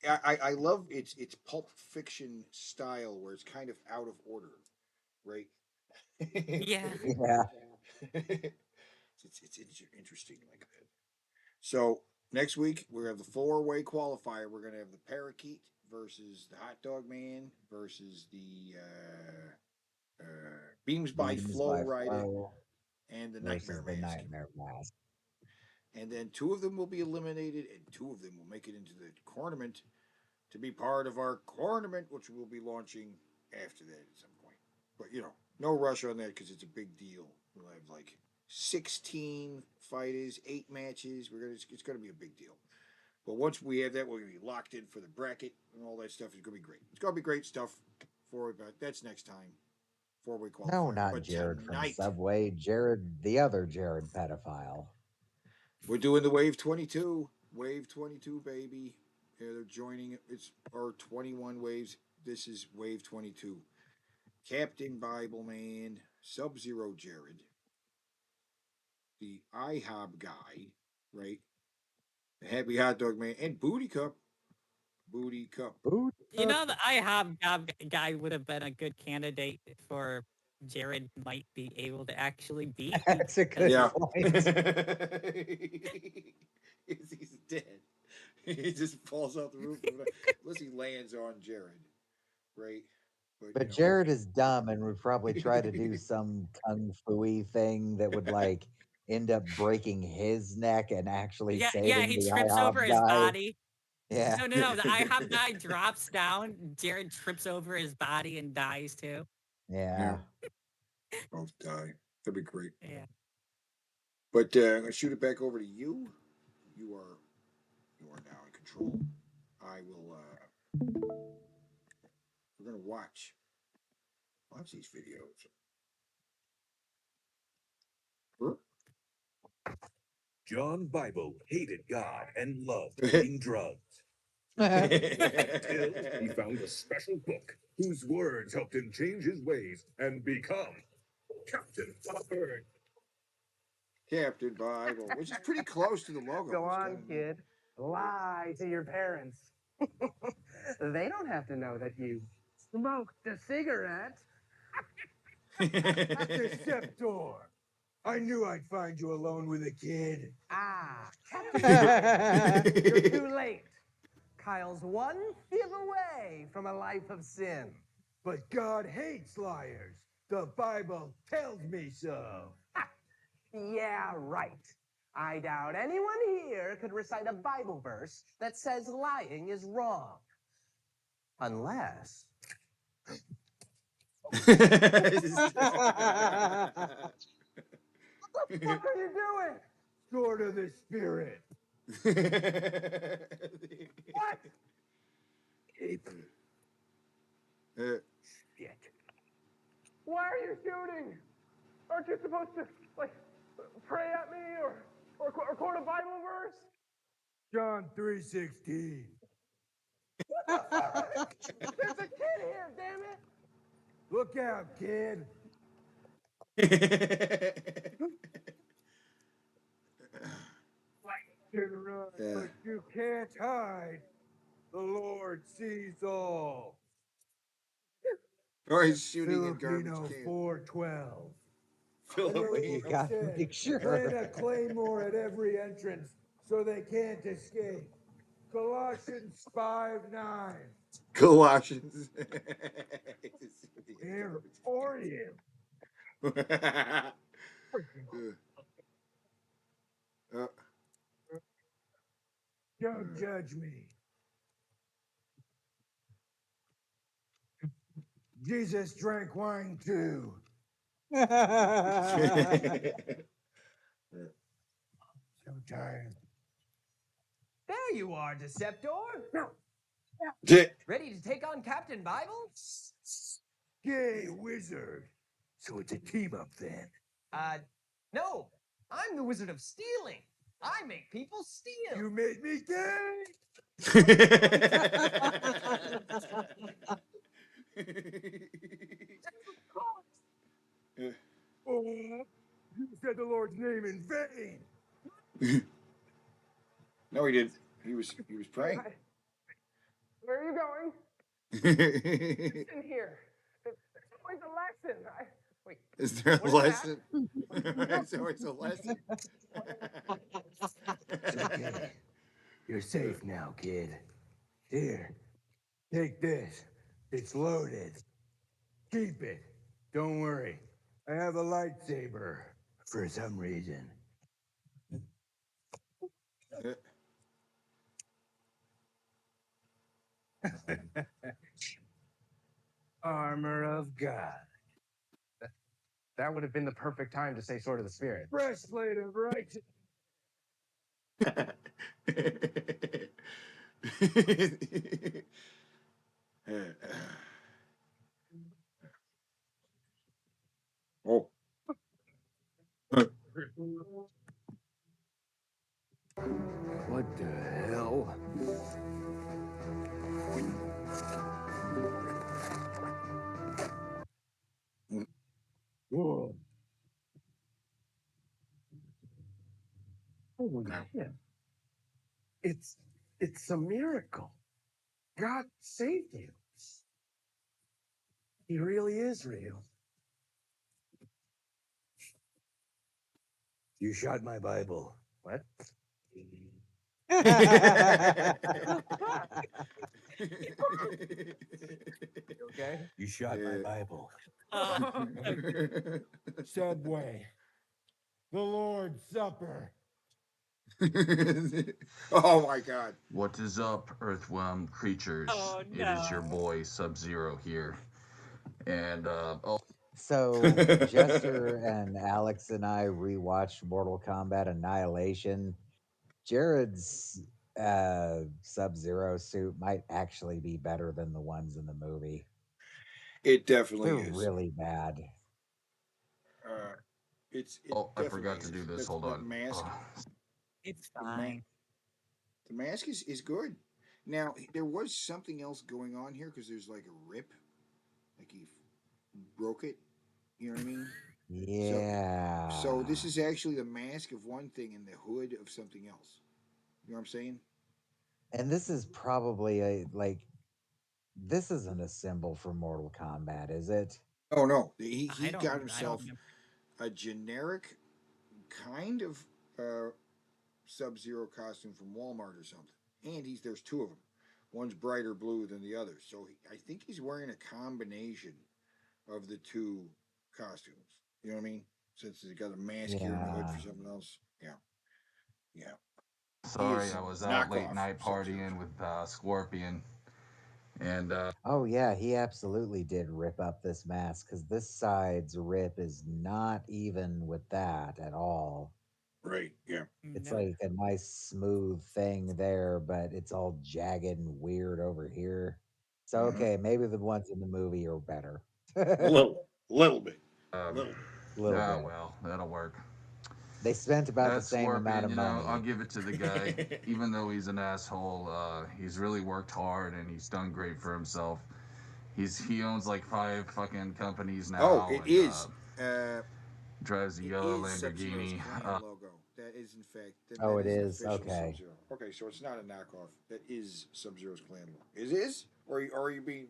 I love its Pulp Fiction style where it's kind of out of order, right? Yeah. Yeah. It's interesting like that. So next week we have the 4-way qualifier. We're gonna have the Parakeet versus the Hot Dog Man versus the Beams by Flow Rider and the Nightmare Mask. And then 2 of them will be eliminated, and 2 of them will make it into the tournament to be part of our tournament, which we'll be launching after that at some point. But no rush on that because it's a big deal. We'll have like 16 fighters, 8 matches. It's gonna be a big deal. But once we have that, we're gonna be locked in for the bracket and all that stuff. It's gonna be great. It's gonna be great stuff for it, but that's next time. 4-way qualifier. No, not but Jared tonight, from Subway. Jared, the other Jared pedophile. we're doing the Wave 22. Wave 22, baby. Yeah, they're joining. It's our 21 waves. This is Wave 22. Captain Bible Man, Sub-Zero Jared, the IHOB guy, right? The Happy Hot Dog Man, and Booty Cup. Booty Cup. You know, the IHOB guy would have been a good candidate for Jared might be able to actually beat. That's a good point. He's dead. He just falls off the roof. Unless he lands on Jared, right? But Jared is dumb and would probably try to do some kung fu-y thing that would like end up breaking his neck and actually saving he the trips IHOB over his guy. body. Yeah. No, the IHOP guy drops down. Jared trips over his body and dies too. Yeah. Both die. That'd be great. Yeah. But I'm gonna shoot it back over to you. You are now in control. I will. We're gonna watch these videos. John Bible hated God and loved eating drugs. Until he found a special book whose words helped him change his ways and become Captain Bird. Captain Bible, which is pretty close to the logo. Go on, kid. Lie to your parents. They don't have to know that you smoked a cigarette. Deceptor. I knew I'd find you alone with a kid. Ah, Captain, you're too late. Kyle's one giveaway from a life of sin. But God hates liars. The Bible tells me so. Yeah, right. I doubt anyone here could recite a Bible verse that says lying is wrong. Unless. What the fuck are you doing? Sword of the Spirit. What? Shit. Why are you shooting? Aren't you supposed to, like, pray at me or quote a Bible verse? John 3:16. There's a kid here, damn it! Look out, kid. Can run, but you can't hide. The Lord sees all. Or he's shooting in garbage Filipino cans. 4:12. You gotta make sure. Plant a claymore at every entrance so they can't escape. Colossians 5:9. Colossians. Where are you? Don't judge me. Jesus drank wine too. So tired. There you are, Deceptor. No. Ready to take on Captain Bible? Gay wizard. So it's a team up then. No. I'm the Wizard of Stealing. I make people steal. You made me gay. Oh, you said the Lord's name in vain. No, he didn't. He was praying. Where are you going? It's in here. There's always a lesson. Wait. Is there a what lesson? that? There's always a lesson. It's okay. You're safe now, kid. Here, take this. It's loaded. Keep it. Don't worry. I have a lightsaber for some reason. Armor of God. That would have been the perfect time to say Sword of the Spirit. Breastplate of righteousness. Oh. What the hell? Whoa. Holy shit. It's a miracle. God saved you. He really is real. You shot my Bible. What? Okay. You shot my Bible. Subway. The Lord's Supper. Oh my God. What is up, Earthworm creatures? Oh, It is your boy Sub-Zero here. And So Jester and Alex and I rewatched Mortal Kombat Annihilation. Jared's Sub-Zero suit might actually be better than the ones in the movie. It definitely They're is. really bad. It I forgot to definitely do is. this. Hold The on. mask. It's fine. The mask is good. Now there was something else going on here because there's like a rip, like he broke it. You know what I mean? Yeah. So this is actually the mask of one thing and the hood of something else. You know what I'm saying? And this is probably this isn't a symbol for Mortal Kombat, is it? Oh no, he I don't- got I himself don't- a generic kind of Sub-Zero costume from Walmart or something, and there's two of them. One's brighter blue than the other. So I think he's wearing a combination of the two costumes. You know what I mean? Since he's got a mask here and a hood for something else. Yeah. Yeah. Sorry, I was out late night partying with Scorpion, and Oh yeah, he absolutely did rip up this mask because this side's rip is not even with that at all. Right. Yeah. It's like a nice smooth thing there, but it's all jagged and weird over here. So okay, maybe the ones in the movie are better. A little bit. Little ah, bit. well, that'll work. They spent about the That's same amount Scorpion, of you know, money. I'll give it to the guy. Even though he's an asshole, he's really worked hard and he's done great for himself. He owns like 5 fucking companies now. Oh, it and, is. Drives a yellow Lamborghini. Logo. That is in fact. Oh, that it an is? official Okay. Sub-Zero. Okay, so it's not a knockoff. That is Sub-Zero's clan logo. It is, or are you being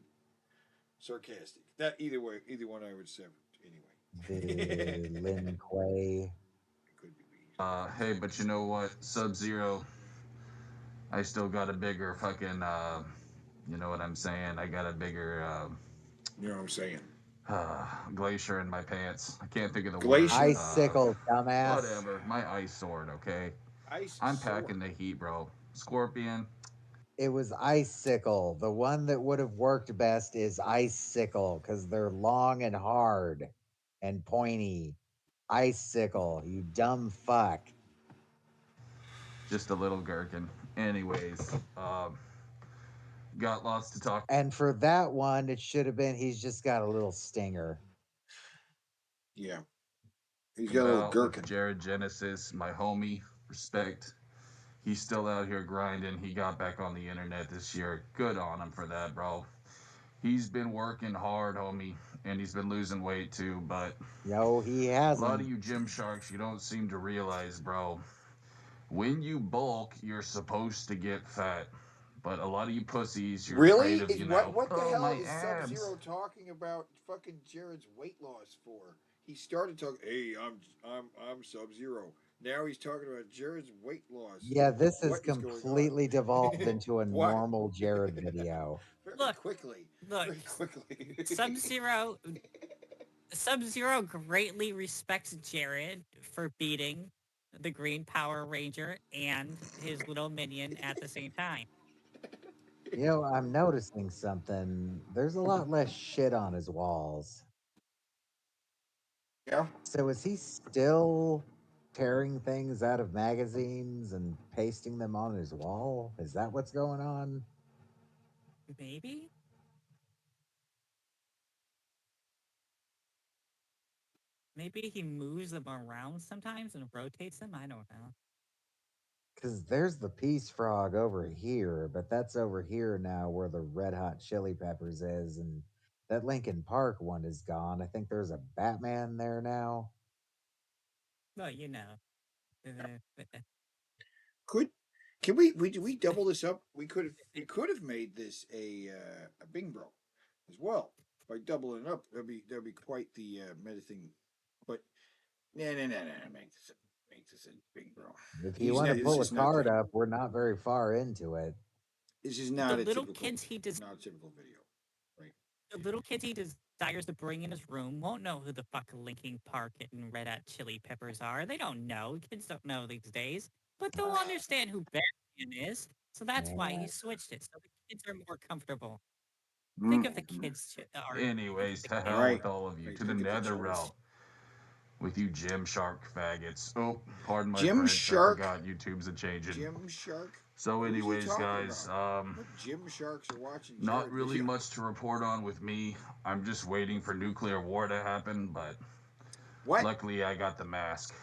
sarcastic? That either way, either one I would say anyway. The Lin Kuei. Hey, but you know what? Sub-Zero, I still got a bigger fucking, you know what I'm saying? I got a bigger, you know what I'm saying? Glacier in my pants. I can't think of the Glacier? word. Icicle, dumbass. Whatever. My ice sword, okay? I'm packing the heat, bro. Scorpion. It was Icicle. The one that would have worked best is Icicle because they're long and hard and pointy. Icicle, you dumb fuck. Just a little gherkin. Anyways, got lots to talk. And for that one, it should have been he's just got a little stinger. Yeah. He's got a little gherkin. With Jared Genesis, my homie. Respect. He's still out here grinding. He got back on the internet this year. Good on him for that, bro. He's been working hard, homie, and he's been losing weight too, but no, he hasn't. A lot of you gym sharks, you don't seem to realize, bro. When you bulk, you're supposed to get fat. But a lot of you pussies, you're Really? afraid of, you know, What the hell my is abs. Sub-Zero talking about fucking Jared's weight loss for? He started talking, hey, I'm Sub-Zero. Now he's talking about Jared's weight loss. Yeah, this What is is going on? completely devolved into a What? normal Jared video. Very quickly. Look, Very quickly. Sub-Zero greatly respects Jared for beating the Green Power Ranger and his little minion at the same time. You know, I'm noticing something. There's a lot less shit on his walls. Yeah. So is he still tearing things out of magazines and pasting them on his wall? Is that what's going on? Maybe? Maybe he moves them around sometimes and rotates them? I don't know. Because there's the Peace Frog over here, but that's over here now where the Red Hot Chili Peppers is, and that Linkin Park one is gone. I think there's a Batman there now. Well, you know. Can we double this up? We could have made this a Bing Bro as well by doubling it up. That'd be quite the meta thing. But no, make this a Bing Bro. If you want to pull a card up, we're not very far into it. This is not The a little typical, kids he does not a typical video, right? The little kids he desires to bring in his room won't know who the fuck Linkin Park and Red Hot Chili Peppers are. They don't know. Kids don't know these days. But they'll understand who Batman is. So that's why he switched it. So the kids are more comfortable. Think of the kids. Anyways, to hell with all of you. To the nether realm. With you Gym Shark faggots. Oh, pardon my Gym French. Shark? I forgot YouTube's a changing. Gym Shark. So Who's he anyways, talking guys, about? What Gym Sharks are watching. not Jared really video? much to report on with me. I'm just waiting for nuclear war to happen, but luckily I got the mask.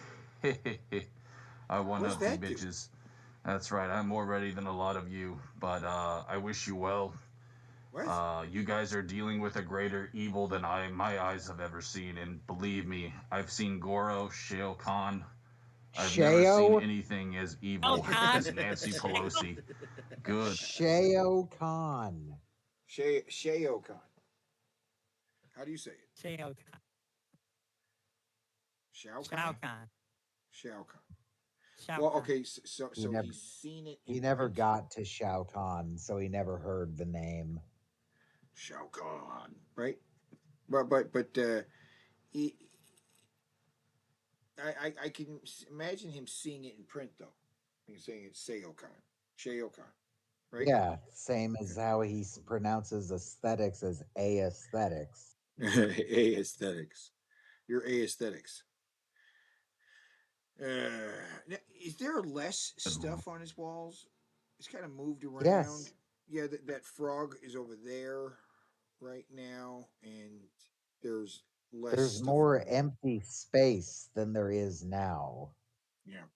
I won What's up you that do? bitches. That's right, I'm more ready than a lot of you, but I wish you well. You guys are dealing with a greater evil than my eyes have ever seen, and believe me, I've seen Goro, Shao Kahn. I've never seen anything as evil as Nancy Pelosi. Good. Shao Kahn. Shao Kahn. How do you say it? Shao Kahn. Shao Shao Kahn. Kahn. Shao Kahn. Shao Well, Kahn. okay, so He never, he's seen it. he In never print. got to Shao Kahn, so he never heard the name. Shao Kahn, right? But he, I can imagine him seeing it in print though. He's saying it's Shao Kahn, right? Yeah, same as how he pronounces aesthetics as aesthetics. Aesthetics. Your aesthetics. Now, is there less stuff on his walls? It's kind of moved around. Yes. Yeah, that frog is over there right now, and there's less. There's stuff more around. empty space than there is now. Yeah.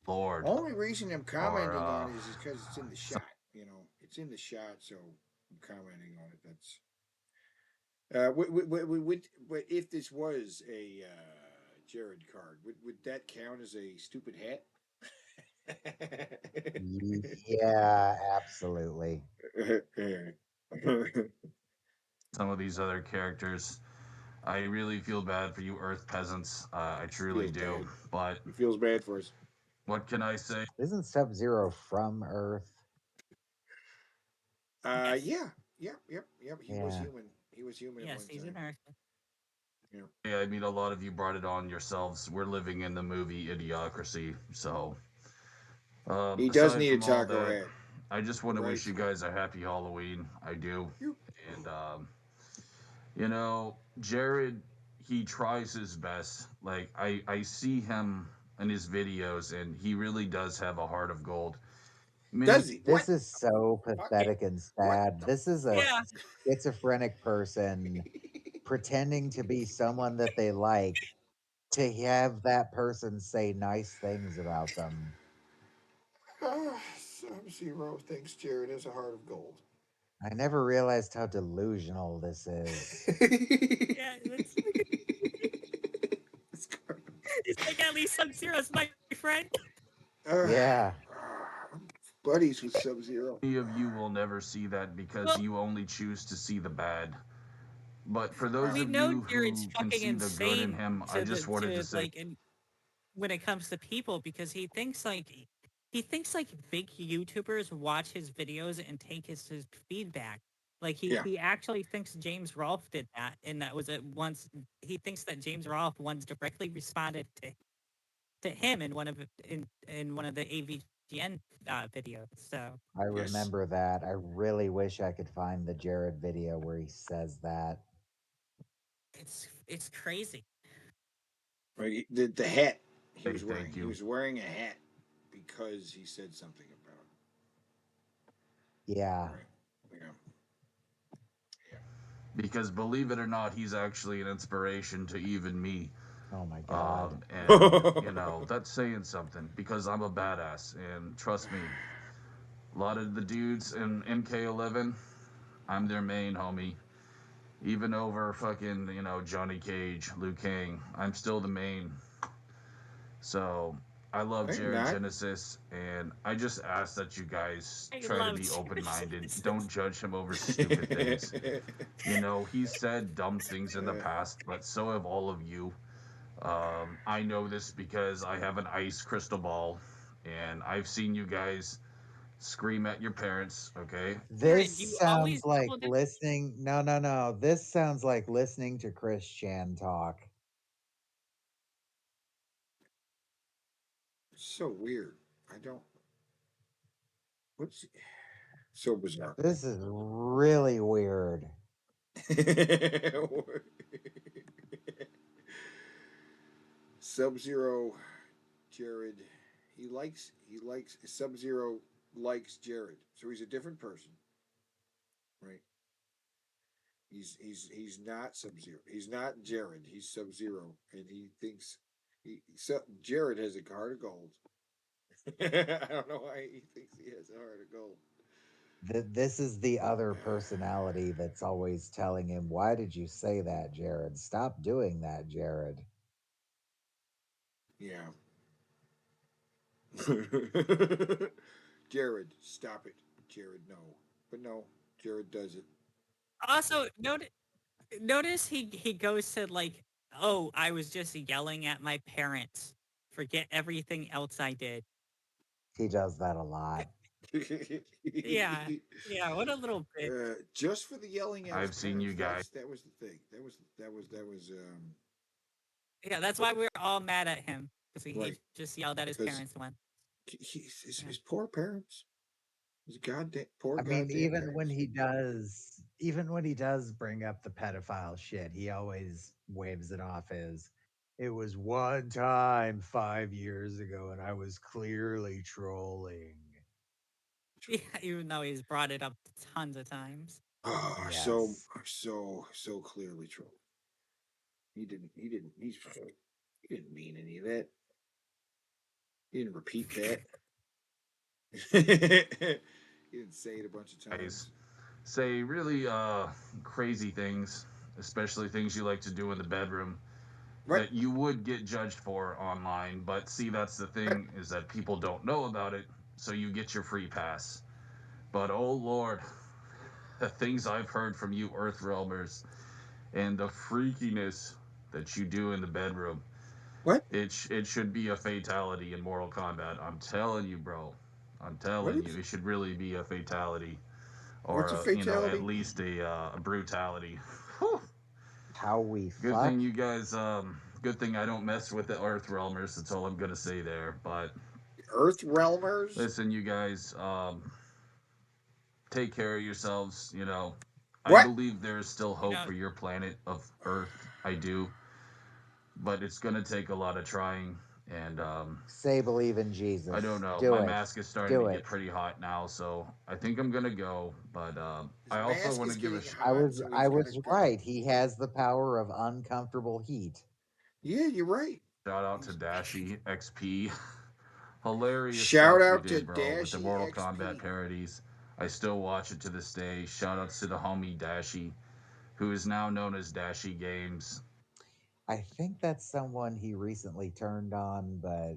Lord. Only reason I'm commenting Or, on it is because it's in the shot. You know, it's in the shot, so I'm commenting on it. That's. If this was a Jared card, would that count as a stupid hat? Yeah, absolutely. some of these other characters. I really feel bad for you Earth peasants. I truly Feels do. bad. But He feels bad for us. what can I say? Isn't Sub-Zero from Earth? Yep. He was Yeah. human. He was human. Yes, he's an Earth. Yeah. Yeah, I mean, a lot of you brought it on yourselves. We're living in the movie Idiocracy, so. He does aside need a from all taco that, hat. I just want to Right. wish you guys a happy Halloween. I do. And, you know, Jared, he tries his best. Like, I see him in his videos, and he really does have a heart of gold. Does he? This is so pathetic and sad. This is a Yeah. schizophrenic person pretending to be someone that they like to have that person say nice things about them. Sub-Zero thinks Jared has a heart of gold. I never realized how delusional this is. Yeah, it's like at least Sub-Zero's my friend. Yeah. Buddies with Sub-Zero. Many of you will never see that because you only choose to see the bad. But for those We of know you who Jared's can fucking see the good in insane him, I just wanted to say, like when it comes to people because he thinks like big YouTubers watch his videos and take his feedback. Like he actually thinks James Rolfe did that, and that was it once. He thinks that James Rolfe once directly responded to him in one of the AVGN videos. So I remember that. I really wish I could find the Jared video where he says that. it's crazy. Right, the hat he was Thank wearing. you. He was wearing a hat because he said something about it. Yeah. Yeah. because believe it or not, he's actually an inspiration to even me. Oh my God. And, you know, that's saying something because I'm a badass. And trust me, a lot of the dudes in MK11, I'm their main homie. Even over fucking, you know, Johnny Cage, Liu Kang, I'm still the main. So I love Hey, Jared Matt. Genesis, and I just ask that you guys I try to love be Jared open-minded. Genesis. Don't judge him over stupid things. You know, he's said dumb things in the past, but so have all of you. I know this because I have an ice crystal ball, and I've seen you guys scream at your parents, okay? This sounds like listening. No. This sounds like listening to Chris Chan talk. It's so weird. I don't. What's so bizarre? This is really weird. Sub-Zero, Jared. He likes Sub-Zero likes Jared, so he's a different person, right? He's not Sub-Zero. He's not Jared. He's Sub-Zero, and he thinks Jared has a heart of gold. I don't know why he thinks he has a heart of gold. This is the other personality that's always telling him, "Why did you say that, Jared? Stop doing that, Jared." Yeah. Jared, stop it. Jared, no. But no, Jared does it. Also, notice he goes to like oh, I was just yelling at my parents. Forget everything else I did. He does that a lot. Yeah, yeah. What a little bit. Just for the yelling at his I've seen you parents, guys. that was the thing. That was Yeah, that's why we're all mad at him because he right. just yelled at his 'Cause parents once. His poor parents. His goddamn poor I mean, goddamn even parents. when he does bring up the pedophile shit, he always waves it off as it was one time 5 years ago and I was clearly trolling. Yeah, even though he's brought it up tons of times. Oh, Yes. so clearly trolled. He didn't mean any of that. He didn't repeat that. He didn't say it a bunch of times. Say really crazy things, especially things you like to do in the bedroom that you would get judged for online. But see, that's the thing, is that people don't know about it, so you get your free pass. But oh Lord, the things I've heard from you Earth Realmers and the freakiness that you do in the bedroom. What? It should be a fatality in Mortal Kombat. I'm telling you, bro. I'm telling you, it should really be a fatality. Or What's a fatality? at least a brutality. How we Good fuck? thing you guys. Good thing I don't mess with the Earth Realmers. That's all I'm gonna say there. But Earth Realmers. Listen, you guys. Take care of yourselves. I What? believe there is still hope for your planet of Earth. I do, but it's gonna take a lot of trying. And Say believe in Jesus. I don't know. Do My it. mask is starting Do to it. get pretty hot now, so I think I'm gonna go. But I also want to give a I was right. He has the power of uncomfortable heat. Yeah, you're right. shout out to Dashi XP. Hilarious Shout stuff out you did, to bro, with the Dashi Mortal XP. Kombat parodies. I still watch it to this day. Shout outs to the homie Dashi, who is now known as Dashi Games. I think that's someone he recently turned on, but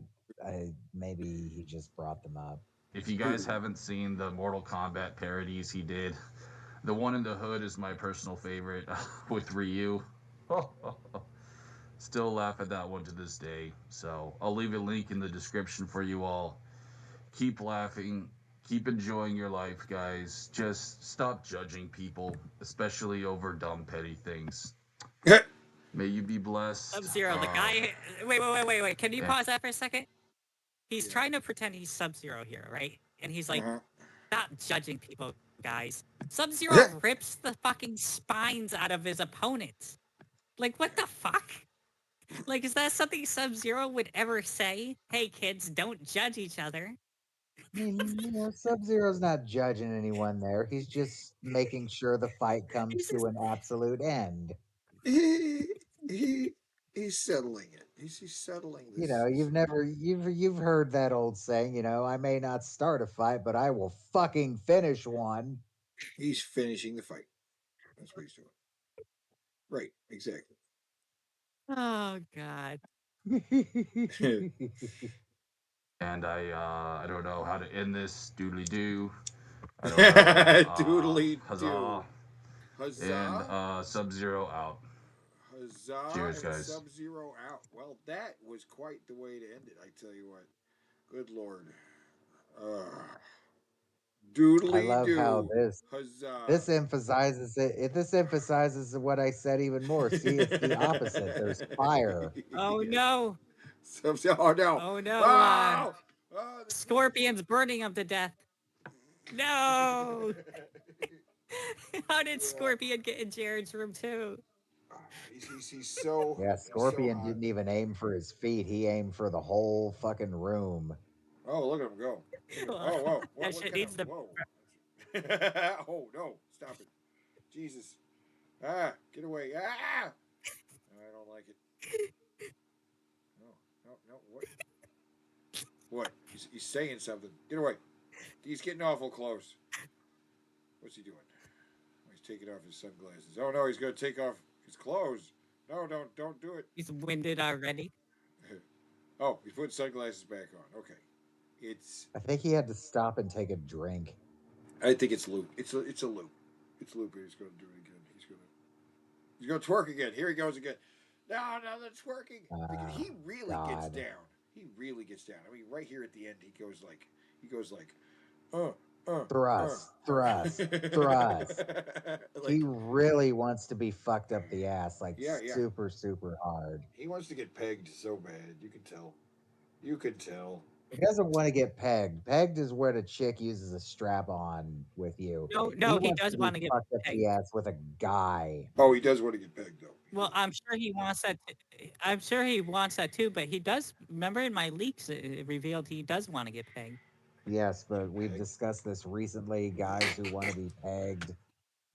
maybe he just brought them up. If you guys haven't seen the Mortal Kombat parodies he did, the one in the hood is my personal favorite with Ryu. Still laugh at that one to this day. So I'll leave a link in the description for you all. Keep laughing. Keep enjoying your life, guys. Just stop judging people, especially over dumb, petty things. May you be blessed. Sub-Zero, the guy. Wait. Can you pause that for a second? He's trying to pretend he's Sub-Zero here, right? And he's like, stop judging people, guys. Sub-Zero rips the fucking spines out of his opponents. Like, what the fuck? Like, is that something Sub-Zero would ever say? Hey, kids, don't judge each other. I mean, Sub-Zero's not judging anyone there. He's just making sure the fight comes to an absolute end. He's settling it. He's settling this. You've heard that old saying, I may not start a fight, but I will fucking finish one. He's finishing the fight. That's what he's doing. Right, exactly. Oh God. And I don't know how to end this. Doodly doo. Doodly Huzzah. Huzzah. And Sub-Zero out. Huzzah. Cheers, and guys. Sub-Zero out. Well, that was quite the way to end it, I tell you what. Good Lord. Doodly I love how Huzzah. this emphasizes it. This emphasizes what I said even more. See, it's the opposite. There's fire. Oh no. Oh no. Oh no. Oh! Scorpion's burning him to death. No. How did Scorpion get in Jared's room too? He's so. Yeah, Scorpion didn't even aim for his feet. He aimed for the whole fucking room. Oh, look at him go. Oh, whoa. That shit needs the. Whoa. Oh, no. Stop it. Jesus. Get away. I don't like it. No. What? What? He's saying something. Get away. He's getting awful close. What's he doing? He's taking off his sunglasses. Oh, no, he's going to take off his clothes. No, don't do it. He's winded already. Oh, he put sunglasses back on. Okay. I think he had to stop and take a drink. I think it's loop. It's a loop. It's loop. He's going to do it again. He's going to twerk again. Here he goes again. No, that's working. Because he really gets God. down. He really gets down. I mean, right here at the end, he goes like, Thrust. like, He really wants to be fucked up the ass, like yeah. super, super hard. He wants to get pegged so bad. You can tell. You can tell. He doesn't want to get pegged. Pegged is where the chick uses a strap on with you. No, he wants does to be want to get fucked up pegged. the ass with a guy. Oh, he does want to get pegged though. Well, I'm sure he wants that. I'm sure he wants that too. But he does. Remember, in my leaks, it revealed he does want to get pegged. Yes, but we've discussed this recently. Guys who want to be pegged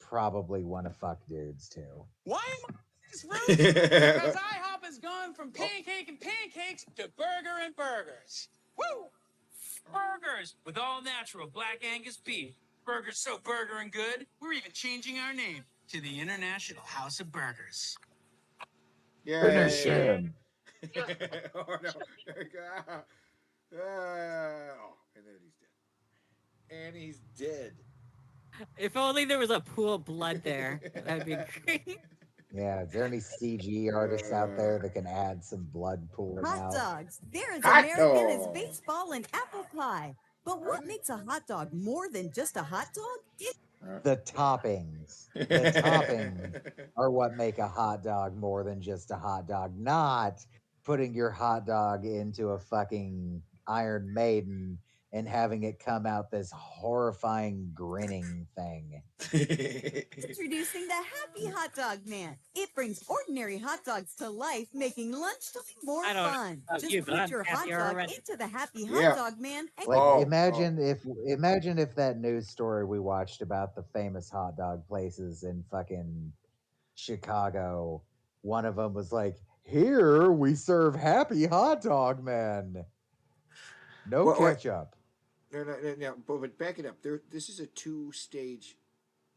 probably want to fuck dudes too. Why am I this rude? Because IHOP has gone from pancake and pancakes to burger and burgers. Woo! Burgers with all natural black Angus beef. Burgers so burger and good, we're even changing our name to the International House of Burgers. Yeah. Finish him. Oh no. Oh, and then he's dead. And he's dead. If only there was a pool of blood there. That'd be great. Yeah, is there any CG artists out there that can add some blood pooling Hot out? dogs. They're as Hot American as dog. baseball and apple pie. But what makes a hot dog more than just a hot dog? The toppings. The toppings are what make a hot dog more than just a hot dog. Not putting your hot dog into a fucking Iron Maiden and having it come out this horrifying grinning thing. Introducing the Happy Hot Dog Man. It brings ordinary hot dogs to life, making lunchtime more I don't know fun. about Just you, but put I'm your hot happier dog already. into the Happy Hot Yeah. Dog Man and Like imagine if that news story we watched about the famous hot dog places in fucking Chicago, one of them was like, "Here we serve Happy Hot Dog Man. No What- what- ketchup." No, but back it up. This is a two-stage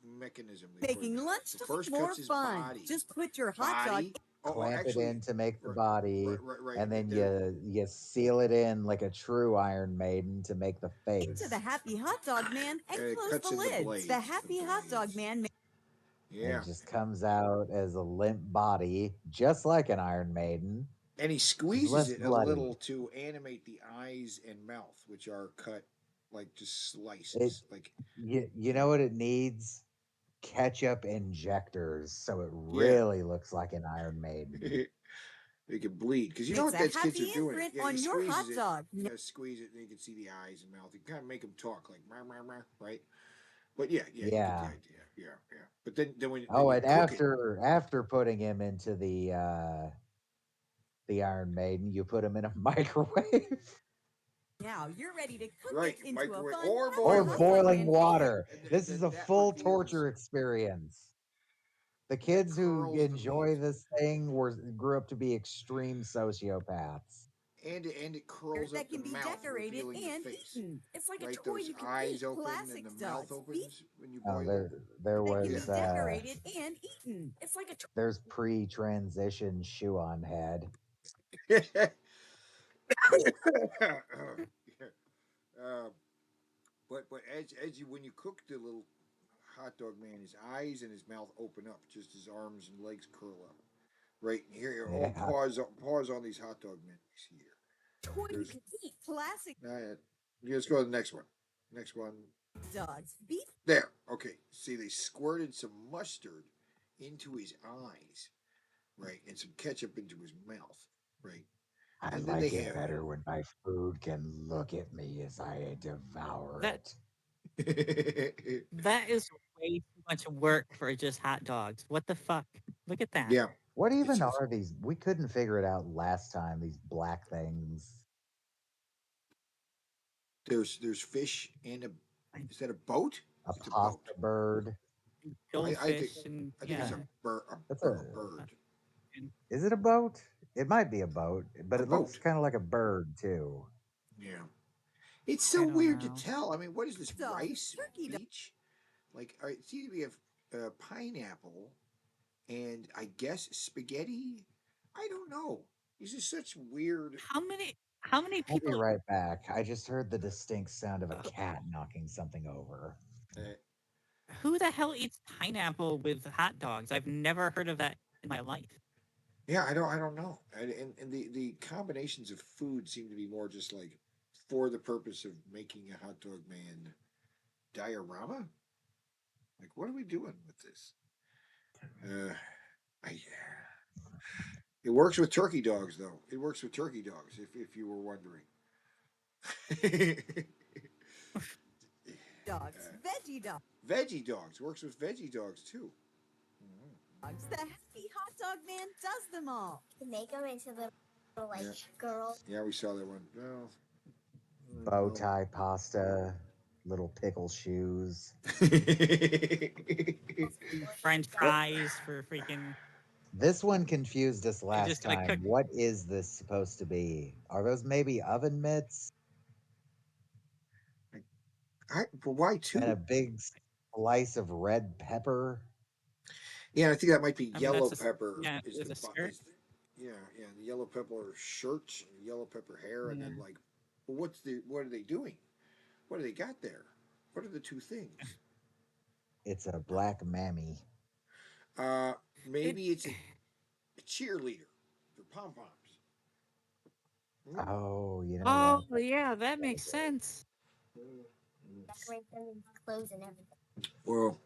mechanism. they put making in. The lunchtime first more cuts his fun. body. Just put your hot Body. dog Clamp actually, it in to make the body, right, and then there- you seal it in like a true Iron Maiden to make the face. into the Happy Hot Dog Man and It close cuts the in the lids. blades, The Happy Hot Dog Man. It just comes out as a limp body, just like an Iron Maiden. And he less squeezes it bloody. a little to animate the eyes and mouth, which are cut like just slices. Like you know what it needs? Ketchup injectors, so it really looks like an Iron Maiden. They can bleed because you know Makes what a that kids happy are doing. imprint Yeah, on he your hot squeezes it, dog. You squeeze it, and you can see the eyes and mouth. You kind of make them talk like rah, rah, rah, right? But yeah, you get the Yeah. idea. Yeah. But then when Oh, when and you cook it- after putting him into the Iron Maiden, you put him in a microwave Now you're ready to cook Right, it into a microwave fun or Happy or Hot Dog boiling Man. water. And This then is a that full reveals- torture experience. The kids who curls the enjoy this thing grew up to be extreme sociopaths. and it curls That up the can be mouth, decorated revealing and the face. eaten. It's like a Right, toy those you can eyes eat. open Classic and the mouth dogs. opens when you Oh, boil there it. there That can was be decorated and eaten. It's like a there's pre-transition shoe on head. But as you when you cook the little hot dog man, his eyes and his mouth open up, just his arms and legs curl up. Right here, Yeah. pause on these hot dog men. Here, toy you There's- can eat. Classic not yet. Let's go to the next one. Next one. dogs. Beef There. Okay. See, they squirted some mustard into his eyes, right, and some ketchup into his mouth, right. I And then like they it have- better when my food can look at me as I devour That- it. That is way too much work for just hot dogs. What the fuck? Look at that. Yeah. What even are these? We couldn't figure it out last time. These black things. There's fish and a. Is that a boat? A It's a pasta bird. Goldfish think, and I think it's yeah. a bird. That's A a- bird. Is it a boat? It might be a boat, but A it looks boat. kind of like a bird too. Yeah. It's so don't weird know. to tell. I mean, what is this Dog, rice turkey dog. beach? Like, all right, see, we have pineapple, and I guess spaghetti. I don't know. This is such weird. How many I'll be people right back. I just heard the distinct sound of a cat knocking something over. who the hell eats pineapple with hot dogs? I've never heard of that in my life. Yeah, I don't know. And the combinations of food seem to be more just like for the purpose of making a hot dog man diorama. Like, what are we doing with this? I It works with turkey dogs, though. It works with turkey dogs, if you were wondering. Dogs, veggie dogs. Veggie dogs works with veggie dogs too. The happy hot dog man does them all. To make them into little like Yeah. girls. Yeah, we saw that one. Well, Bow tie pasta, little pickle shoes. French fries for freaking. This one confused us last just gonna time. cook- What is this supposed to be? Are those maybe oven mitts? But why two? And a big slice of red pepper. Yeah, I think that might be I mean, yellow that's a- pepper. yeah, is with the a bu- skirt. is- yeah, the yellow pepper shirt, and yellow pepper hair, and then like, well, what are they doing? What do they got there? What are the two things? It's a black mammy. Maybe it's a cheerleader for pom poms. Oh, you know Oh what? yeah, that makes sense. Decorate them in clothes and everything. Well,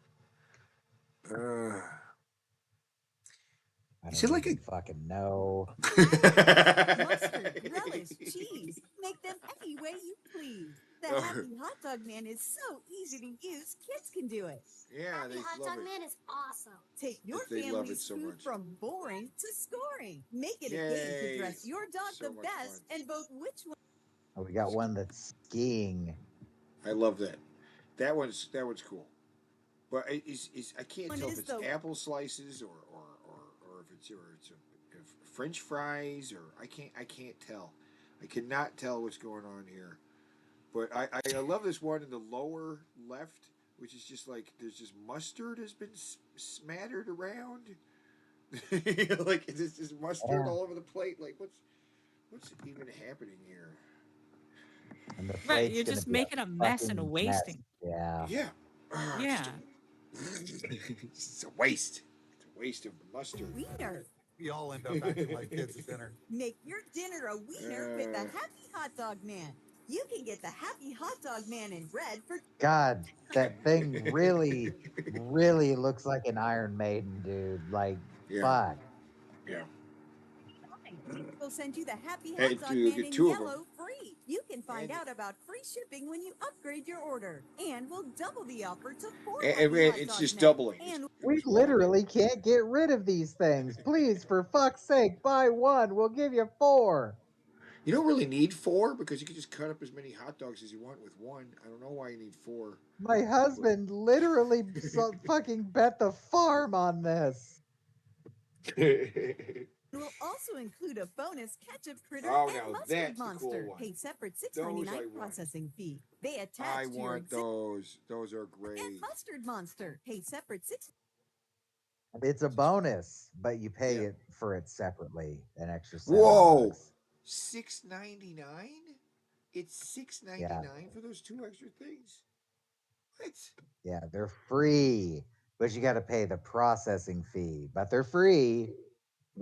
I is it don't like a even fucking know. Mustard, relish, cheese. Make them any way you please. The happy hot dog man is so easy to use, kids can do it. Yeah, Happy they Hot love Dog it. Man is awesome. Take your They love it family's so food much. from boring to scoring. Make it a game Yay. to dress your dog So the much best and vote which one. Oh, we got one that's skiing. I love that. That one's cool. But I can't One tell if is it's the- apple slices or if it's French fries or I can't tell. I cannot tell what's going on here. But I love this one in the lower left, which is just like there's just mustard has been smattered around. Like it's just mustard Yeah. all over the plate. Like what's even happening here? And the Right, plate's you're gonna just be making a mess and a fucking wasting. mess. Yeah. Yeah. Yeah. It's a waste. It's a waste of mustard. Wiener. We all end up acting like kids at dinner. Make your dinner a wiener with the Happy Hot Dog Man. You can get the Happy Hot Dog Man in red for God, that thing really, really looks like an Iron Maiden, dude. Like, fuck. Yeah. We'll send you the Happy Hey, Hot Dog you Man get in two of 'em. yellow free. You can find out about free shipping when you upgrade your order. And we'll double the offer to 4 And Happy Hot it's Dog just Men. doubling. And We literally can't get rid of these things. Please, for fuck's sake, buy one. We'll give you 4. You don't really need 4 because you can just cut up as many hot dogs as you want with one. I don't know why you need 4. My husband literally fucking bet the farm on this. we'll also include a bonus ketchup critter Oh, and now mustard that's the monster. cool one. Pay separate Those I $6.99 want. processing fee. They attach I to your want those. Those are great. and mustard monster. Pay separate $6. It's a bonus, but you pay it for it separately, an extra $7. Whoa, $6.99? It's $6.99 for those 2 extra things. What? Yeah, they're free, but you got to pay the processing fee. But they're free.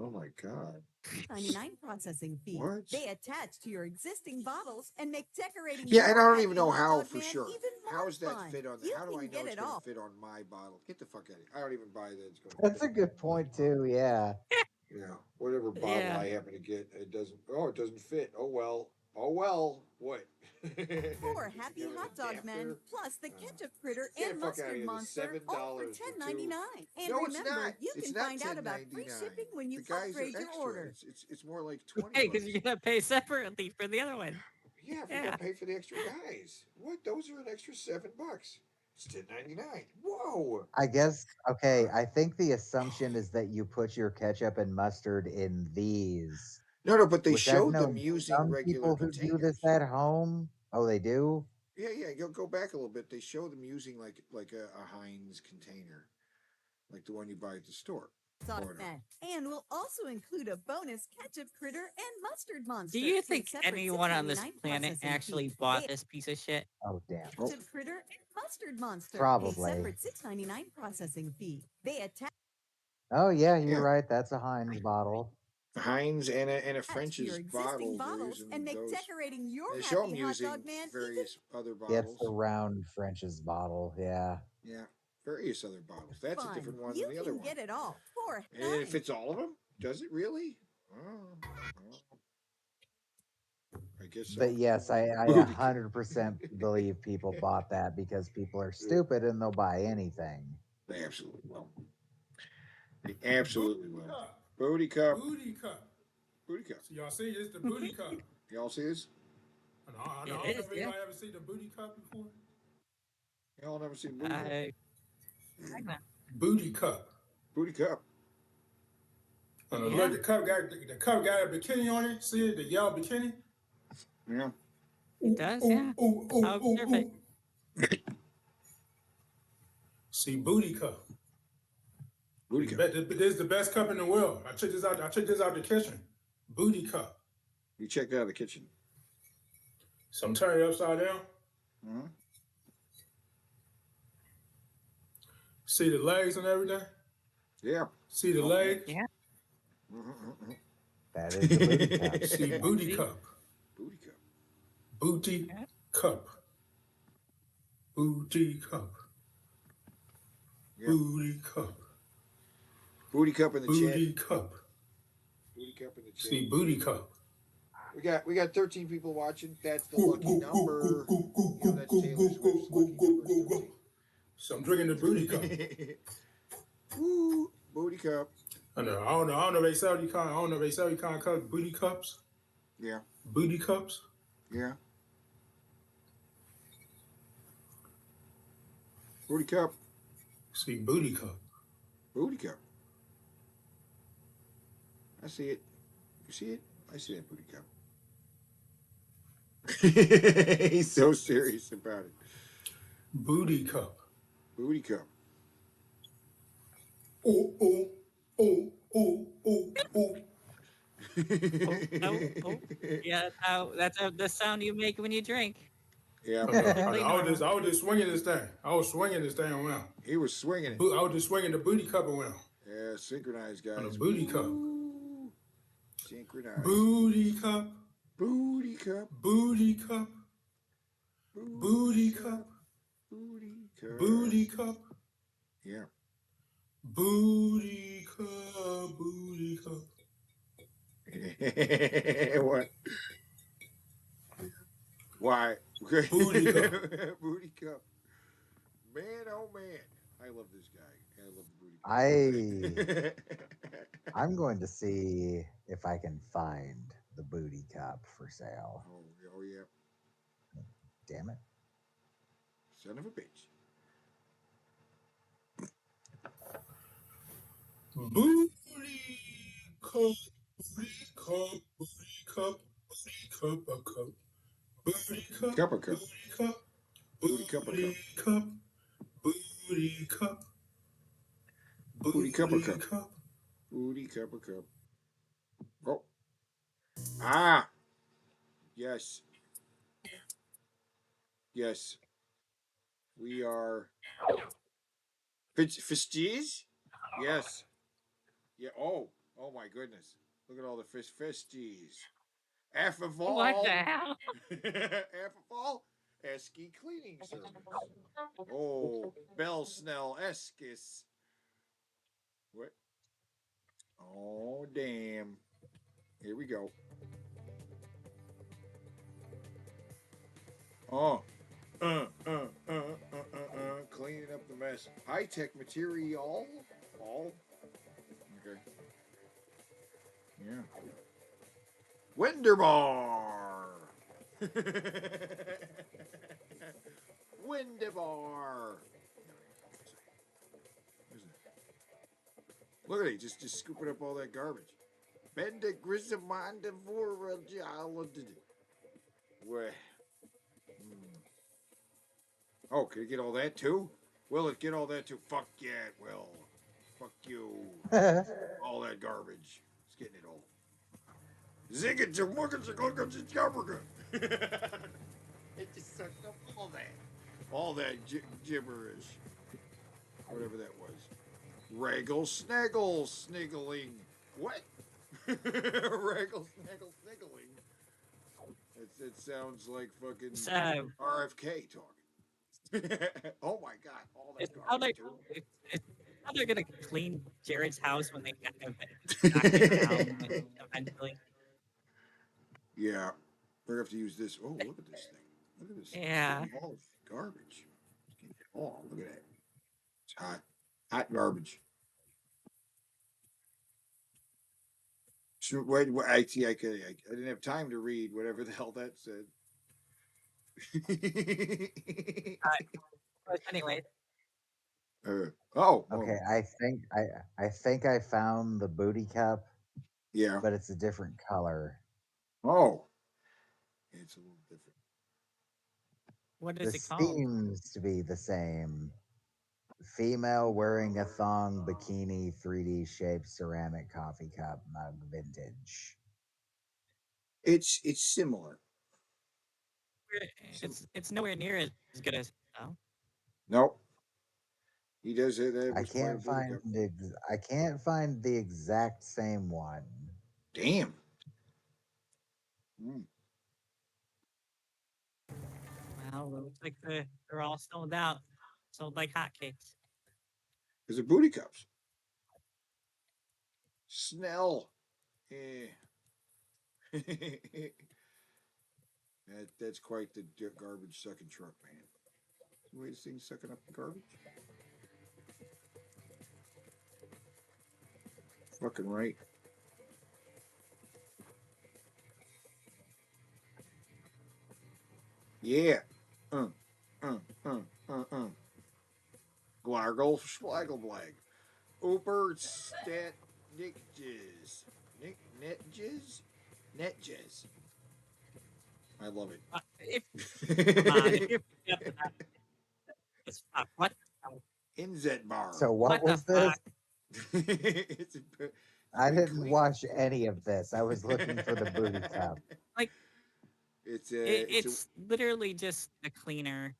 Oh my god. $99 processing fee. What? They attach to your existing bottles and make decorating. Yeah, and your I don't Happy even know Hot how Dog for Man sure. even more How does that fun. fit on? You How do can I know get it's it going all. to fit on my bottle? Get the fuck out of here! I don't even buy that. It's going. That's a good point too. Yeah. Yeah, whatever bottle Yeah. I happen to get, it doesn't. Oh, it doesn't fit. Oh well. Oh well. What? 4 Happy Hot Dog Men plus the ketchup critter Get and the fuck outta mustard here. monster, It's all for $7 for $10.99. And No, it's remember, not. you It's can not find out about free $10.99. shipping when you The guys upgrade are your extra. order. It's more like 20. Hey, because you're gonna pay separately for the other one. Yeah, if you're Yeah. gonna pay for the extra guys. What? Those are an extra $7. It's $10.99. Whoa. I guess, okay, I think the assumption is that you put your ketchup and mustard in these. No, but they which I've showed them known using some regular people who do containers. this at home. Oh, they do? Yeah. Go back a little bit. They show them using like a Heinz container, like the one you buy at the store. Sauce Or no. Man. And we'll also include a bonus ketchup critter and mustard monster. Do you Pay think separate anyone on this $6.99 planet processing actually fee. bought They this piece of shit? Oh, damn. ketchup critter and mustard monster. Probably. Pay separate $6.99 processing fee. They attach. Oh, yeah, you're Yeah. right. That's a Heinz bottle. Heinz and a Add to your French's existing bottle. They're bottles using and make those. decorating your They show them happy hot using dog man even various other It's bottles. the round French's bottle. Yeah. Yeah, various other bottles. That's a fun. different one You than the other can one. get it all for a And it dime. fits all of them? Does it really? Oh, I guess so. But yes, I Booty 100% believe people bought that because people are stupid and they'll buy anything. They absolutely will. They absolutely will. Booty cup. Booty cup. Booty cup. So y'all see this? The booty cup. Y'all see this? I don't know if anybody ever seen the booty cup before. Y'all never seen booty cup? Booty cup. Booty cup. Look, the cup got a bikini on it. See it? The yellow bikini. Yeah. It does, yeah. I'll observe it. See, booty cup. Booty cup. This is the best cup in the world. I checked this out. I checked this out the kitchen. Booty cup. You checked out of the kitchen. So I'm turning it upside down. Mm-hmm. See the legs and everything. Yeah. See the legs. Yeah. That is the booty cup. See booty cup. Booty cup. Booty cup. Booty cup. Yeah. Booty cup. Booty cup in the Booty chat. cup. Booty cup in the chat. See booty cup. We got 13 people watching. That's the lucky number. You know, that's Taylor Swift's lucky number. 13. So I'm drinking the booty cup. Woo, booty cup. I don't know if they sell these kind. I don't know if they sell these kind of cups. Booty cups. Yeah. Booty cups. Yeah. Booty cup. See booty cup. Booty cup. I see it. You see it? I see that booty cup. He's so serious about it. Booty cup. Booty cup. Oh, oh, oh, oh, oh, oh. Oh. Yeah, that's the sound you make when you drink. Yeah. I was just swinging this thing. I was swinging this thing around. He was swinging it. I was just swinging the booty cup around. Yeah, synchronized, guys. On the booty cup. Synchronized. Booty cup. Booty cup. Booty cup. Booty cup. Booty cup. Booty cup. Yeah. Booty cup. Booty cup. What? Why? Booty cup. Booty cup. Man, oh man. I love this guy. I love the booty cup. I'm going to see if I can find the booty cup for sale. Oh yeah. Damn it. Son of a bitch. Booty cup. Booty cup. Booty cup. Booty cup. A cup. Booty cup. Cup a cup. Booty cup. Booty cup a cup. Cup. Booty cup. Booty cup a cup. Booty cup a cup. Oh. Ah. Yes. Yes. We are fisties? Yes. Yeah. Oh. Oh my goodness. Look at all the fisties. F of all. What the hell? F of all. Esky cleaning service. Oh, Bell Snell Eskis. What? Oh, damn. Here we go. Oh. Cleaning up the mess. High-tech material. All. Okay. Yeah. Winderbar. Winderbar. Look at it, just scooping up all that garbage. Benda Grisamanda Vorajala. Where? Oh, can it get all that too? Will it get all that too? Fuck yeah, it will. Fuck you. All that garbage. It's getting it all. Zigga to Wugga. It just sucked up all that gibberish. Whatever that was. Raggle, snaggle, sniggling. What? Raggle, snaggle, sniggling. It sounds like fucking So RFK talking. Oh my god, all that it's how garbage they too. it's how they're gonna clean Jared's house when they knock it down eventually. Yeah, we're gonna have to use this. Oh, look at this thing. Look at this. Yeah. It's getting all garbage. Oh, look at that. It's hot. Hot garbage. So, wait, I see. I didn't have time to read whatever the hell that said. But anyway, Okay, I think I found the booty cup, yeah, but it's a different color. Oh, it's a little different. what is This it called? seems to be the same. Female wearing a thong bikini 3D shaped ceramic coffee cup mug vintage. It's similar. It's nowhere near as good as Nope. He does it. I can't find I can't find the exact same one. Damn. Well, it looks like they're all sold out. Sold like hotcakes. Because of booty cups. Snell. Yeah. That's quite the garbage sucking truck, man. The way this thing's sucking up the garbage. Fucking right. Yeah. Glargle Schlagelblag. Ooper Stat Nick Jizz. Nick Net Jizz? Net Jizz. I love it. What? Inzet bar. So what was this? It's I didn't watch any of this. I was looking for the booty cup. Like it's it's literally just a cleaner.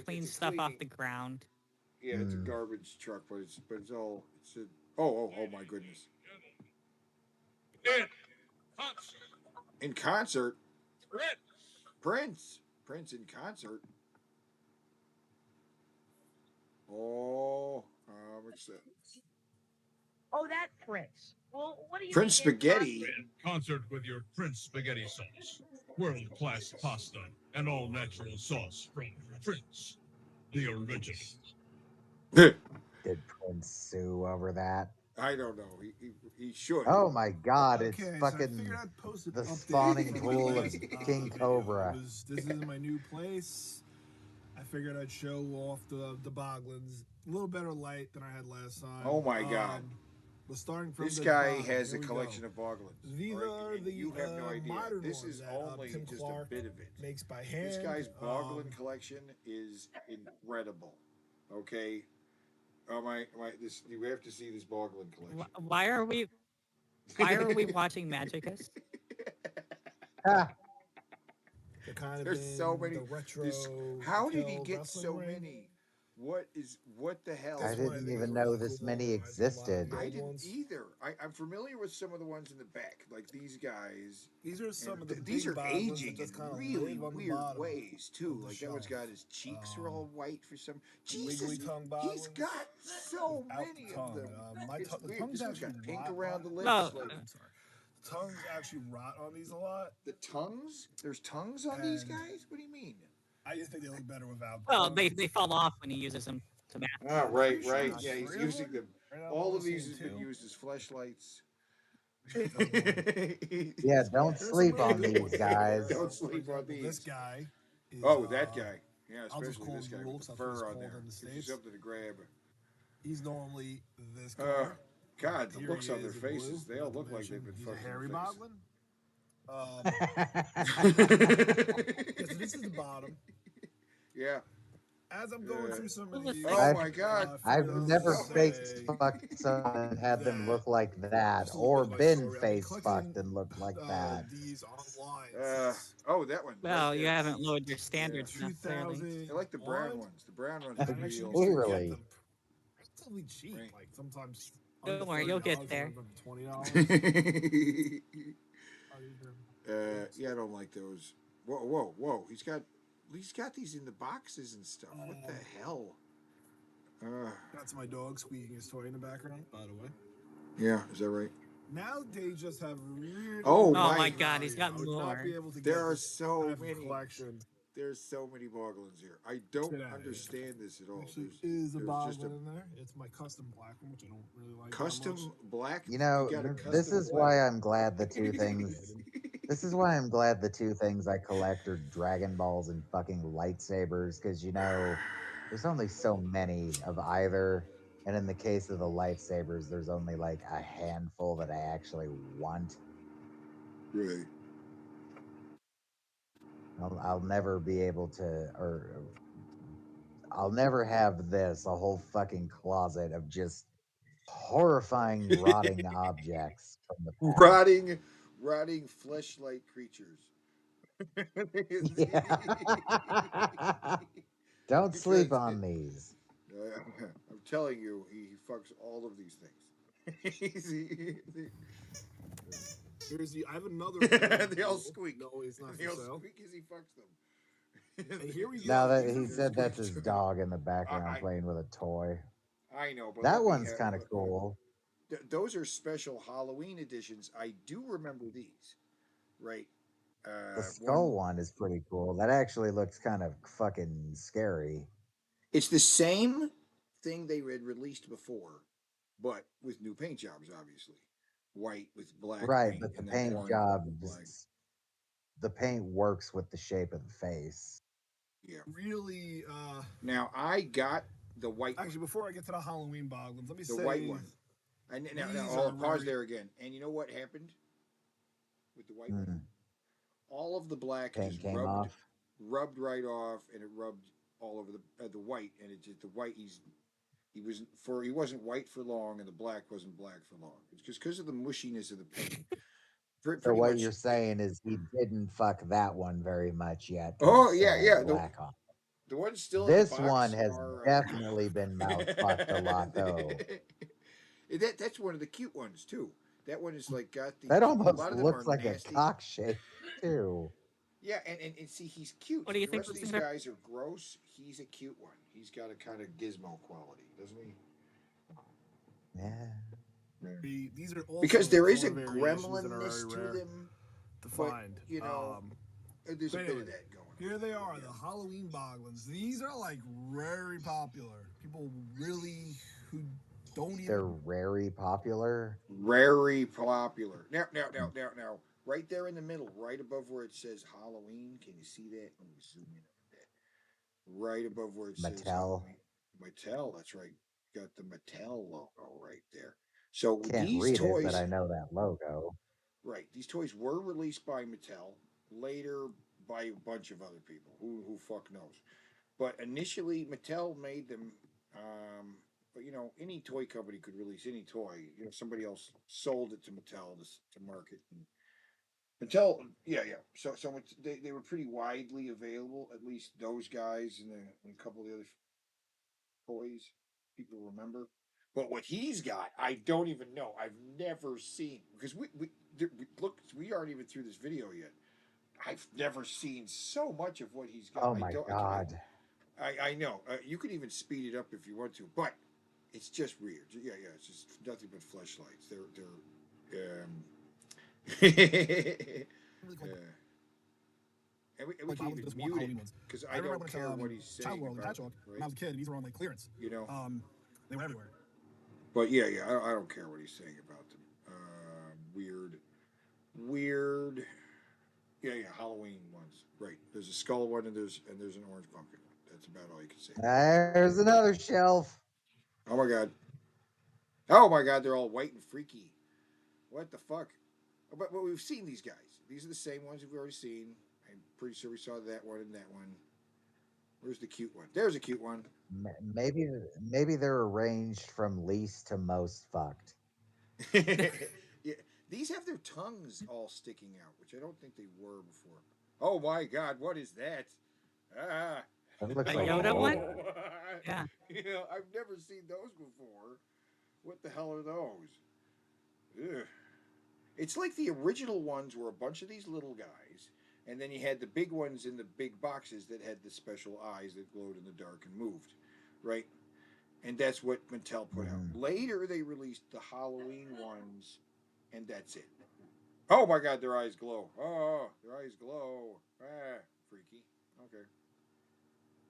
Clean it's a stuff off cleaning- the ground. Yeah, it's a garbage truck, but it's all it's a, oh my goodness. In concert. Prince in concert. Oh, I'm excited. Oh, that Prince. Well, what do you Prince think his Spaghetti. Concert with your Prince Spaghetti sauce. World-class pasta and all-natural sauce from Prince, the original. Did Prince sue over that? I don't know. He should. Oh my God! It's Okay, so I fucking figured I'd post an the update spawning for pool you of guys, King video. Cobra. This is my new place. I figured I'd show off the Boglins. A little better light than I had last time. Oh my God. But starting from This the guy bottom, has a here we collection go. of Boglins. These are the you have no idea. modern This ones is that, only Tim just Clark a bit of it. makes by hand. This guy's Boglin collection is incredible. Okay. Oh my! This we have to see this Boglin collection. Why are we watching Magicus? They're kind of There's so many. the retro. How did he Mattel get wrestling so ring. many? What the hell? I didn't even know this many existed. I didn't either. I'm familiar with some of the ones in the back, like these guys. These are some of the these big are Boglins that aging just in kinda really live on the weird bottom ways too. the Like that one's shelf. got his cheeks are all white for some. Wiggly Jesus, tongue he's Boglins. got so Out many the of tongue. them. My It's tongue, the weird. tongue's This one's actually got pink rot around the on- lips. No. I'm sorry. The tongues actually rot on these a lot. The tongues? There's tongues on these And- guys? What do you mean? I just think they look better without. Well, they fall off when he uses them to match. Ah, right. Sure. Yeah, he's Three of using them. Right now, All I'm of these seeing has been two. used as fleshlights. Yeah, don't There's sleep some on really good these ones. guys. Don't For sleep on example, This these. guy. Is, Oh, that guy. Yeah, I'll just especially call this him guy Rule, with the 'cause that's what he's fur on called there. in the Gives you States. something to grab. He's normally this Uh, color. God, the Here looks he on their is in faces, blue, they all not to look like they've mention been he's a fucking hairy in the face. Boglin. Yeah, so this is the bottom. Yeah. As I'm going through some of these, Oh my God. I've never say- face fucked someone and had them look like that, or been face fucked and looked like that. these online. Oh, that one. Well, right you there. haven't lowered your standards enough, clearly. 2000. I like the brown ones. The brown ones I are actually real. used to get Clearly. them relatively cheap, like sometimes Don't worry, you'll get there. $20. Yeah, I don't like those. Whoa! He's got these in the boxes and stuff. What the hell? That's my dog squeaking his toy in the background, by the way. Yeah, is that right? Now they just have really. Oh my God, he's got I would not more. be able to There get are this so kind of many. collection. There's so many Boglins here. I don't Get outta here. understand this at all. Actually, There's is a just boglin in there. It's my custom black one, which I don't really like. custom that much. black. You know, got a this custom is black? why I'm glad the two things. This is why I'm glad the two things I collect are Dragon Balls and fucking lightsabers, because you know, there's only so many of either, and in the case of the lightsabers, there's only like a handful that I actually want. Right. I'll never be able to, or I'll never have this, a whole fucking closet of just horrifying rotting objects from the past. Rotting fleshlight creatures. Yeah. Don't sleep on these. I'm telling you, he fucks all of these things. I have another. They all squeak. No, it's not They for all sale. squeak as he fucks them. And here we go. Now that he said that's his dog in the background I- playing with a toy. I know, but That let me one's have- kind of cool. Those are special Halloween editions. I do remember these, right? The skull one is pretty cool. That actually looks kind of fucking scary. It's the same thing they had released before, but with new paint jobs, obviously. White with black. Right, paint but the and then paint orange job, with black. the paint works with the shape of the face. Yeah. Really. Now I got the white. Actually, before I get to the Halloween boglins, let me the say white one. And now these I'll are pause very- there again. And you know what happened with the white one? Mm. All of the black Paint just came rubbed, off. rubbed right off, and it rubbed all over the white. And it just the white. He wasn't white for long, and the black wasn't black for long. It's just because of the mushiness of the paint. So Pretty what much- you're saying is he didn't fuck that one very much yet. Oh, He yeah, still yeah, has the- black on. The one's still in This the box one has are, definitely been mouth fucked a lot though. That's one of the cute ones too. That one is like got the. That a almost lot of them looks are like nasty. a cock shape too. Yeah, and see, he's cute. What do you the think rest of those these things are? guys are gross. He's a cute one. He's got a kind of gizmo quality, doesn't he? Yeah. These are also Because there is a color variations that are very gremlinness to rare them. to but, find. you know, there's a but bit of anyway, that going on. Here they are, the Halloween boglins. These are like very popular. People really who don't even. They're very popular. Very popular. Now, right there in the middle, right above where it says Halloween. Can you see that? Let me zoom in on that. Right above where it says Mattel. Halloween. Mattel, that's right. Got the Mattel logo right there. So Can't these read toys, it, but I know that logo. right? These toys were released by Mattel, later by a bunch of other people. Who fuck knows? But initially, Mattel made them. But you know, any toy company could release any toy. You know, somebody else sold it to Mattel to market. And Mattel, yeah. So they were pretty widely available. At least those guys and a couple of the other toys people remember. But what he's got, I don't even know. I've never seen because we look. We aren't even through this video yet. I've never seen so much of what he's got. Oh my god. I know. You could even speed it up if you want to, but it's just weird. Yeah. It's just nothing but fleshlights. And we can even mute it because I don't care what he's saying. Child World, about Patchwork. it, When I was a kid, these were on like clearance. You know. They were everywhere. But yeah, I don't care what he's saying about them. Weird. Yeah, Halloween ones. Right. There's a skull one and there's an orange pumpkin one. That's about all you can say. There's another shelf. Oh my god, they're all white and freaky. What the fuck? But we've seen these guys. These are the same ones we've already seen. I'm pretty sure we saw that one and that one. Where's the cute one? There's a cute one. Maybe they're arranged from least to most fucked. Yeah, these have their tongues all sticking out, which I don't think they were before. Oh my god, what is that? That looks A like Yoda one? Yeah. You know, I've never seen those before. What the hell are those? Ugh. It's like the original ones were a bunch of these little guys, and then you had the big ones in the big boxes that had the special eyes that glowed in the dark and moved, right? And that's what Mattel put out. Later, they released the Halloween ones, and that's it. Oh my God, their eyes glow. Oh, their eyes glow. Ah, freaky. Okay.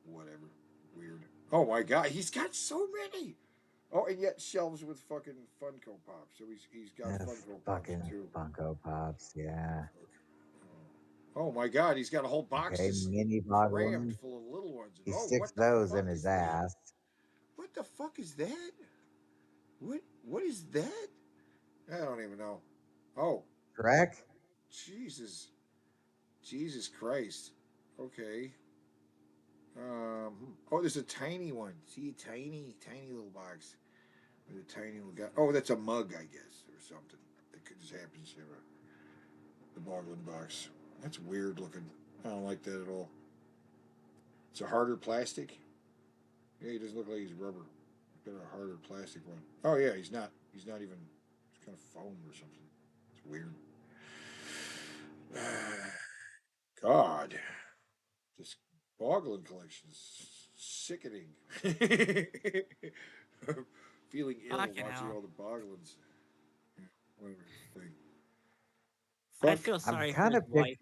Whatever. Weird. Oh my God, he's got so many. Oh, and yet shelves with fucking Funko Pops. So he's got Yeah, Funko Pops fucking too. Funko Pops, yeah. Oh my God, he's got a whole box Okay, just mini crammed Boglin. full of little ones. He Oh, sticks what the those fuck in is his that? ass. What the fuck is that? What is that? I don't even know. Oh, Correct? Jesus. Jesus Christ. Okay. Oh, there's a tiny one. See, tiny little box with a tiny little guy. Oh, that's a mug, I guess, or something. That could just happen to the Boglin box. That's weird looking. I don't like that at all. It's a harder plastic. Yeah, he doesn't look like he's rubber. Got a harder plastic one. Oh yeah, he's not. He's not even. It's kind of foam or something. It's weird. God, this Boglin collection is sickening. Feeling ill Fucking watching hell. all the Boglins. Whatever thing. I Fuck. feel I'm sorry for kind his of wife.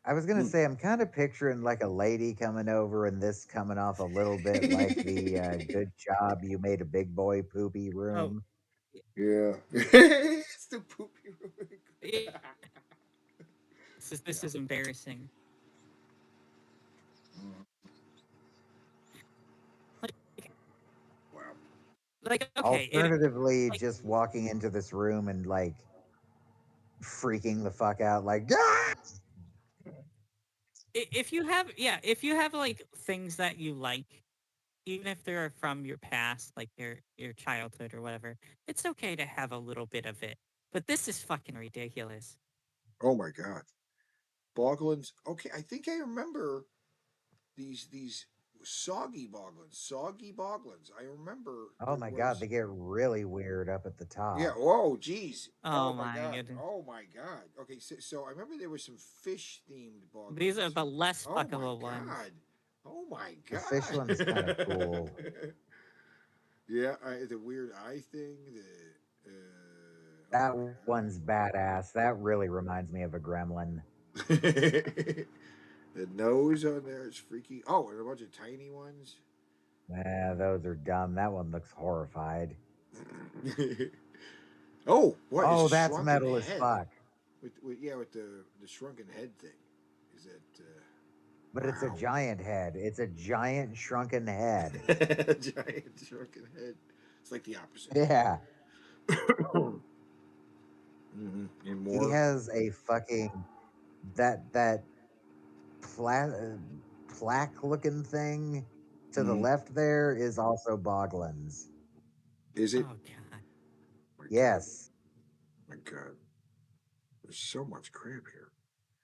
I was gonna say I'm kind of picturing like a lady coming over and this coming off a little bit like the good job you made a big boy poopy Oh, room. Yeah. It's the poopy room. This is embarrassing. Wow. Like, okay, Alternatively, just walking into this room and like freaking the fuck out, like "Ah!" if you have like things that you like, even if they're from your past, like your childhood or whatever, it's okay to have a little bit of it. But this is fucking ridiculous. Oh my God. Boglins. Okay, I think I remember these soggy Boglins. I remember. Oh my god, they get really weird up at the top. Yeah. Oh, geez. Oh my my God. goodness. Oh my God. Okay, so I remember there was some fish themed Boglins. These are the less Oh my fuckable ones. God. Oh my The God. fish one's kind of cool. Yeah, the weird eye thing. That one's badass. That really reminds me of a gremlin. The nose on there is freaky. Oh, and a bunch of tiny ones. Those are dumb. That one looks horrified. Oh, what? Oh, It's a that's shrunken metal as head. fuck. With the shrunken head thing. Is that? But it's a Wow. giant head. It's a giant shrunken head. Giant shrunken head. It's like the opposite. Yeah. And He more. has a fucking that plaque looking thing to the left there is also Boglin's. Is it? Oh God. Yes. My God. There's so much crap here.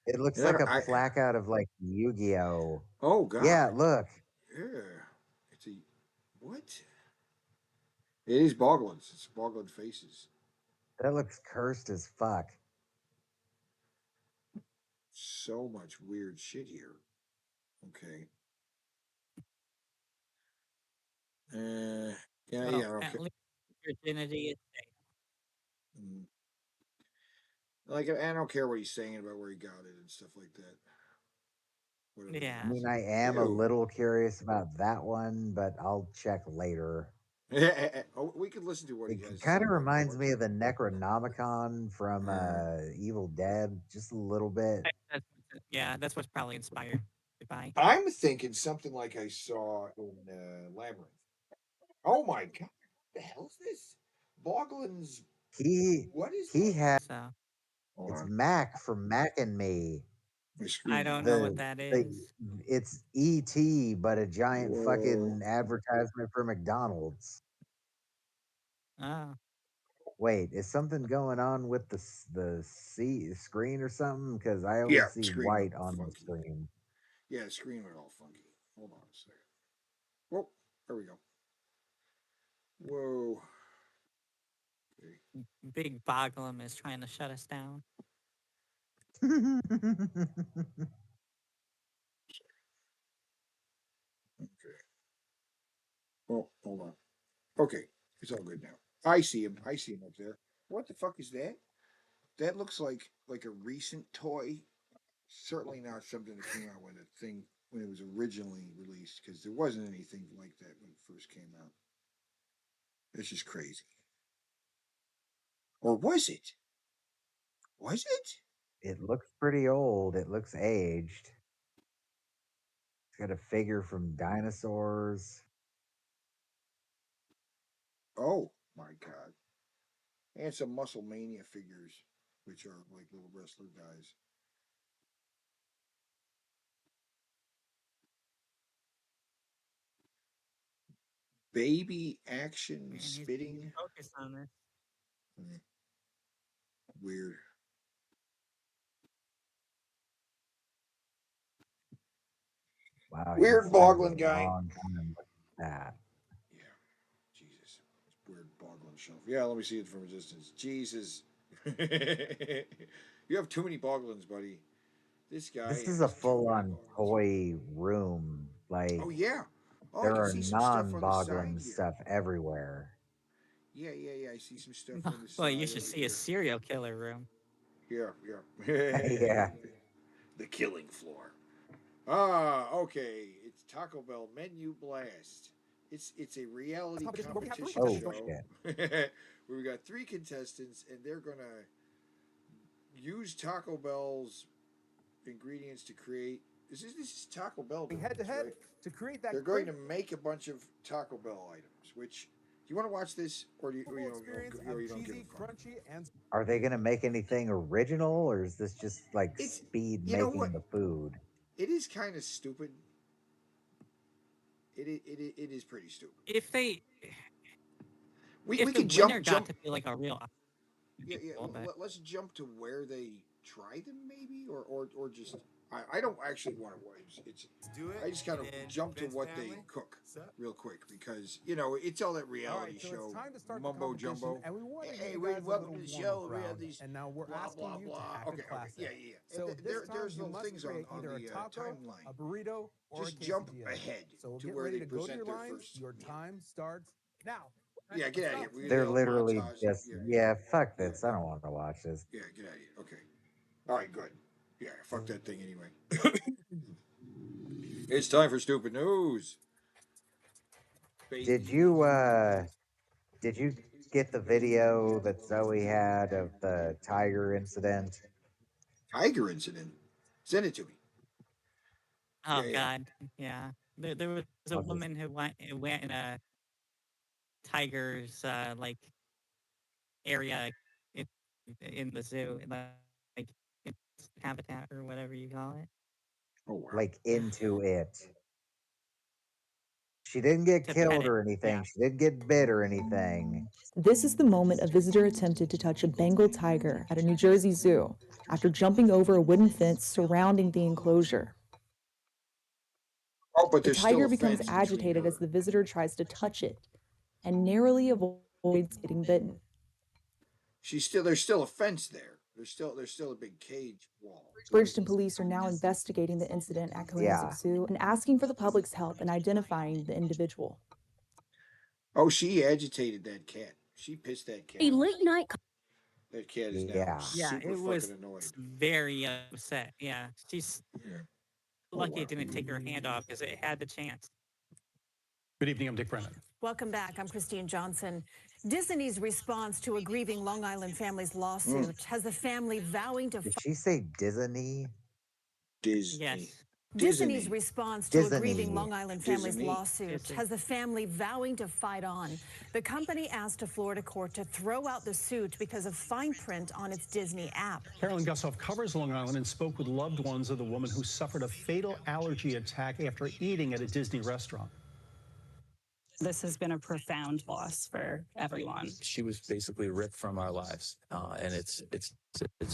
It looks Yeah, like a plaque out of like Yu-Gi-Oh. Oh God. Yeah, look. Yeah. It's a what? It is Boglins. It's Boglin faces. That looks cursed as fuck. So much weird shit here. Okay. Yeah, Well, yeah. at Okay. least virginity is safe. Like, I don't care what he's saying about where he got it and stuff like that. Whatever. Yeah. I mean, I am a little curious about that one, but I'll check later. Oh, we could listen to what he has. It kind of reminds me of the Necronomicon from Evil Dead, just a little bit. That's what's probably inspired by. I'm thinking something like I saw in Labyrinth. Oh my God! What the hell is this? Boglin's. What is He has. So. It's Mac from Mac and Me. I don't know what that is. It's E.T., but a giant fucking advertisement for McDonald's. Oh. Wait, is something going on with the screen or something? Because I only see white on the screen. Yeah, the screen went all funky. Hold on a second. Whoa, there we go. Whoa. Big Boglum is trying to shut us down. Oh, hold on. Okay, it's all good now. I see him. I see him up there. What the fuck is that? That looks like a recent toy. Certainly not something that came out when the thing when it was originally released, because there wasn't anything like that when it first came out. It's just crazy. Or was it? Was it? It looks pretty old. It looks aged. It's got a figure from dinosaurs. Oh my god. And some Muscle Mania figures, which are like little wrestler guys. Baby action Man, he's spitting. focused on this. Weird. Wow. Weird he's lasted boggling a guy. long time. Look at that. Yeah. Jesus. It's weird boggling shelf. Yeah, let me see it from a distance. Jesus. You have too many bogglins, buddy. This guy. This is has a too full-on many toy room. Like Oh yeah. Oh, I there can are see some stuff on the side non-boggling here. stuff everywhere. Yeah. I see some stuff on the side. Well, you should over see here. a serial killer room. Yeah. Yeah. The killing floor. Okay. It's Taco Bell Menu Blast. It's a reality competition Oh show shit. where we got 3 contestants, and they're gonna use Taco Bell's ingredients to create. This is Taco Bell doing Head to this, head right? to create that They're going great to make a bunch of Taco Bell items. Which do you want to watch this, or do you, experience or of you don't give cheesy, a fuck? crunchy, and Are they gonna make anything original, or is this just like It's speed you know what? making the food? It is kind of stupid. It is pretty stupid. If they, We if we the can winner jump got to be like a real, Yeah. Let's jump to where they try them, maybe, or just. I don't actually want to watch. It's. I just kind of jump to what they cook real quick, because it's all that reality so show it's time to start the mumbo competition, jumbo. and we want to Hey, give you guys a welcome little to the warm-up show. We have round, these and now we're blah asking blah you blah. to hack Okay, a class yeah. So And this time there's you little must things on create either a the taco, timeline. a burrito, or Just a jump quesadilla. ahead So to get where ready they to go to present your their lines. first Your meal. time starts now. Yeah, get out of here. We They're all literally montage. just yeah. Fuck this. I don't want to watch this. Yeah, get out of here. Okay. All right, good. Yeah, fuck that thing anyway. It's time for stupid news. Did you get the video that Zoe had of the tiger incident? Tiger incident? Send it to me. oh Yeah. god, yeah. There was a I'll just woman who went in a tiger's like area in, in the zoo, like its habitat or whatever you call it. Oh wow. like into it. She didn't get To pet killed it. or anything. She didn't get bit or anything. This is the moment a visitor attempted to touch a Bengal tiger at a New Jersey zoo after jumping over a wooden fence surrounding the enclosure. Oh, but The there's still tiger a becomes fence between agitated her. as the visitor tries to touch it and narrowly avoids getting bitten. There's still a fence there. There's still a big cage wall. Bridgeton police are now investigating the incident at Cohasset Yeah. Zoo and asking for the public's help in identifying the individual. Oh, she agitated that cat. She pissed that cat. A off. late night. That cat is now Yeah. Yeah, super it was fucking annoyed. very upset. Yeah, she's lucky wow. it didn't take her hand off because it had the chance. Good evening, I'm Dick Brennan. Welcome back. I'm Christine Johnson. Disney's response to a grieving Long Island family's lawsuit has the family vowing to Did she say Disney? Disney. Yes. Disney's response to a grieving Disney. Long Island family's Disney. lawsuit has the family vowing to fight on. The company asked a Florida court to throw out the suit because of fine print on its Disney app. Carolyn Gussoff covers Long Island and spoke with loved ones of the woman who suffered a fatal allergy attack after eating at a Disney restaurant. This has been a profound loss for everyone. She was basically ripped from our lives, and it's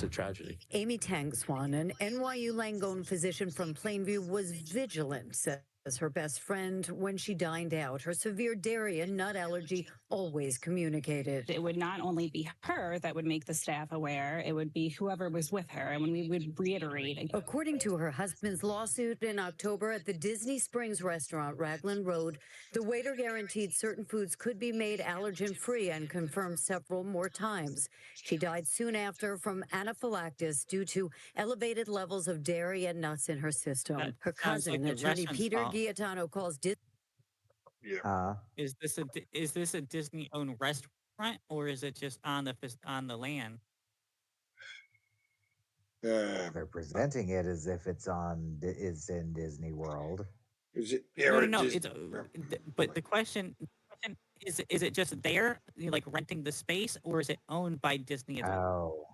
a tragedy. Amy Tang Swan, an NYU Langone physician from Plainview, was vigilant, says her best friend, when she dined out. Her severe dairy and nut allergy always communicated. It would not only be her that would make the staff aware, it would be whoever was with her. And when we would reiterate. According to her husband's lawsuit in October at the Disney Springs restaurant, Raglan Road, the waiter guaranteed certain foods could be made allergen-free and confirmed several more times. She died soon after from anaphylaxis due to elevated levels of dairy and nuts in her system. That Her sounds cousin, like the attorney restaurant's Peter fault. Giattano, calls Is this a Disney-owned restaurant, or is it just on the land? They're presenting it as if it's in Disney World. Is it? No. But the question is it just there, like renting the space, or is it owned by Disney? Oh,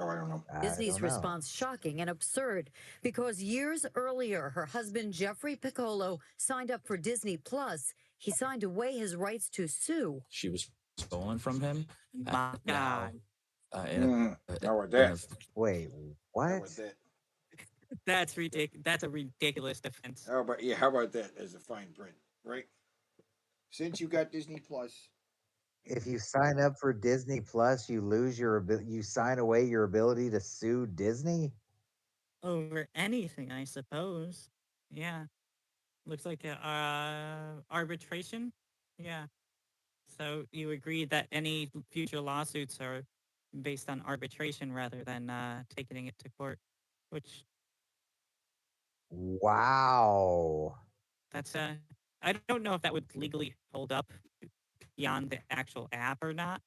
I don't know. Disney's response shocking and absurd because years earlier, her husband, Jeffrey Piccolo, signed up for Disney Plus. He signed away his rights to sue. She was stolen from him. My God. Wait, what? That's ridiculous. That's a ridiculous defense. How about that as a fine print, right? Since you got Disney Plus, If you sign up for Disney Plus, you lose you sign away your ability to sue Disney? Over anything, I suppose. Yeah. Looks like arbitration. Yeah. So you agree that any future lawsuits are based on arbitration rather than taking it to court, which Wow. that's I don't know if that would legally hold up beyond the actual app or not.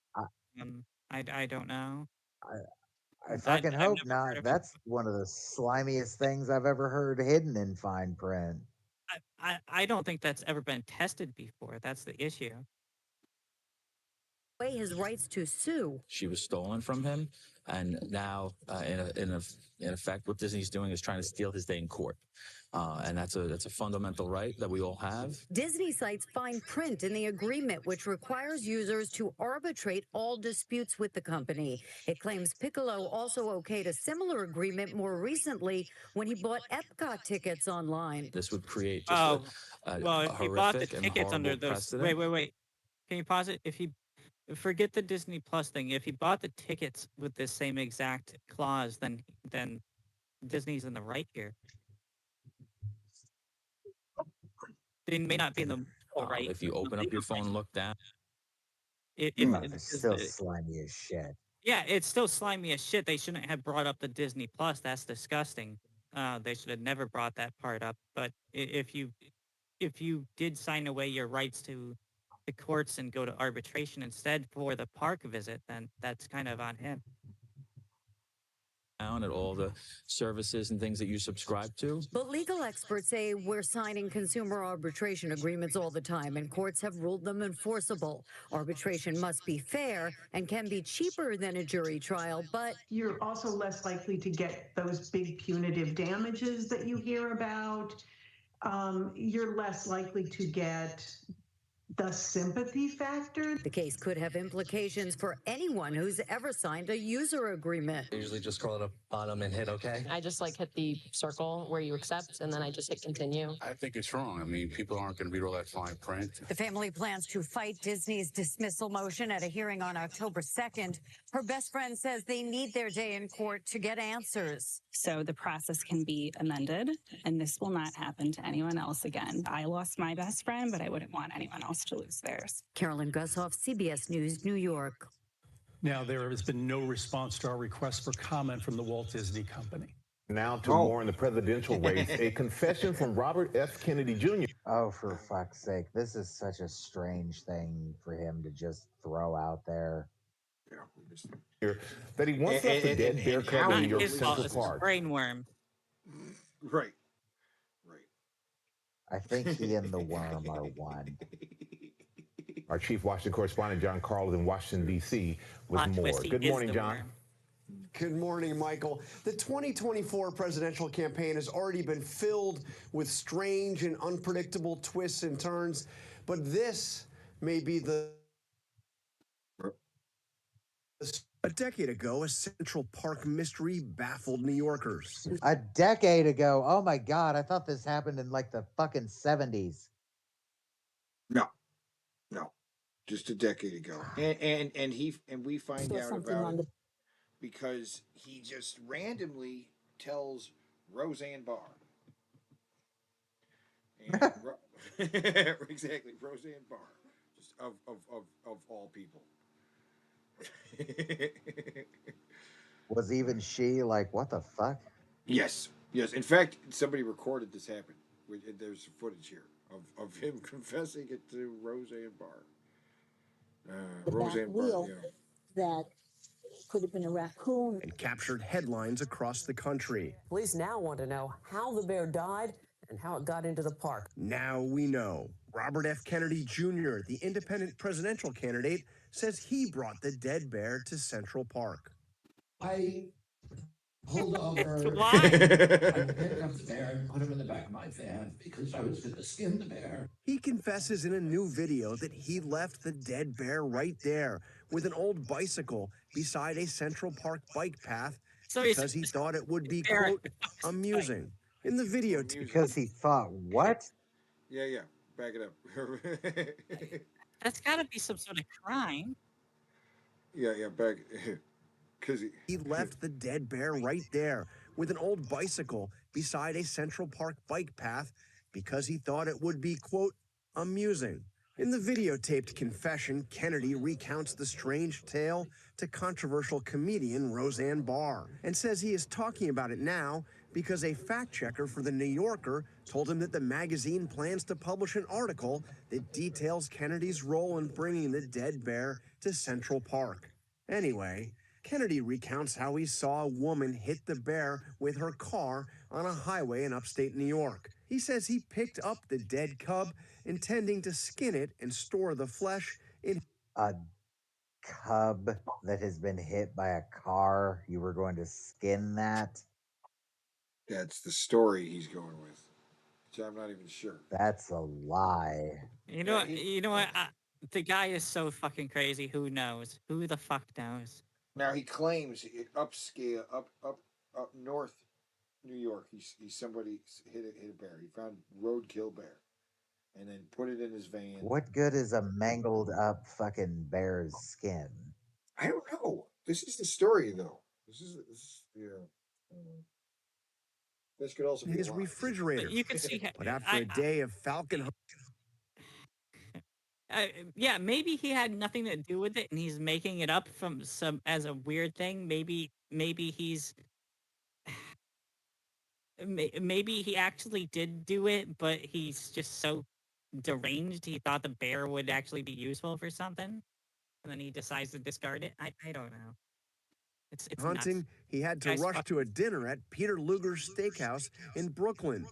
I don't know. I fucking hope not. That's one of the slimiest things I've ever heard hidden in fine print. I don't think that's ever been tested before. That's the issue. Away his rights to sue. She was stolen from him, and now, in effect, what Disney's doing is trying to steal his day in court, and that's a fundamental right that we all have. Disney cites fine print in the agreement, which requires users to arbitrate all disputes with the company. It claims Piccolo also okayed a similar agreement more recently when he bought Epcot tickets online. This would create Well, a if he bought the horrific and tickets under horrible those, precedent. wait. Can you pause it? If he forget the Disney Plus thing, if he bought the tickets with the same exact clause, then Disney's in the right here. They may not be in the right. If you open up your phone and look down, It's still slimy as shit. Yeah, it's still slimy as shit. They shouldn't have brought up the Disney Plus. That's disgusting. They should have never brought that part up. But if you did sign away your rights to the courts and go to arbitration instead for the park visit, then that's kind of on him. at all the services and things that you subscribe to. But legal experts say we're signing consumer arbitration agreements all the time, and courts have ruled them enforceable. Arbitration must be fair and can be cheaper than a jury trial, but you're also less likely to get those big punitive damages that you hear about. You're less likely to get the sympathy factor. The case could have implications for anyone who's ever signed a user agreement. I usually just scroll to the bottom and hit OK. I just hit the circle where you accept, and then I just hit continue. I think it's wrong. I mean, people aren't going to read all that fine print. The family plans to fight Disney's dismissal motion at a hearing on October 2nd. Her best friend says they need their day in court to get answers. So the process can be amended, and this will not happen to anyone else again. I lost my best friend, but I wouldn't want anyone else to lose theirs. Carolyn Gussoff, CBS News, New York. Now, there has been no response to our request for comment from the Walt Disney Company. Now to more in the presidential race. A confession from Robert F. Kennedy Jr. Oh, for fuck's sake. This is such a strange thing for him to just throw out there. That he once left a dead bear cub in New York Central Park. Brainworm. Right. I think he and the worm are one. Our chief Washington correspondent, John Carl, is in Washington, D.C. with more. Good morning, John. Good morning, Michael. The 2024 presidential campaign has already been filled with strange and unpredictable twists and turns, but this may be the... A decade ago, a Central Park mystery baffled New Yorkers. A decade ago. Oh my God. I thought this happened in like the fucking 70s. No. just a decade ago, and we find Saw out something about on it the because he just randomly tells Roseanne Barr. And exactly, Roseanne Barr, just of all people. Was even she like, what the fuck? Yes. In fact, somebody recorded this happen. There's footage here of him confessing it to Roseanne Barr. Roseanne Barr, yeah. that could have been a raccoon. And captured headlines across the country. Police now want to know how the bear died and how it got into the park. Now we know. Robert F. Kennedy Jr., the independent presidential candidate, says he brought the dead bear to Central Park. I pulled over, Why? I picked up the bear and put him in the back of my van because I was going to skin the bear. He confesses in a new video that he left the dead bear right there with an old bicycle beside a Central Park bike path because he thought it would be, quote, amusing. In the video, because he thought what? Yeah. Back it up. That's got to be some sort of crime. Yeah. Back. Because he left the dead bear right there with an old bicycle beside a Central Park bike path because he thought it would be, quote, amusing. In the videotaped confession, Kennedy recounts the strange tale to controversial comedian Roseanne Barr and says he is talking about it now because a fact checker for The New Yorker told him that the magazine plans to publish an article that details Kennedy's role in bringing the dead bear to Central Park. Anyway, Kennedy recounts how he saw a woman hit the bear with her car on a highway in upstate New York. He says he picked up the dead cub, intending to skin it and store the flesh in a cub that has been hit by a car. You were going to skin that? That's the story he's going with. Which I'm not even sure. That's a lie. You know what? The guy is so fucking crazy. Who knows? Who the fuck knows? Now he claims upscale, up north New York. He's somebody hit a bear. He found roadkill bear, and then put it in his van. What good is a mangled up fucking bear's skin? I don't know. This is the story though. This is this could also be his a lie. refrigerator. But you can see. But after a day of falcon yeah, maybe he had nothing to do with it, and he's making it up from as a weird thing. Maybe he's maybe he actually did do it, but he's just so deranged. He thought the bear would actually be useful for something, and then he decides to discard it. I don't know. It's hunting, nuts. he had to rush to a dinner at Peter Luger's Steakhouse in Brooklyn,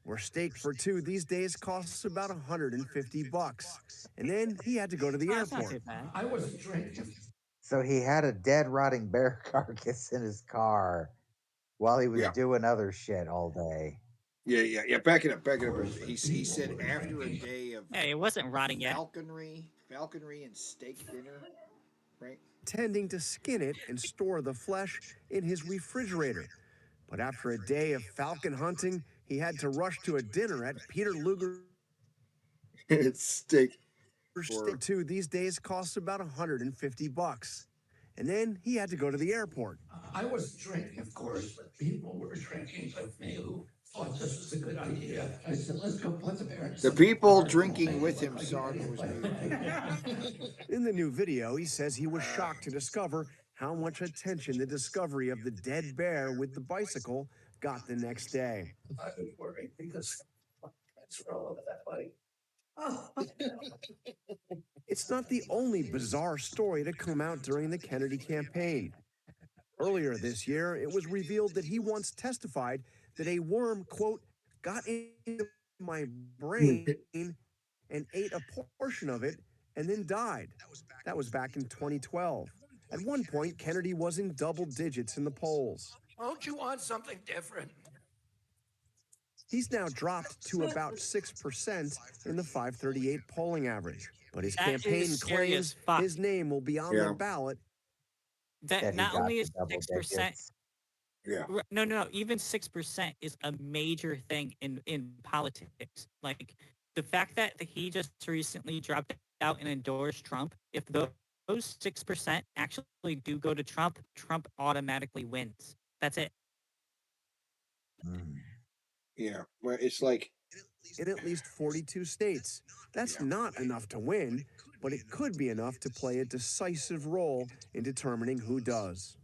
where steak for two these days costs about $150. And then he had to go to the airport. I wasn't drinking. So he had a dead, rotting bear carcass in his car while he was doing other shit all day. Yeah. Back it up. He said after a day of it wasn't rotting yet. Falconry and steak dinner, right? Intending to skin it and store the flesh in his refrigerator. But after a day of falcon hunting, he had to rush to a dinner at Peter Luger. Steak for two these days costs about $150. And then he had to go to the airport. I wasn't drinking, of course, but people were drinking with me who thought this was a good idea. I said, let's go put the bear in The people drinking with him saw it was me. In the new video, he says he was shocked to discover how much attention the discovery of the dead bear with the bicycle got the next day. I was worried because that's all over that bike. It's not the only bizarre story to come out during the Kennedy campaign. Earlier this year, it was revealed that he once testified that a worm, quote, got into my brain and ate a portion of it and then died. That was back in 2012. At one point, Kennedy was in double digits in the polls. Don't you want something different? He's now dropped to about 6% in the 538 polling average. But his campaign claims his name will be on the ballot. That not only is 6%. Yeah. No. Even 6% is a major thing in politics. Like the fact that he just recently dropped out and endorse Trump, if those 6% actually do go to Trump, Trump automatically wins. That's it. Yeah, well, it's like in at least 42 states. That's not enough to win, but it could be enough to play a decisive role in determining who does.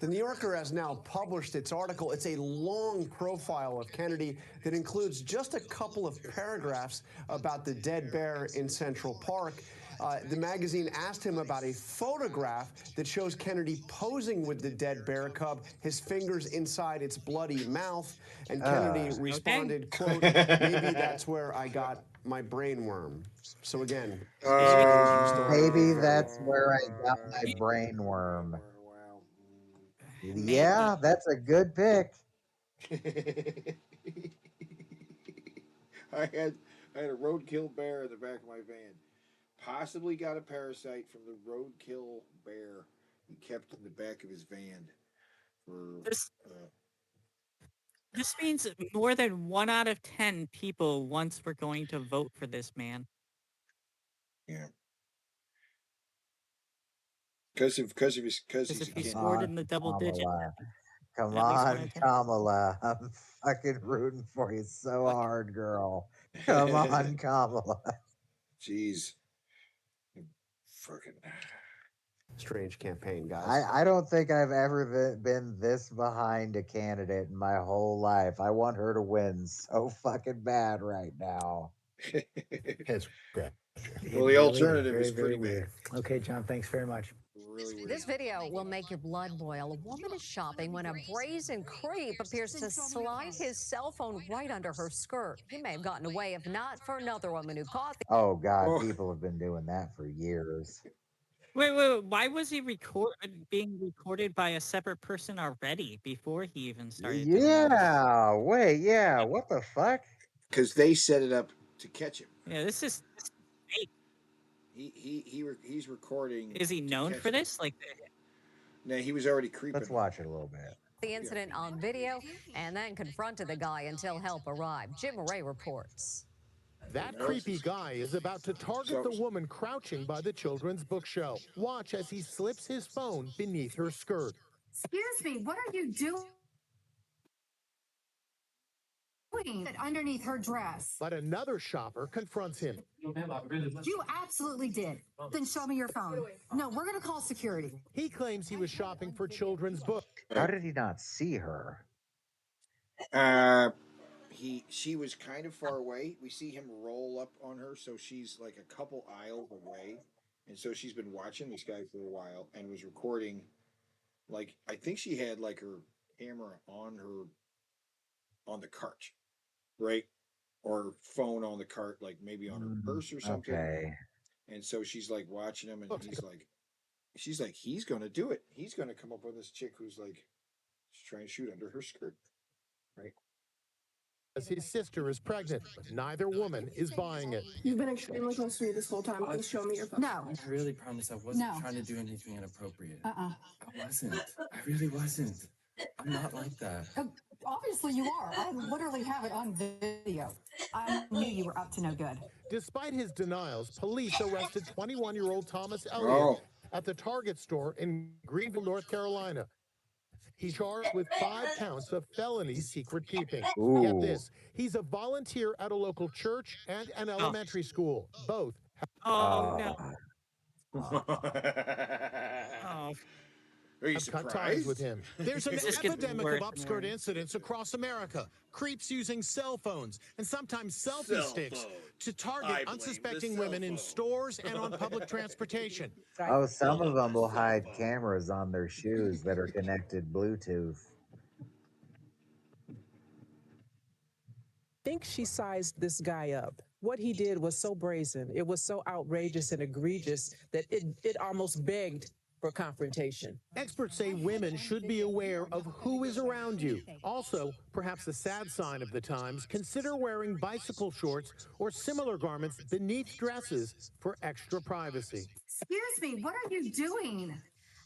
The New Yorker has now published its article. It's a long profile of Kennedy that includes just a couple of paragraphs about the dead bear in Central Park. The magazine asked him about a photograph that shows Kennedy posing with the dead bear cub, his fingers inside its bloody mouth. And Kennedy responded, quote, "Maybe that's where I got my brain worm." So again, maybe that's where I got my brain worm. Yeah, that's a good pick. I had a roadkill bear in the back of my van. Possibly got a parasite from the roadkill bear he kept in the back of his van. This means more than 1 out of 10 people once were going to vote for this man. Yeah. Because if he scored in the double digit. Come on, Kamala. I'm fucking rooting for you so hard, girl. Come on, Kamala. Jeez. Fucking strange campaign, guys. I don't think I've ever been this behind a candidate in my whole life. I want her to win so fucking bad right now. Well, the alternative is pretty weird. Okay, John, thanks very much. Really This video will make your blood boil. A woman is shopping when a brazen creep appears to slide his cell phone right under her skirt. He may have gotten away if not for another woman who caught the... Oh, God, people have been doing that for years. Wait, why was he being recorded by a separate person already before he even started? Yeah, what the fuck? Because they set it up to catch him. Yeah, this is fake. He's recording. Is he known for this? Like, no, he was already creeping. Let's watch it a little bit. The incident on video and then confronted the guy until help arrived. Jim Ray reports. That creepy guy is about to target the woman crouching by the children's book show. Watch as he slips his phone beneath her skirt. Excuse me, what are you doing underneath her dress? But another shopper confronts him. You absolutely did. Then show me your phone. No, we're going to call security. He claims he was shopping for children's books. How did he not see her? She was kind of far away. We see him roll up on her, so she's like a couple aisles away. And so she's been watching this guy for a while and was recording. Like, I think she had like her camera on the cart, right? Or phone on the cart, like maybe on her purse or something. Okay. And so she's like watching him, and she's like, he's gonna do it. He's gonna come up with this chick who's like, she's trying to shoot under her skirt, right? As his sister is pregnant, but neither woman is buying it. You've been extremely close to me this whole time. Please show me your phone. No. I really promise I wasn't trying to do anything inappropriate. I wasn't. I really wasn't. I'm not like that. Obviously you are. I literally have it on video. I knew you were up to no good. Despite his denials, police arrested 21-year-old Thomas Elliott at the Target store in Greenville, North Carolina. He's charged with 5 counts of felony secret keeping. Ooh. Get this, he's a volunteer at a local church and an elementary school. Both. No. Are you I've cut surprised? ties with him. There's an This gets epidemic worse of and upskirt worse. incidents across America. Creeps using cell phones and sometimes selfie sticks to target unsuspecting women in stores and on public transportation. Oh, some of them will hide cameras on their shoes that are connected Bluetooth. I think she sized this guy up. What he did was so brazen, it was so outrageous and egregious that it almost begged for confrontation. Experts say women should be aware of who is around you. Also, perhaps a sad sign of the times, consider wearing bicycle shorts or similar garments beneath dresses for extra privacy. Excuse me, what are you doing?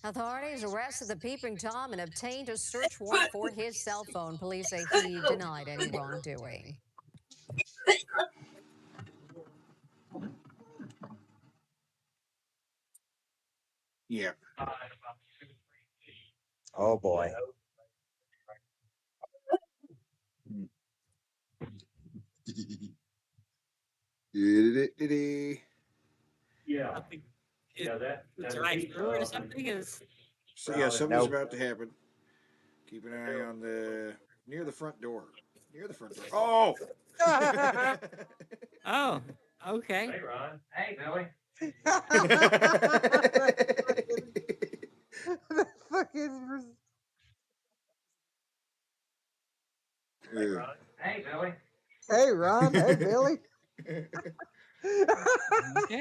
Authorities arrested the Peeping Tom and obtained a search warrant for his cell phone. Police say he denied any wrongdoing. Yeah. Oh boy. Yeah. Drive through or something is. So yeah, something's Nope. about to happen. Keep an eye on near the front door. Near the front door. Oh. Oh. Okay. Hey, Ron. Hey, Billy. The fucking. Hey, Ron. Hey, Billy. Hey, Ron. Hey, Billy. Okay.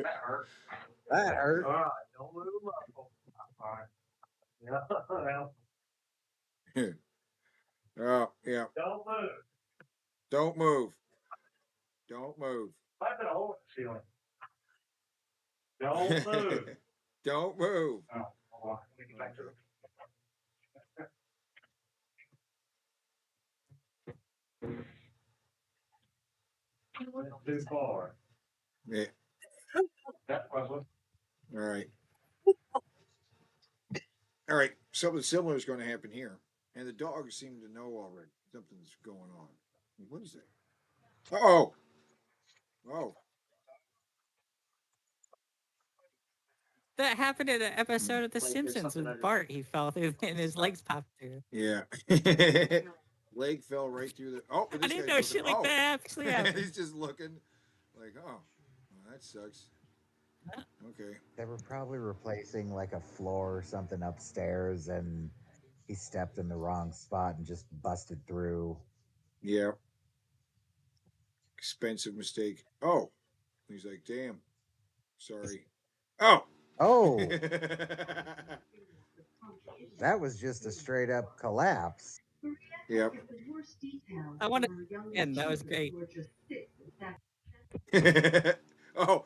That hurt. That hurt. All right, don't move the muscle. All right. Yeah, Oh yeah. don't move. Don't move. Don't move. Slap it a hole in the ceiling. Don't move. Don't move. Oh, hold on. Let me get back to it. Too far. Yeah. That was All right. All right. Something similar is going to happen here, and the dogs seem to know already something's going on. What is that? Oh. Oh. That happened in an episode of The Simpsons with Bart. He fell through and his legs popped through. Yeah. Leg fell right through the. Oh, I this didn't guy's know looking- shit like oh. that actually happened. He's just looking like, oh, well, that sucks. Okay. They were probably replacing like a floor or something upstairs, and he stepped in the wrong spot and just busted through. Yeah. Expensive mistake. Oh. He's like, damn. Sorry. Oh. Oh. That was just a straight up collapse. Yep. I want to. And that was great. Oh.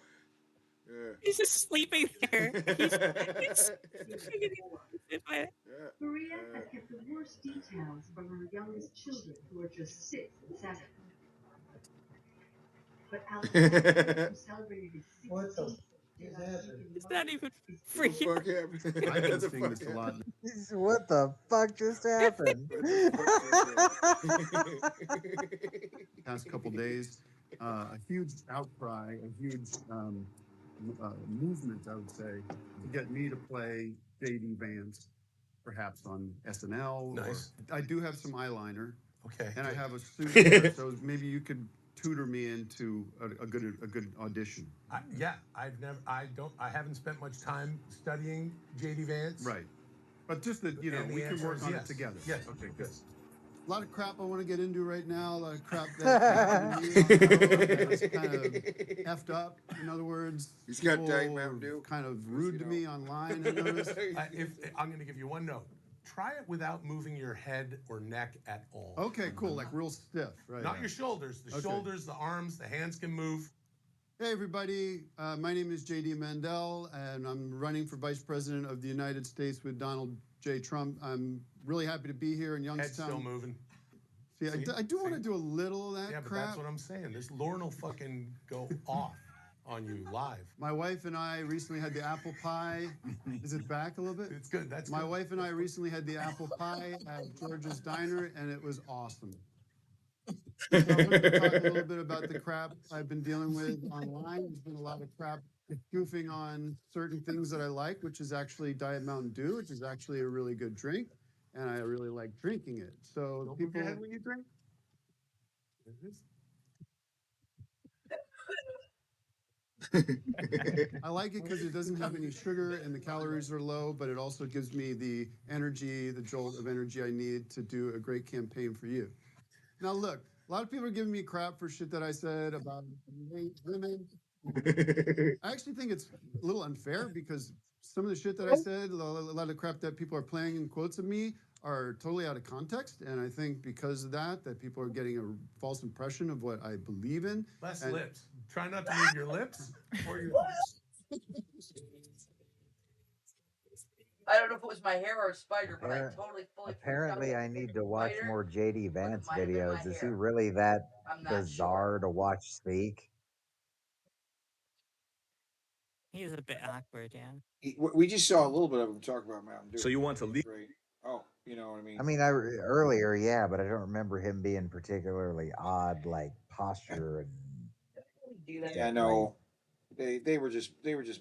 He's just sleeping there. He's Maria has kept the worst details from her youngest children, who are just 6 and 7. But Alexander, who celebrated his 16th, It's not even for you. I've been seeing this a lot. What the fuck just happened? Past couple days, a huge outcry, a huge movement, I would say, to get me to play J.D. Vance, perhaps on SNL. Nice. I do have some eyeliner. Okay. And I have a suit here, so maybe you could tutor me into a good audition. I haven't spent much time studying J.D. Vance. Right. But just that, you know, And the we can answer work is on yes. it together. Yes. Okay, good. A lot of crap I want to get into right now. A lot of crap that's kind of effed up. In other words, He's got people Diet Mountain Dew. kind of rude to me online. I noticed. If I'm going to give you one note, try it without moving your head or neck at all. Okay, cool. Like real stiff, right? Not your shoulders. The shoulders, the arms, the hands can move. Hey, everybody. My name is J.D. Mandel, and I'm running for Vice President of the United States with Donald J. Trump. I'm really happy to be here in Head's Youngstown. still moving. See, I do want to do a little of that Yeah, but crap. that's what I'm saying. This Lauren will fucking go off on you live. My wife and I recently had the apple pie. Is it back a little bit? It's good. That's My good. wife and I recently had the apple pie at George's Diner, and it was awesome. So I wanted to talk a little bit about the crap I've been dealing with online. There's been a lot of crap goofing on certain things that I like, which is actually Diet Mountain Dew, which is actually a really good drink, and I really like drinking it. So Don't people, move your head when you drink. I like it because it doesn't have any sugar and the calories are low, but it also gives me the energy, the jolt of energy I need to do a great campaign for you. Now, look, a lot of people are giving me crap for shit that I said about women. I actually think it's a little unfair because some of the shit that I said, a lot of crap that people are playing in quotes of me are totally out of context. And I think because of that people are getting a false impression of what I believe in. Less lips. Try not to move your lips or your I don't know if it was my hair or a spider, but I Appar- totally fully Apparently, I need to watch spider, more JD Vance might have been my videos. Is he hair. really that I'm not bizarre to watch speak? He's a bit awkward, yeah. We just saw a little bit of him talk about Mountain Dew. So you want to leave? Right. Oh, you know what I mean? I mean, earlier, yeah, but I don't remember him being particularly odd, like posture and. Yeah, no, they were just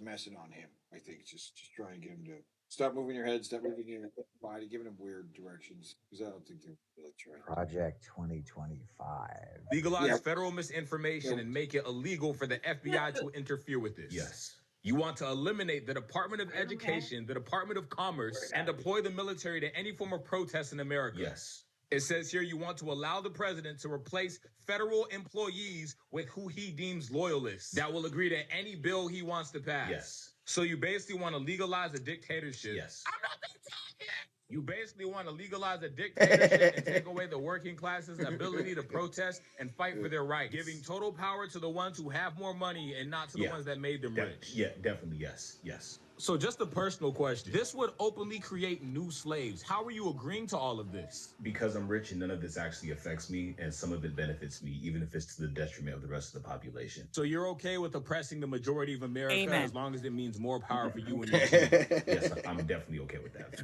messing on him. I think just trying to get him to stop moving your head, stop moving your body, giving him weird directions. Because I don't think they're really trying. Project 2025. Legalize federal misinformation and make it illegal for the FBI to interfere with this. Yes. You want to eliminate the Department of Education, the Department of Commerce, and deploy the military to any form of protest in America. Yes. It says here you want to allow the president to replace federal employees with who he deems loyalists that will agree to any bill he wants to pass. Yes. So you basically want to legalize a dictatorship. Yes. I'm not done talking. You basically want to legalize a dictatorship and take away the working class's ability to protest and fight for their rights, giving total power to the ones who have more money and not to the ones that made them rich. Yeah, definitely, yes, yes. So just a personal question. This would openly create new slaves. How are you agreeing to all of this? Because I'm rich and none of this actually affects me, and some of it benefits me, even if it's to the detriment of the rest of the population. So you're okay with oppressing the majority of America as long as it means more power for you and your team? Yes, I'm definitely okay with that.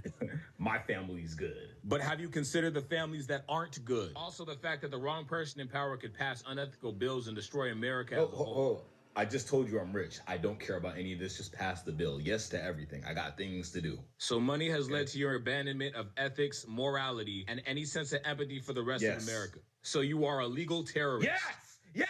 My family's good. But have you considered the families that aren't good? Also the fact that the wrong person in power could pass unethical bills and destroy America as a whole. I just told you I'm rich. I don't care about any of this. Just pass the bill. Yes to everything. I got things to do. So money has led to your abandonment of ethics, morality, and any sense of empathy for the rest of America. So you are a legal terrorist. Yes!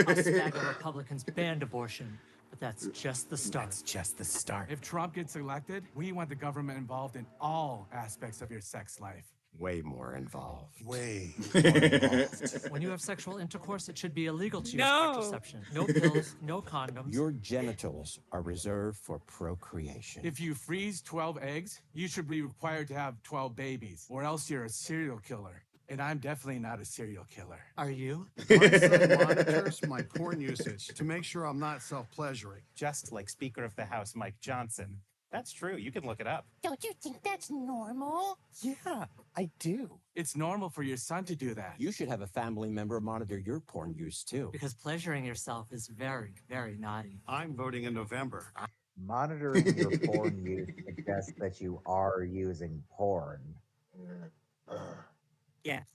Us MAGA Republicans banned abortion, but that's just the start. That's just the start. If Trump gets elected, we want the government involved in all aspects of your sex life. Way more involved. Way more involved. When you have sexual intercourse, it should be illegal to use No. contraception. No pills, no condoms. Your genitals are reserved for procreation. If you freeze 12 eggs, you should be required to have 12 babies, or else you're a serial killer. And I'm definitely not a serial killer. Are you? My son monitors my porn usage to make sure I'm not self-pleasuring. Just like Speaker of the House Mike Johnson. That's true. You can look it up. Don't you think that's normal? Yeah, I do. It's normal for your son to do that. You should have a family member monitor your porn use too. Because pleasuring yourself is very, very naughty. I'm voting in November. Monitoring your porn use suggests that you are using porn. Yes.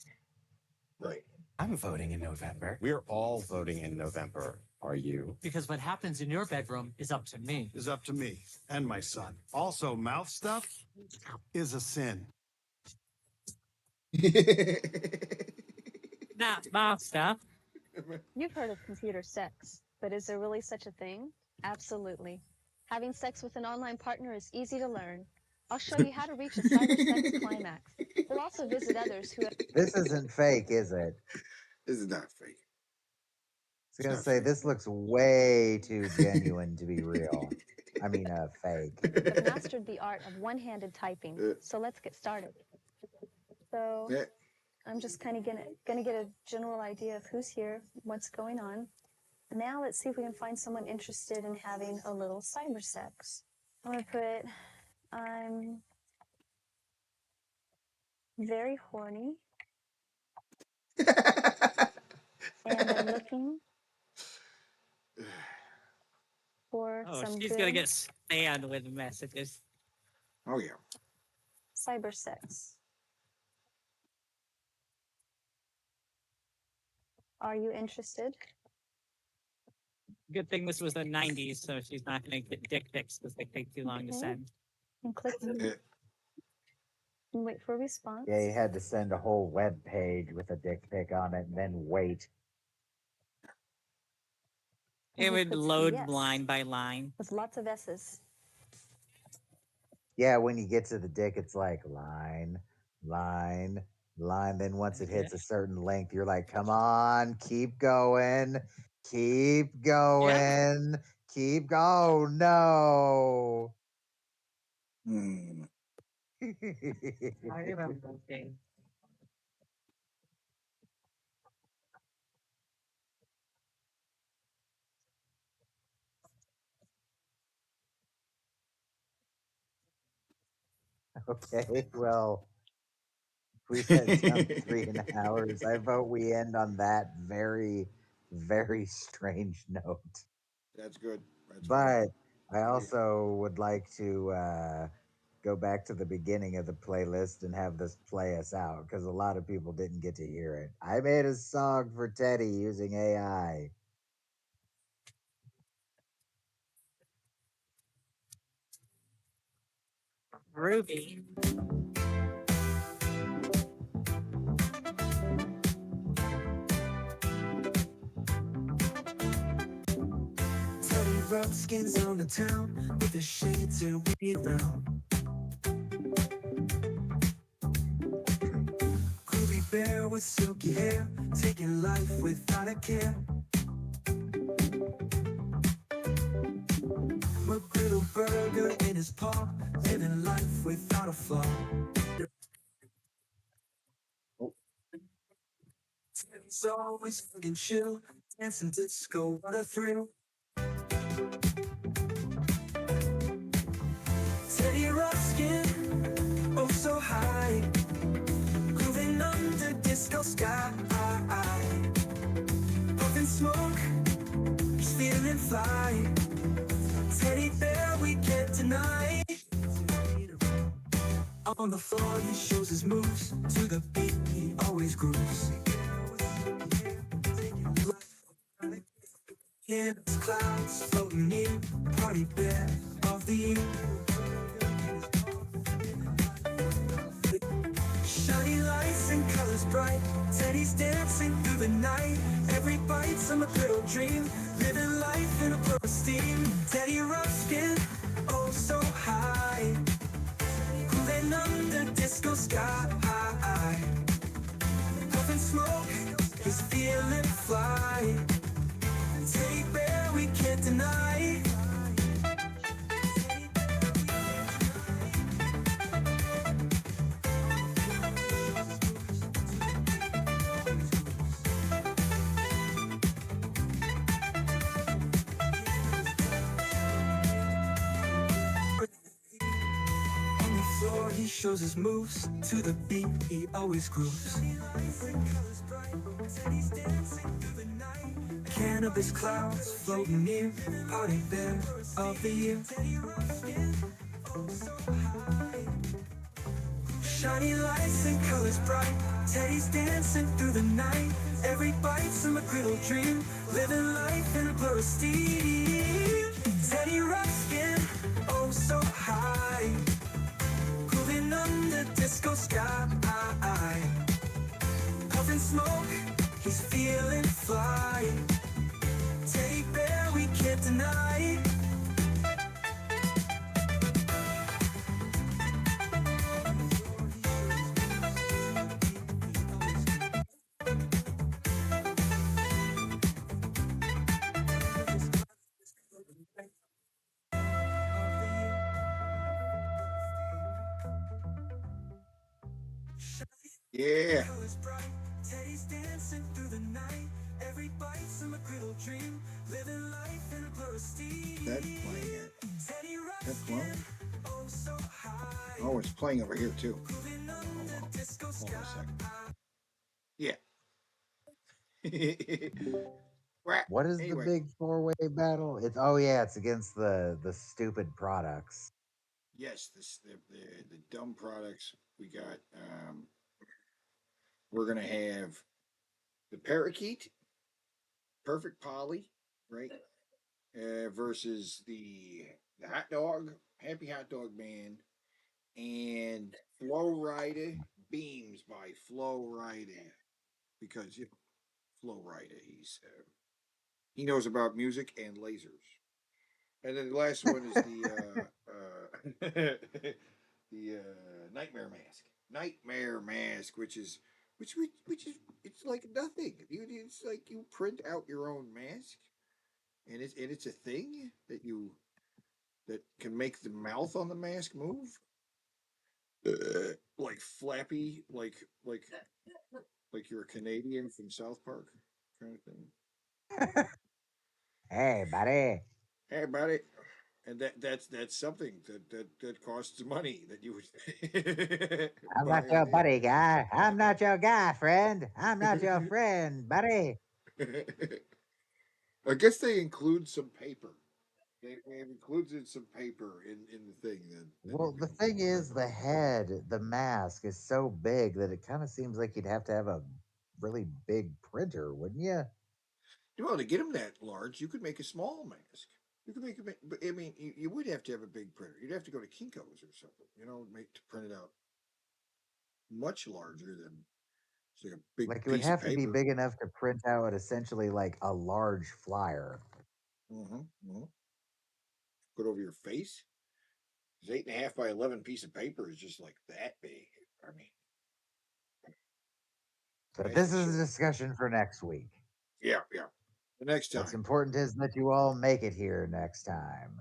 Right. I'm voting in November. We're all voting in November. Are you? Because what happens in your bedroom is up to me. Is up to me and my son. Also, mouth stuff is a sin. Not mouth stuff. You've heard of computer sex, but is there really such a thing? Absolutely. Having sex with an online partner is easy to learn. I'll show you how to reach a cyber sex climax. We'll also visit others who have... This isn't fake, is it? This is not fake. I was gonna say this looks way too genuine to be real. I mean, fake. have mastered the art of one-handed typing. So let's get started. So I'm just kind of gonna get a general idea of who's here, what's going on. Now let's see if we can find someone interested in having a little cyber sex. I'm gonna put I'm very horny. And I'm looking for some she's good gonna get spammed with messages. Oh yeah. cyber sex. Are you interested? Good thing this was the 90s, so she's not gonna get dick pics because they take too long to send. And click and wait for a response. Yeah, you had to send a whole web page with a dick pic on it and then wait. It would puts load yes. line by line. With lots of S's. Yeah, when you get to the dick, it's like line, line, line. Then once it hits a certain length, you're like, come on, keep going, keep going, keep going. Oh, no. I remember those days. Okay, well, we had done 3.5 hours. I vote we end on that very, very strange note. That's good. That's But I Yeah. also would like to go back to the beginning of the playlist and have this play us out because a lot of people didn't get to hear it. I made a song for Teddy using AI. Groovy. Teddy Ruxpin's on the town with the shades and weed round. Groovy bear with silky hair, taking life without a care. McGriddle burger in his paw, living life without a flaw. Teddy's always fucking chill, dancing disco, what a thrill. Teddy Ruxpin, oh so high, grooving under disco sky. Puffing smoke, he's feeling fly. Teddy bear we can't deny. On the floor he shows his moves, to the beat he always grooves. In his clouds floating near, party bear of the year. Shiny lights and colors bright, Teddy's dancing through the night. Every bite's a little dream, living life in a blur of steam. Teddy Ruxpin, oh so high, cooling under disco sky. Puffing smoke, he's feeling fly. Teddy bear we can't deny. On the floor he shows his moves, to the beat he always grooves. Cannabis clouds floating near, party bear of the year. Shiny lights and colors bright, Teddy's dancing through the night. Every bite's a McGriddle dream, living life in a blur of steam. Teddy Ruxpin, oh so high, grooving under disco sky. Puffing smoke, he's feeling fly. Teddy bear we can't deny. Yeah. Teddy's dancing through the night. Every bite's a McGriddle dream, living life in a blur of steam. That's playing it. Teddy That's playing. oh so high, Oh, it's playing over here too. moving under disco Hold on a sky. second. Yeah. What is Anyway. the big four-way battle? It's it's against the stupid products. Yes, the dumb products we got. We're gonna have the parakeet, perfect Polly, right? Versus the hot dog, happy hot dog man, and Flow Rida Beams by Flow Rida, because Flow Rida, he knows about music and lasers. And then the last one is the Nightmare Mask. Nightmare Mask, which is it's like nothing. It's like you print out your own mask, and it's a thing that can make the mouth on the mask move, like flappy, like you're a Canadian from South Park kind of thing. Hey, buddy. Hey, buddy. And that's something that costs money that you would. I'm not your buddy, guy. I'm not your guy, friend. I'm not your friend, buddy. I guess they include some paper. They have included some paper in the thing. Then Well, the thing is, the head, the mask is so big that it kind of seems like you'd have to have a really big printer, wouldn't you? well, to get them that large, you could make a small mask. You could make it. But I mean, you would have to have a big printer. You'd have to go to Kinko's or something, make to print it out much larger than it's like a big Like it would piece have of to be paper. big enough to print out essentially like a large flyer. Put over your face. This 8.5 by 11 piece of paper is just like that big. I mean, But this is a discussion for next week. yeah. The next time. What's important is that you all make it here next time.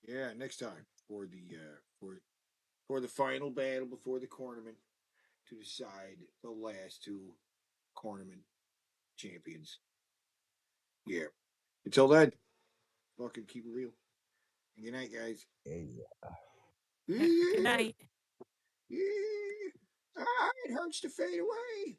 Yeah, next time for the final battle before the tournament to decide the last two tournament champions. Yeah. Until then, fucking keep it real. And good night, guys. Good night. It hurts to fade away.